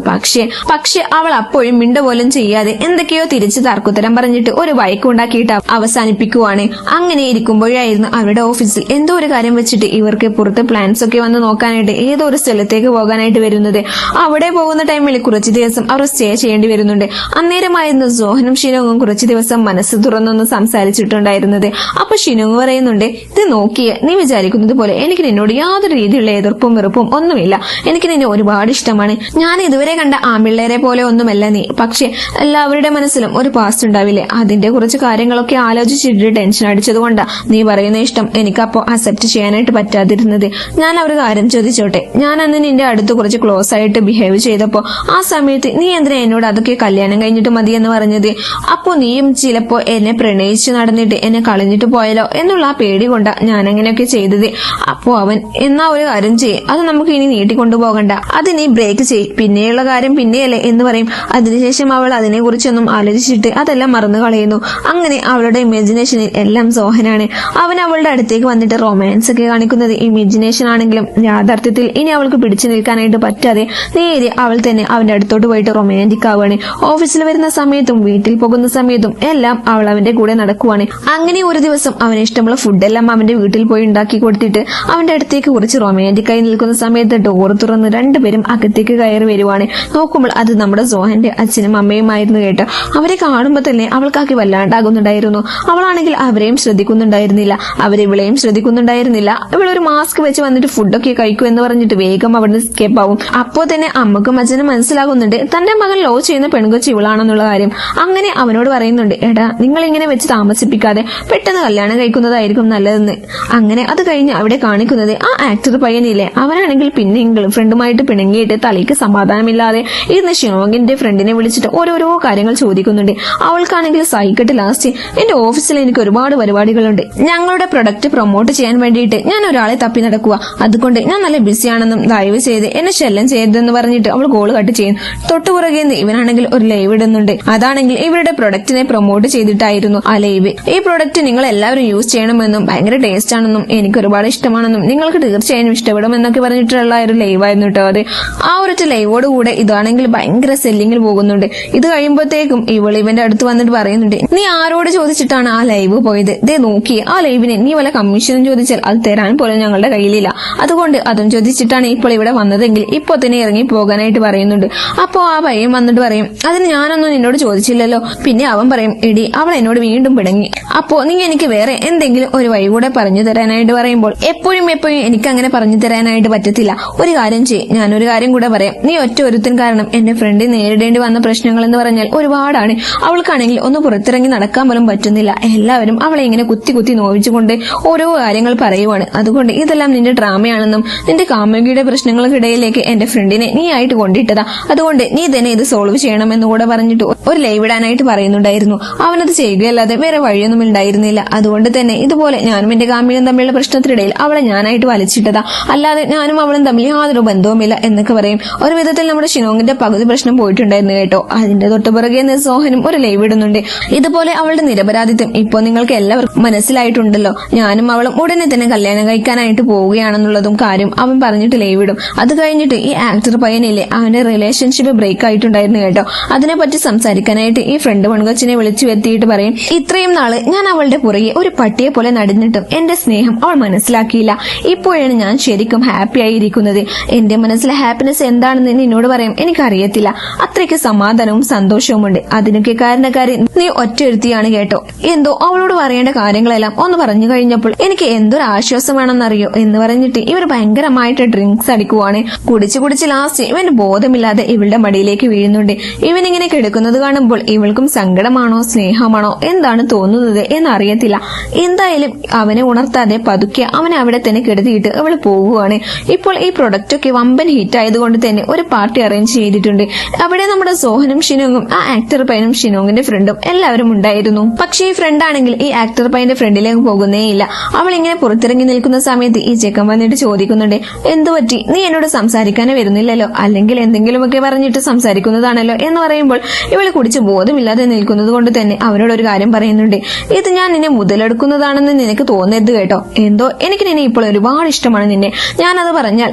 പക്ഷെ അവൾ അപ്പോഴും മിണ്ട പോലും ചെയ്യാതെ എന്തൊക്കെയോ തിരിച്ച് തർക്കുത്തരം പറഞ്ഞിട്ട് ഒരു വഴക്കുണ്ടാക്കിയിട്ട് അവസാനിപ്പിക്കുവാണ്. അങ്ങനെ ഇരിക്കുമ്പോഴായിരുന്നു അവരുടെ ഓഫീസിൽ എന്തോ ഒരു കാര്യം വെച്ചിട്ട് ഇവർക്ക് പുറത്ത് പ്ലാൻസ് ഒക്കെ വന്ന് നോക്കാനായിട്ട് ഏതോ ഒരു സ്ഥലത്തേക്ക് പോകാനായിട്ട് വരുന്നത്. അവിടെ പോകുന്ന ടൈമിൽ കുറച്ച് ദിവസം അവർ സ്റ്റേ ചെയ്യേണ്ടി വരുന്നുണ്ട്. അന്നേരമായിരുന്നു സോഹനും ഷിനോങ്ങും കുറച്ച് ദിവസം മനസ്സ് തുറന്നൊന്ന് സംസാരിച്ചിട്ടുണ്ടായിരുന്നത്. അപ്പൊ ഷിനോങ് പറയുന്നുണ്ട്, ഇത് നോക്കിയേ, നീ വിചാരിക്കുന്നത് പോലെ എനിക്ക് നിന്നോട് യാതൊരു രീതിയിലുള്ള എതിർപ്പും വെറുപ്പും ഒന്നുമില്ല. എനിക്ക് നിന്നെ ഒരുപാട് ഇഷ്ടമാണ്. ഞാൻ ഇതുവരെ കണ്ട ആമ്പിള്ളേരെ പോലെ ഒന്നുമല്ല നീ. പക്ഷെ എല്ലാവരുടെ മനസ്സിലും ഒരു പാസ്റ്റ് ഉണ്ടാവില്ലേ, അതിന്റെ കുറച്ച് കാര്യങ്ങളൊക്കെ ആലോചിച്ചിട്ട് ടെൻഷൻ അടിച്ചത് കൊണ്ടാ നീ പറയുന്ന ഇഷ്ടം എനിക്കപ്പോ അക്സെപ്റ്റ് ചെയ്യാനായിട്ട് പറ്റാതിരുന്നത്. ഞാൻ ഒരു കാര്യം ചോദിച്ചോട്ടെ, ഞാൻ അന്ന് നിന്റെ അടുത്ത് കുറച്ച് ക്ലോസ് ആയിട്ട് ബിഹേവ് ചെയ്തപ്പോ ആ സമയത്ത് നീ എന്തിനാ എന്നോട് അതൊക്കെ കല്യാണം കഴിഞ്ഞിട്ട് മതി എന്ന് പറഞ്ഞത്? അപ്പോ നീയും ചിലപ്പോ എന്നെ പ്രണയിച്ച് നടന്നിട്ട് എന്നെ കളഞ്ഞിട്ട് പോയാലോ എന്നുള്ള ആ പേടി കൊണ്ടാ ഞാൻ അങ്ങനെയൊക്കെ ചെയ്തത്. അപ്പോ അവൻ, എന്നാ ഒരു കാര്യം ചെയ്യ്, അത് നമുക്ക് ഇനി നീട്ടിക്കൊണ്ടുപോകണ്ട, അത് നീ ബ്രേക്ക് ചെയ്യ്, പിന്നെയുള്ള കാര്യം പിന്നെയല്ലേ എന്ന് പറയും. അതിനുശേഷം അവൾ അതിനെ കുറിച്ചൊന്നും ആലോചിച്ചിട്ട് അതെല്ലാം മറന്നു കളയുന്നു. അങ്ങനെ അവളുടെ ഇമേജിനെ ഇമാജിനേഷനിൽ എല്ലാം സോഹനാണ്. അവൻ അവളുടെ അടുത്തേക്ക് വന്നിട്ട് റൊമാൻസ് ഒക്കെ കാണിക്കുന്നത് ഇമാജിനേഷൻ ആണെങ്കിലും യാഥാർത്ഥ്യത്തിൽ ഇനി അവൾക്ക് പിടിച്ചു നിൽക്കാനായിട്ട് പറ്റാതെ നേരെ അവൾ തന്നെ അവന്റെ അടുത്തോട്ട് പോയിട്ട് റൊമാൻറ്റിക് ആവുകയാണ്. ഓഫീസിൽ വരുന്ന സമയത്തും വീട്ടിൽ പോകുന്ന സമയത്തും എല്ലാം അവൾ അവന്റെ കൂടെ നടക്കുവാണ്. അങ്ങനെ ഒരു ദിവസം അവന് ഇഷ്ടമുള്ള ഫുഡെല്ലാം അവന്റെ വീട്ടിൽ പോയി ഉണ്ടാക്കി കൊടുത്തിട്ട് അവന്റെ അടുത്തേക്ക് കുറച്ച് റൊമാൻറ്റിക് ആയി നിൽക്കുന്ന സമയത്ത് ഡോർ തുറന്ന് രണ്ടുപേരും അകത്തേക്ക് കയറി വരുവാണ്. നോക്കുമ്പോൾ അത് നമ്മുടെ സോഹന്റെ അച്ഛനും അമ്മയുമായിരുന്നു കേട്ടോ. അവരെ കാണുമ്പോൾ തന്നെ അവൾക്കാക്കി വല്ലാണ്ടാകുന്നുണ്ടായിരുന്നു. അവളാണെങ്കിൽ അവരെയും ശ്രദ്ധിക്കുന്നുണ്ടായിരുന്നില്ല, അവരിവളെയും ശ്രദ്ധിക്കുന്നുണ്ടായിരുന്നില്ല. ഇവളൊരു മാസ്ക് വെച്ച് വന്നിട്ട് ഫുഡൊക്കെ കഴിക്കൂ എന്ന് പറഞ്ഞിട്ട് വേഗം അവിടുന്ന് സ്കേപ്പ് ആവും. അപ്പോൾ തന്നെ അമ്മക്കും അച്ഛനും മനസ്സിലാകുന്നുണ്ട് തന്റെ മകൻ ലോ ചെയ്യുന്ന പെൺകൊച്ചി ഇവളാണെന്നുള്ള കാര്യം. അങ്ങനെ അവനോട് പറയുന്നുണ്ട്, എടാ നിങ്ങൾ ഇങ്ങനെ വെച്ച് താമസിപ്പിക്കാതെ പെട്ടെന്ന് കല്യാണം കഴിക്കുന്നതായിരിക്കും നല്ലതെന്ന്. അങ്ങനെ അത് കഴിഞ്ഞ് അവിടെ കാണിക്കുന്നത് ആ ആക്ടർ പയ്യനില്ലേ, അവനാണെങ്കിൽ പിന്നെ ഫ്രണ്ടുമായിട്ട് പിണങ്ങിയിട്ട് തലയ്ക്ക് സമാധാനമില്ലാതെ ഇരുന്ന് ഷിനോങ്ങിന്റെ ഫ്രണ്ടിനെ വിളിച്ചിട്ട് ഓരോരോ കാര്യങ്ങൾ ചോദിക്കുന്നുണ്ട്. അവൾക്കാണെങ്കിൽ സൈക്കിട്ട് ലാസ്റ്റ് എന്റെ ഓഫീസിൽ എനിക്ക് ഒരുപാട് പരിപാടികളുണ്ട്, ഞങ്ങളുടെ പ്രൊഡക്റ്റ് പ്രൊമോട്ട് ചെയ്യാൻ വേണ്ടിയിട്ട് ഞാൻ ഒരാളെ തപ്പി നടക്കുക, അതുകൊണ്ട് ഞാൻ നല്ല ബിസിയാണെന്നും ദയവ് ചെയ്ത് എന്നെ ശല്യം ചെയ്തെന്ന് പറഞ്ഞിട്ട് അവൾ കോൾ കട്ട് ചെയ്യും. തൊട്ടുപുറകെ ഇവനാണെങ്കിൽ ഒരു ലൈവ് ഇടുന്നുണ്ട്. അതാണെങ്കിൽ ഇവരുടെ പ്രൊഡക്റ്റിനെ പ്രൊമോട്ട് ചെയ്തിട്ടായിരുന്നു ആ ലൈവ്. ഈ പ്രൊഡക്റ്റ് നിങ്ങൾ എല്ലാവരും യൂസ് ചെയ്യണമെന്നും ഭയങ്കര ടേസ്റ്റ് ആണെന്നും എനിക്ക് ഒരുപാട് ഇഷ്ടമാണെന്നും നിങ്ങൾക്ക് തീർച്ചയായും ഇഷ്ടപ്പെടുമെന്നൊക്കെ പറഞ്ഞിട്ടുള്ള ഒരു ലൈവ് ആയിരുന്നു കേട്ടോ അത്. ആ ഒരൊറ്റ ലൈവോട് കൂടെ ഇതാണെങ്കിൽ ഭയങ്കര സെല്ലിങ്ങിൽ പോകുന്നുണ്ട്. ഇത് കഴിയുമ്പോഴത്തേക്കും ഇവന്റെ അടുത്ത് വന്നിട്ട് പറയുന്നുണ്ട്, നീ ആരോട് ചോദിച്ചിട്ടാണ് ആ ലൈവ് പോയത്? ദേ നോക്കി, ആ ലൈവിന് നീ വല്ല കമ്മീഷനും ചോദിച്ചാൽ അത് തരാൻ പോലും ഞങ്ങളുടെ കയ്യിലില്ല, അതുകൊണ്ട് അതും ചോദിച്ചിട്ടാണ് ഇപ്പോൾ ഇവിടെ വന്നതെങ്കിൽ ഇപ്പൊ തന്നെ ഇറങ്ങി പോകാനായിട്ട് പറയുന്നുണ്ട്. അപ്പോ ആ പയ്യൻ വന്നിട്ട് പറയും, അതിന് ഞാനൊന്നും നിന്നോട് ചോദിച്ചില്ലല്ലോ. പിന്നെ അവൻ പറയും, എടി അവൾ എന്നോട് വീണ്ടും പിണങ്ങി, അപ്പോ നീ എനിക്ക് വേറെ എന്തെങ്കിലും ഒരു വഴി കൂടെ പറഞ്ഞു തരാനായിട്ട് പറയുമ്പോൾ എപ്പോഴും എനിക്ക് അങ്ങനെ പറഞ്ഞു തരാനായിട്ട് പറ്റത്തില്ല. ഒരു കാര്യം ചെയ്യ്, ഞാനൊരു കാര്യം കൂടെ പറയാം. നീ ഒറ്റ ഒരുത്തൻ കാരണം എന്റെ ഫ്രണ്ട് നേരിടേണ്ടി വന്ന പ്രശ്നങ്ങൾ എന്ന് പറഞ്ഞാൽ ഒരുപാടാണ്. അവൾക്കാണെങ്കിൽ ഒന്ന് പുറത്തിറങ്ങി നടക്കാൻ പോലും പറ്റുന്നില്ല. എല്ലാവരും അവളെ ഇങ്ങനെ കുത്തി കുത്തി നോവിച്ചുകൊണ്ട് ഓരോ കാര്യങ്ങൾ പറയുവാണ്. അതുകൊണ്ട് ഇതെല്ലാം നിന്റെ ഡ്രാമയാണെന്നും നിന്റെ കാമുകിയുടെ പ്രശ്നങ്ങൾക്കിടയിലേക്ക് എന്റെ ഫ്രണ്ടിനെ നീ ആയിട്ട് കൊണ്ടിട്ടതാ, അതുകൊണ്ട് നീ തന്നെ ഇത് സോൾവ് ചെയ്യണമെന്ന് കൂടെ പറഞ്ഞിട്ട് ഒരു ലൈവ് ഇടാനായിട്ട് പറയുന്നുണ്ടായിരുന്നു. അവനത് ചെയ്യുകയല്ലാതെ വേറെ വഴിയൊന്നും ഉണ്ടായിരുന്നില്ല. അതുകൊണ്ട് തന്നെ ഇതുപോലെ ഞാനും എന്റെ കാമുകനും തമ്മിലുള്ള പ്രശ്നത്തിനിടയിൽ അവളെ ഞാനായിട്ട് വലിച്ചിട്ടതാ, അല്ലാതെ ഞാനും അവളും തമ്മിൽ യാതൊരു ബന്ധവുമില്ല എന്നൊക്കെ പറയും. ഒരു വിധത്തിൽ നമ്മുടെ ഷിനോങ്ങിന്റെ പകുതി പ്രശ്നം പോയിട്ടുണ്ടായിരുന്നു കേട്ടോ. അതിന്റെ തൊട്ടുപുറകെ സോഹനും ഒരു ലൈവ് ഇടുന്നുണ്ട്. ഇതുപോലെ അവളുടെ നിരപരാധിത്വം ഇപ്പോൾ നിങ്ങൾക്ക് എല്ലാവർക്കും മനസ്സിലായിട്ടുണ്ടല്ലോ. ഞാനും അവളും ഉടനെ തന്നെ കല്യാണം കഴിക്കാനായിട്ട് പോവുകയാണെന്നുള്ളതും കാര്യം അവൻ പറഞ്ഞിട്ട് ലൈവ് ഇടും. അത് കഴിഞ്ഞിട്ട് ഈ ആക്ടർ പയ്യനില്ലേ, അവന്റെ റിലേഷൻഷിപ്പ് ബ്രേക്ക് ആയിട്ടുണ്ടായിരുന്നു കേട്ടോ. അതിനെപ്പറ്റി സംസാരിക്കാനായിട്ട് ഈ ഫ്രണ്ട് പെൺകൊച്ചിനെ വിളിച്ചു വരുത്തിയിട്ട് പറയും, ഇത്രയും നാള് ഞാൻ അവളുടെ പുറകെ ഒരു പട്ടിയെ പോലെ നടന്നിട്ടും എന്റെ സ്നേഹം അവൾ മനസ്സിലാക്കിയില്ല. ഇപ്പോഴാണ് ഞാൻ ശരിക്കും ഹാപ്പി ആയിരിക്കുന്നത്. എന്റെ മനസ്സിലെ ഹാപ്പിനെസ് എന്താണെന്ന് നിന്നോട് പറയാം എനിക്കറിയത്തില്ല. അത്രയ്ക്ക് സമാധാനവും സന്തോഷവുമുണ്ട്. അതിനൊക്കെ കാരണക്കാരി നീ ഒറ്റയൊരുത്തിയാണ് കേട്ടോ. എന്തോ അവളോട് പറയേണ്ട കാര്യങ്ങളെല്ലാം ഒന്ന് പറഞ്ഞു കഴിഞ്ഞപ്പോൾ എനിക്ക് എന്തൊരു ആശ്വാസമാണെന്നറിയോ എന്ന് പറഞ്ഞിട്ട് ഇവർ ഭയങ്കരമായിട്ട് ഡ്രിങ്ക്സ് അടിക്കുവാണ്. കുടിച്ച് ലാസ്റ്റ് ഇവന് ബോധമില്ലാതെ ഇവളുടെ മടിയിലേക്ക് വീഴുന്നുണ്ട്. ഇവനിങ്ങനെ കിടക്കുന്നത് കാണുമ്പോൾ ഇവൾക്കും സങ്കടമാണോ സ്നേഹമാണോ എന്താണ് തോന്നുന്നത് എന്നറിയത്തില്ല. എന്തായാലും അവനെ ഉണർത്താതെ പതുക്കെ അവനെ അവിടെ തന്നെ കിടത്തിയിട്ട് അവൾ പോകുവാണ്. ഇപ്പോൾ ഈ പ്രൊഡക്റ്റ് ഒക്കെ വമ്പൻ ഹിറ്റ് ആയതുകൊണ്ട് തന്നെ ഒരു പാർട്ടി അറേഞ്ച് ചെയ്തിട്ടുണ്ട്. അവിടെ നമ്മുടെ സോഹനും ഷിനോങ്ങും ആ ആക്ടർ പയ്യനും ഷിനോങ്ങിന്റെ ഫ്രണ്ടും എല്ലാവരും ഉണ്ടായിരുന്നു. പക്ഷേ ഈ ഫ്രണ്ട് ആണെങ്കിൽ ഈ ആക്ടർ പയ്യന്റെ ഫ്രണ്ടിലേക്ക് പോകുന്നേയില്ല. അവൾ ഇങ്ങനെ പുറത്തിറങ്ങി നിൽക്കുന്ന സമയത്ത് ഈ ചെക്കൻ വന്നിട്ട് ചോദിക്കുന്നുണ്ട്, എന്തു പറ്റി, നീ എന്നോട് സംസാരിക്കാനേ വരുന്നില്ലല്ലോ, അല്ലെങ്കിൽ എന്തെങ്കിലുമൊക്കെ പറഞ്ഞിട്ട് സംസാരിക്കുന്നതാണല്ലോ എന്ന് പറയുമ്പോൾ ഇവള് കുടിച്ച് ബോധമില്ലാതെ നിൽക്കുന്നത് കൊണ്ട് തന്നെ അവനോടൊരു കാര്യം പറയുന്നുണ്ട്, ഇത് ഞാൻ നിന്നെ മുതലെടുക്കുന്നതാണെന്ന് നിനക്ക് തോന്നരുത് കേട്ടോ. എന്തോ എനിക്ക് നിന്നെ ഇപ്പോൾ ഒരുപാട് ഇഷ്ടമാണ് നിന്നെ. ഞാനത് പറഞ്ഞാൽ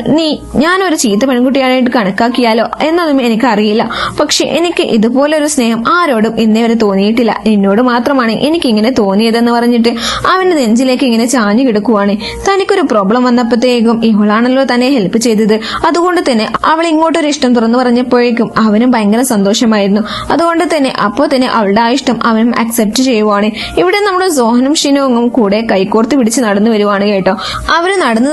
ഞാനൊരു ചീത്ത പെൺകുട്ടിയായിട്ട് കണക്കാക്കിയാലോ എന്നതും എനിക്കറിയില്ല. പക്ഷെ എനിക്ക് ഇതുപോലൊരു സ്നേഹം ആരോടും ഇന്നേ വരെ തോന്നിയിട്ടില്ല. എന്നോട് മാത്രമാണ് എനിക്ക് ഇങ്ങനെ തോന്നിയതെന്ന് പറഞ്ഞിട്ട് അവന്റെ നെഞ്ചിലേക്ക് ഇങ്ങനെ ചാഞ്ഞു കിടക്കുവാണ്. തനിക്കൊരു പ്രോബ്ലം വന്നപ്പോഴത്തേക്കും ഇവളാണല്ലോ തന്നെ ഹെൽപ്പ് ചെയ്തത്. അതുകൊണ്ട് തന്നെ അവൾ ഇങ്ങോട്ടൊരു ഇഷ്ടം തുറന്നു പറഞ്ഞപ്പോഴേക്കും അവനും ഭയങ്കര സന്തോഷമായിരുന്നു. അതുകൊണ്ട് തന്നെ അപ്പോൾ തന്നെ അവളുടെ ആ ഇഷ്ടം അവനും അക്സെപ്റ്റ് ചെയ്യുവാണ്. ഇവിടെ നമ്മുടെ സോഹനും ഷിനോങ്ങും കൂടെ കൈകോർത്ത് പിടിച്ച് നടന്നു വരുവാണ് കേട്ടോ. അവര് നടന്ന്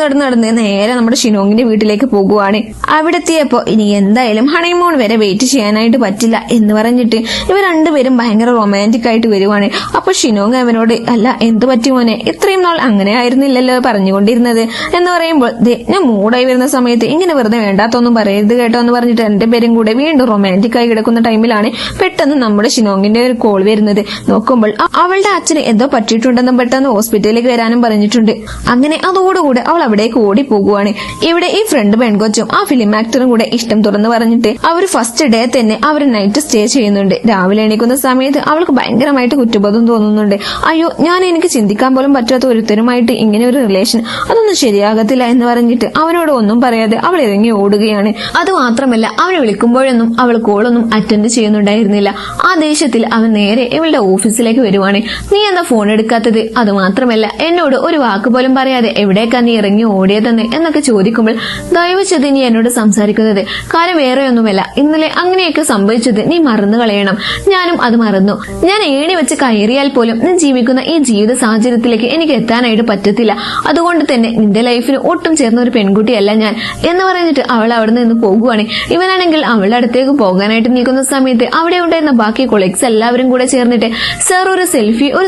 നേരെ നമ്മുടെ ഷിനോങ്ങിന്റെ വീട്ടിലേക്ക് പോകുവാണ്. അവിടെ എത്തിയപ്പോ ഇനി എന്തായാലും ഹണിമൂൺ വരെ വെയിറ്റ് ചെയ്യാനായിട്ട് പറ്റില്ല എന്ന് പറഞ്ഞിട്ട് ഇവർ രണ്ടുപേരും ഭയങ്കര റൊമാൻറ്റിക് ആയിട്ട് വരുവാണ്. അപ്പൊ ഷിനോങ് അവനോട്, അല്ല എന്ത് പറ്റി മോനെ, ഇത്രയും നാൾ അങ്ങനെ ആയിരുന്നില്ലല്ലോ പറഞ്ഞുകൊണ്ടിരുന്നത് എന്ന് പറയുമ്പോൾ, ഞാൻ മൂടായി വരുന്ന സമയത്ത് ഇങ്ങനെ വെറുതെ വേണ്ടാത്തൊന്നും പറയരുത് കേട്ടോ എന്ന് പറഞ്ഞിട്ട് എന്റെ പേരും കൂടെ വീണ്ടും റൊമാൻറ്റിക് ആയി കിടക്കുന്ന ടൈമിലാണ് പെട്ടെന്ന് നമ്മുടെ ഷിനോങ്ങിന്റെ ഒരു കോൾ വരുന്നത്. നോക്കുമ്പോൾ അവളുടെ അച്ഛന് എന്തോ പറ്റിയിട്ടുണ്ടെന്നും പെട്ടെന്ന് ഹോസ്പിറ്റലിലേക്ക് വരാനും പറഞ്ഞിട്ടുണ്ട്. അങ്ങനെ അതോടുകൂടെ അവൾ അവിടേക്ക് ഓടി പോകുവാണ്. ഇവിടെ ഈ ഫ്രണ്ട് പെൺകൊച്ചും ആ ഫിലിം ആക്ടറും കൂടെ ഇഷ്ടം തുറന്ന് പറഞ്ഞിട്ട് അവർ ഫസ്റ്റ് ഡേ തന്നെ അവർ നൈറ്റ് സ്റ്റേ ചെയ്യുന്നുണ്ട്. രാവിലെ എണീക്കുന്ന സമയത്ത് അവൾക്ക് ഭയങ്കരമായിട്ട് കുറ്റബോധം തോന്നുന്നുണ്ട്. പറയുന്നുണ്ട്. അയ്യോ, എനിക്ക് ചിന്തിക്കാൻ പോലും പറ്റാത്ത ഒരുത്തരുമായിട്ട് ഇങ്ങനെ ഒരു റിലേഷൻ, അതൊന്നും ശരിയാകത്തില്ല എന്ന് പറഞ്ഞിട്ട് അവനോട് ഒന്നും പറയാതെ അവൾ ഇറങ്ങി ഓടുകയാണ്. അതുമാത്രമല്ല, അവനെ വിളിക്കുമ്പോഴൊന്നും അവൾ കോളൊന്നും അറ്റൻഡ് ചെയ്യുന്നുണ്ടായിരുന്നില്ല. ആ ദേഷ്യത്തിൽ അവൻ നേരെ ഇവളുടെ ഓഫീസിലേക്ക് വരുവാണ്. നീ എന്താ ഫോൺ എടുക്കാത്തത്? അതുമാത്രമല്ല, എന്നോട് ഒരു വാക്ക് പോലും പറയാതെ എവിടേക്കാ നീ ഇറങ്ങി ഓടിയതെന്ന് എന്നൊക്കെ ചോദിക്കുമ്പോൾ, ദയവ് ചെയ്ത് നീ എന്നോട് സംസാരിക്കുന്നത് കാര്യം വേറെയൊന്നുമല്ല, ഇന്നലെ അങ്ങനെയൊക്കെ സംഭവിച്ചത് നീ മറന്നു കളയണം. ഞാനും അത് മറന്നു. ഞാൻ ഏണി വെച്ച് കയറിയാൽ പോലും നീ ജീവിക്കുന്ന ഈ ജീവിത സാഹചര്യത്തിലേക്ക് എനിക്ക് എത്താനായിട്ട് പറ്റത്തില്ല. അതുകൊണ്ട് തന്നെ നിന്റെ ലൈഫിന് ഒട്ടും ചേർന്ന ഒരു പെൺകുട്ടിയല്ല ഞാൻ എന്ന് പറഞ്ഞിട്ട് അവൾ അവിടെ നിന്ന് പോകുവാണ്. ഇവനാണെങ്കിൽ അവളുടെ അടുത്തേക്ക് പോകാനായിട്ട് നിൽക്കുന്ന സമയത്ത് അവിടെ ഉണ്ടായിരുന്ന ബാക്കി കൊളീഗ്സ് എല്ലാവരും കൂടെ ചേർന്നിട്ട് സർ ഒരു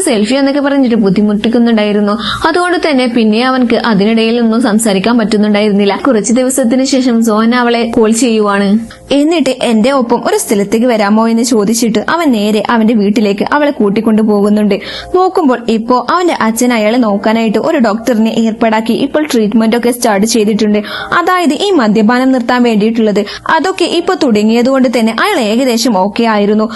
സെൽഫി എന്നൊക്കെ പറഞ്ഞിട്ട് ബുദ്ധിമുട്ടിക്കുന്നുണ്ടായിരുന്നു. അതുകൊണ്ട് തന്നെ പിന്നെ അവൻക്ക് അതിനിടയിൽ ഒന്നും സംസാരിക്കാൻ പറ്റുന്നുണ്ടായിരുന്നില്ല. കുറച്ച് ദിവസത്തിന് ശേഷം സോഹന അവളെ കോൾ ചെയ്യുവാണ്. എന്നിട്ട് എന്റെ ഒപ്പം ഒരു സ്ഥലത്തേക്ക് വരാമോ എന്ന് ചോദിച്ചിട്ട് അവൻ നേരെ അവന്റെ വീട്ടിലേക്ക് അവളെ കൂട്ടിക്കൊണ്ടു പോകുന്നുണ്ട്. നോക്കുമ്പോൾ ഇപ്പോ അവന്റെ അച്ഛൻ അയാളെ നോക്കാനായിട്ട് ഒരു ഡോക്ടറിനെ ഏർപ്പാടാക്കി ഇപ്പോൾ ട്രീറ്റ്മെന്റ് ഒക്കെ സ്റ്റാർട്ട് ചെയ്തിട്ടുണ്ട്. അതായത് ഈ മദ്യപാനം നിർത്താൻ വേണ്ടിയിട്ടുള്ളത്. അതൊക്കെ ഇപ്പൊ തുടങ്ങിയതുകൊണ്ട് തന്നെ അയാൾ ഏകദേശം ഓക്കെ ആയിരുന്നു.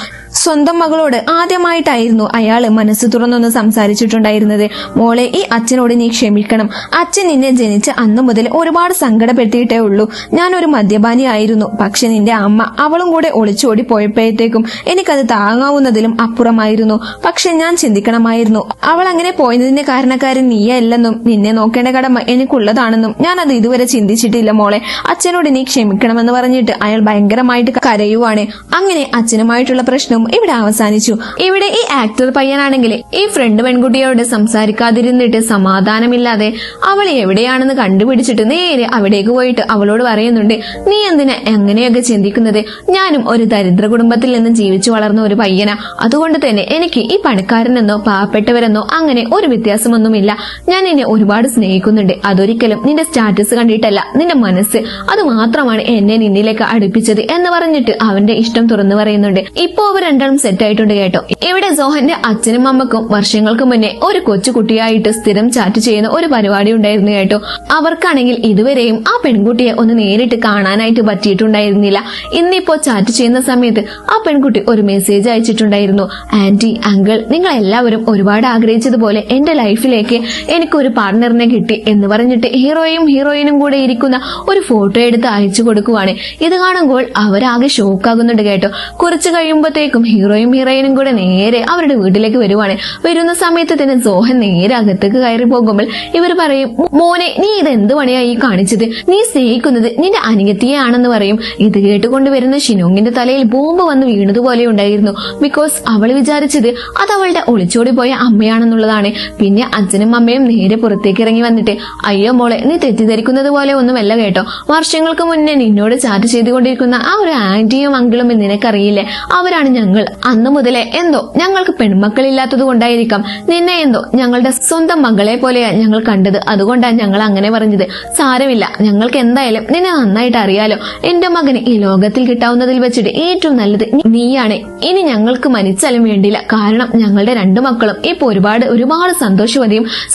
സ്വന്തം മകളോട് ആദ്യമായിട്ടായിരുന്നു അയാള് മനസ്സ് തുറന്നൊന്ന് സംസാരിച്ചിട്ടുണ്ടായിരുന്നത്. മോളെ, ഈ അച്ഛനോട് നീ ക്ഷമിക്കണം. അച്ഛൻ നിന്നെ ജനിച്ച അന്നു മുതൽ ഒരുപാട് സങ്കടപ്പെടുത്തിയിട്ടേ ഉള്ളൂ. ഞാനൊരു മദ്യപാനി ആയിരുന്നു. പക്ഷെ നിന്റെ അമ്മ അവളും കൂടെ ഒളിച്ചോടി പോയപ്പോഴത്തേക്കും എനിക്കത് താങ്ങാവുന്നതിലും അപ്പുറമായിരുന്നു. പക്ഷെ ഞാൻ ചിന്തിക്കണമായിരുന്നു, അവൾ അങ്ങനെ പോയതിന്റെ കാരണക്കാരൻ നീയല്ലെന്നും നിന്നെ നോക്കേണ്ട കടമ എനിക്കുള്ളതാണെന്നും ഞാൻ അത് ഇതുവരെ ചിന്തിച്ചിട്ടില്ല മോളെ. അച്ഛനോട് നീ ക്ഷമിക്കണമെന്ന് പറഞ്ഞിട്ട് അയാൾ ഭയങ്കരമായിട്ട് കരയുവാണ്. അങ്ങനെ അച്ഛനുമായിട്ടുള്ള പ്രശ്നവും ഇവിടെ അവസാനിച്ചു. ഇവിടെ ഈ ആക്ടർ പയ്യനാണെങ്കിൽ ഈ ഫ്രണ്ട് പെൺകുട്ടിയോട് സംസാരിക്കാതിരുന്നിട്ട് സമാധാനമില്ലാതെ അവൾ എവിടെയാണെന്ന് കണ്ടുപിടിച്ചിട്ട് നേരെ അവിടേക്ക് പോയിട്ട് അവളോട് പറയുന്നുണ്ട്, നീ എന്തിനാ എങ്ങനെയൊക്കെ ചിന്തിക്കുന്നത്? ഞാനും ഒരു ദരിദ്ര കുടുംബത്തിൽ നിന്ന് ജീവിച്ചു വളർന്ന ഒരു പയ്യനാ. അതുകൊണ്ട് തന്നെ എനിക്ക് ഈ പണക്കാരനെന്നോ പാവപ്പെട്ടവരെന്നോ അങ്ങനെ ഒരു വ്യത്യാസമൊന്നുമില്ല. ഞാൻ നിന്നെ ഒരുപാട് സ്നേഹിക്കുന്നുണ്ട്. അതൊരിക്കലും നിന്റെ സ്റ്റാറ്റസ് കണ്ടിട്ടല്ല, നിന്റെ മനസ്സ് അത് മാത്രമാണ് എന്നെ നിന്നിലേക്ക് അടുപ്പിച്ചത് എന്ന് പറഞ്ഞിട്ട് അവന്റെ ഇഷ്ടം തുറന്നു പറയുന്നുണ്ട്. ഇപ്പോ അവർ രണ്ടാളും സെറ്റ് ആയിട്ടുണ്ട് കേട്ടോ. ഇവിടെ സോഹന്റെ അച്ഛനും അമ്മക്കും വർഷങ്ങൾക്ക് മുന്നേ ഒരു കൊച്ചു കുട്ടിയായിട്ട് സ്ഥിരം ചാറ്റ് ചെയ്യുന്ന ഒരു പരിപാടി ഉണ്ടായിരുന്നു കേട്ടോ. അവർക്കാണെങ്കിൽ ഇതുവരെയും ആ പെൺകുട്ടിയെ ഒന്ന് നേരിട്ട് കാണാനായിട്ട് പറ്റിയിട്ടുണ്ടായിരുന്നില്ല. ഇന്നിപ്പോ ചാറ്റ് ചെയ്യുന്ന സമയത്ത് ആ പെൺകുട്ടി ഒരു മെസ്സേജ് അയച്ചിട്ടുണ്ടായിരുന്നു. ആന്റി, അങ്കിൾ, നിങ്ങൾ എല്ലാവരും ഒരുപാട് ആഗ്രഹിച്ചതുപോലെ എന്റെ ലൈഫിലേക്ക് എനിക്കൊരു പാർട്ണറിനെ കിട്ടി എന്ന് പറഞ്ഞിട്ട് ഹീറോയിനും കൂടെ ഇരിക്കുന്ന ഒരു ഫോട്ടോ എടുത്ത് അയച്ചു കൊടുക്കുവാണ്. ഇത് കാണുമ്പോൾ അവരാകെ ഷോക്കാകുന്നുണ്ട് കേട്ടോ. കുറച്ച് കഴിയുമ്പോഴത്തേക്കും ഹീറോയിനും കൂടെ നേരെ അവരുടെ വീട്ടിലേക്ക് വരുവാണ്. വരുന്ന സമയത്ത് തന്നെ സോഹൻ നേരെ അകത്തേക്ക് കയറി പോകുമ്പോൾ ഇവർ പറയും, മോനെ, നീ ഇത് എന്ത് പണിയായി കാണിച്ചത്? നീ സ്നേഹിക്കുന്നത് നിന്റെ അനിയത്തിയാണെന്ന് പറയും. ഇത് കേട്ടുകൊണ്ട് വരുന്ന ഷിനോങ്ങിന്റെ തലയിൽ ബോംബ് വന്ന് വീണതുപോലെ ഉണ്ടായിരുന്നു. ബിക്കോസ് അവൾ വിചാരിച്ചത് അത് അവളുടെ ഒളിച്ചോടി പോയ അമ്മയാണെന്നുള്ളതാണ്. പിന്നെ അച്ഛനും അമ്മയും നേരെ പുറത്തേക്ക് ഇറങ്ങി വന്നിട്ട്, അയ്യോ മോളെ, നീ തെറ്റിദ്ധരിക്കുന്നത് പോലെ ഒന്നുമല്ല കേട്ടോ. വർഷങ്ങൾക്ക് മുന്നേ നിന്നോട് ചാറ്റ് ചെയ്തുകൊണ്ടിരിക്കുന്ന ആ ഒരു ആന്റിയും അങ്കിളും നിനക്കറിയില്ലേ, അവരാണ് ഞങ്ങൾ. അന്നു മുതലേ എന്തോ ഞങ്ങൾക്ക് പെൺമക്കളില്ലാത്തത് കൊണ്ടായിരിക്കാം നിന്നെ എന്തോ ഞങ്ങളുടെ സ്വന്തം മകളെ പോലെയാ ഞങ്ങൾ കണ്ടത്. അതുകൊണ്ടാണ് ഞങ്ങൾ അങ്ങനെ പറഞ്ഞത്. സാരമില്ല, ഞങ്ങൾക്ക് എന്തായാലും നിന്നെ നന്നായിട്ട് അറിയാലോ. എന്റെ മകന് ഈ ലോകത്തിൽ കിട്ടാവുന്നതിൽ വെച്ചിട്ട് ഏറ്റവും നല്ലത് നീയാണ്. ഇനി ഞങ്ങൾക്ക് മരിച്ചാലും വേണ്ടില്ല. കാരണം ഞങ്ങളുടെ രണ്ടു മക്കളും ഇപ്പൊ ഒരുപാട്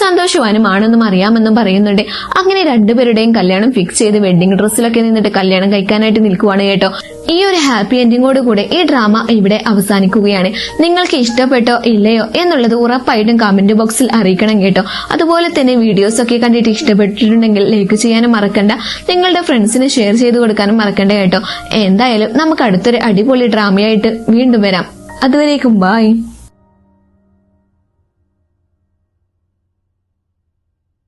സന്തോഷവാനുമാണെന്നും അറിയാമെന്നും പറയുന്നുണ്ട്. അങ്ങനെ രണ്ടുപേരുടെയും കല്യാണം ഫിക്സ് ചെയ്ത് വെഡിങ് ഡ്രസ്സിലൊക്കെ നിന്നിട്ട് കല്യാണം കഴിക്കാനായിട്ട് നിൽക്കുവാണ് കേട്ടോ. ഈ ഒരു ഹാപ്പി എൻഡിങ്ങോട് കൂടെ ഈ ഡ്രാമ ഇവിടെ അവസാനിക്കുകയാണ്. നിങ്ങൾക്ക് ഇഷ്ടപ്പെട്ടോ ഇല്ലയോ എന്നുള്ളത് ഉറപ്പായിട്ടും കമന്റ് ബോക്സിൽ അറിയിക്കണം കേട്ടോ. അതുപോലെ തന്നെ വീഡിയോസ് ഒക്കെ കണ്ടിട്ട് ഇഷ്ടപ്പെട്ടിട്ടുണ്ടെങ്കിൽ ലൈക്ക് ചെയ്യാനും മറക്കണ്ട. നിങ്ങളുടെ ഫ്രണ്ട്സിന് ഷെയർ ചെയ്ത് കൊടുക്കാനും മറക്കണ്ട കേട്ടോ. എന്തായാലും നമുക്ക് അടുത്തൊരു അടിപൊളി ഡ്രാമയായിട്ട് വീണ്ടും വരാം. അതുവരേക്കും ബൈ.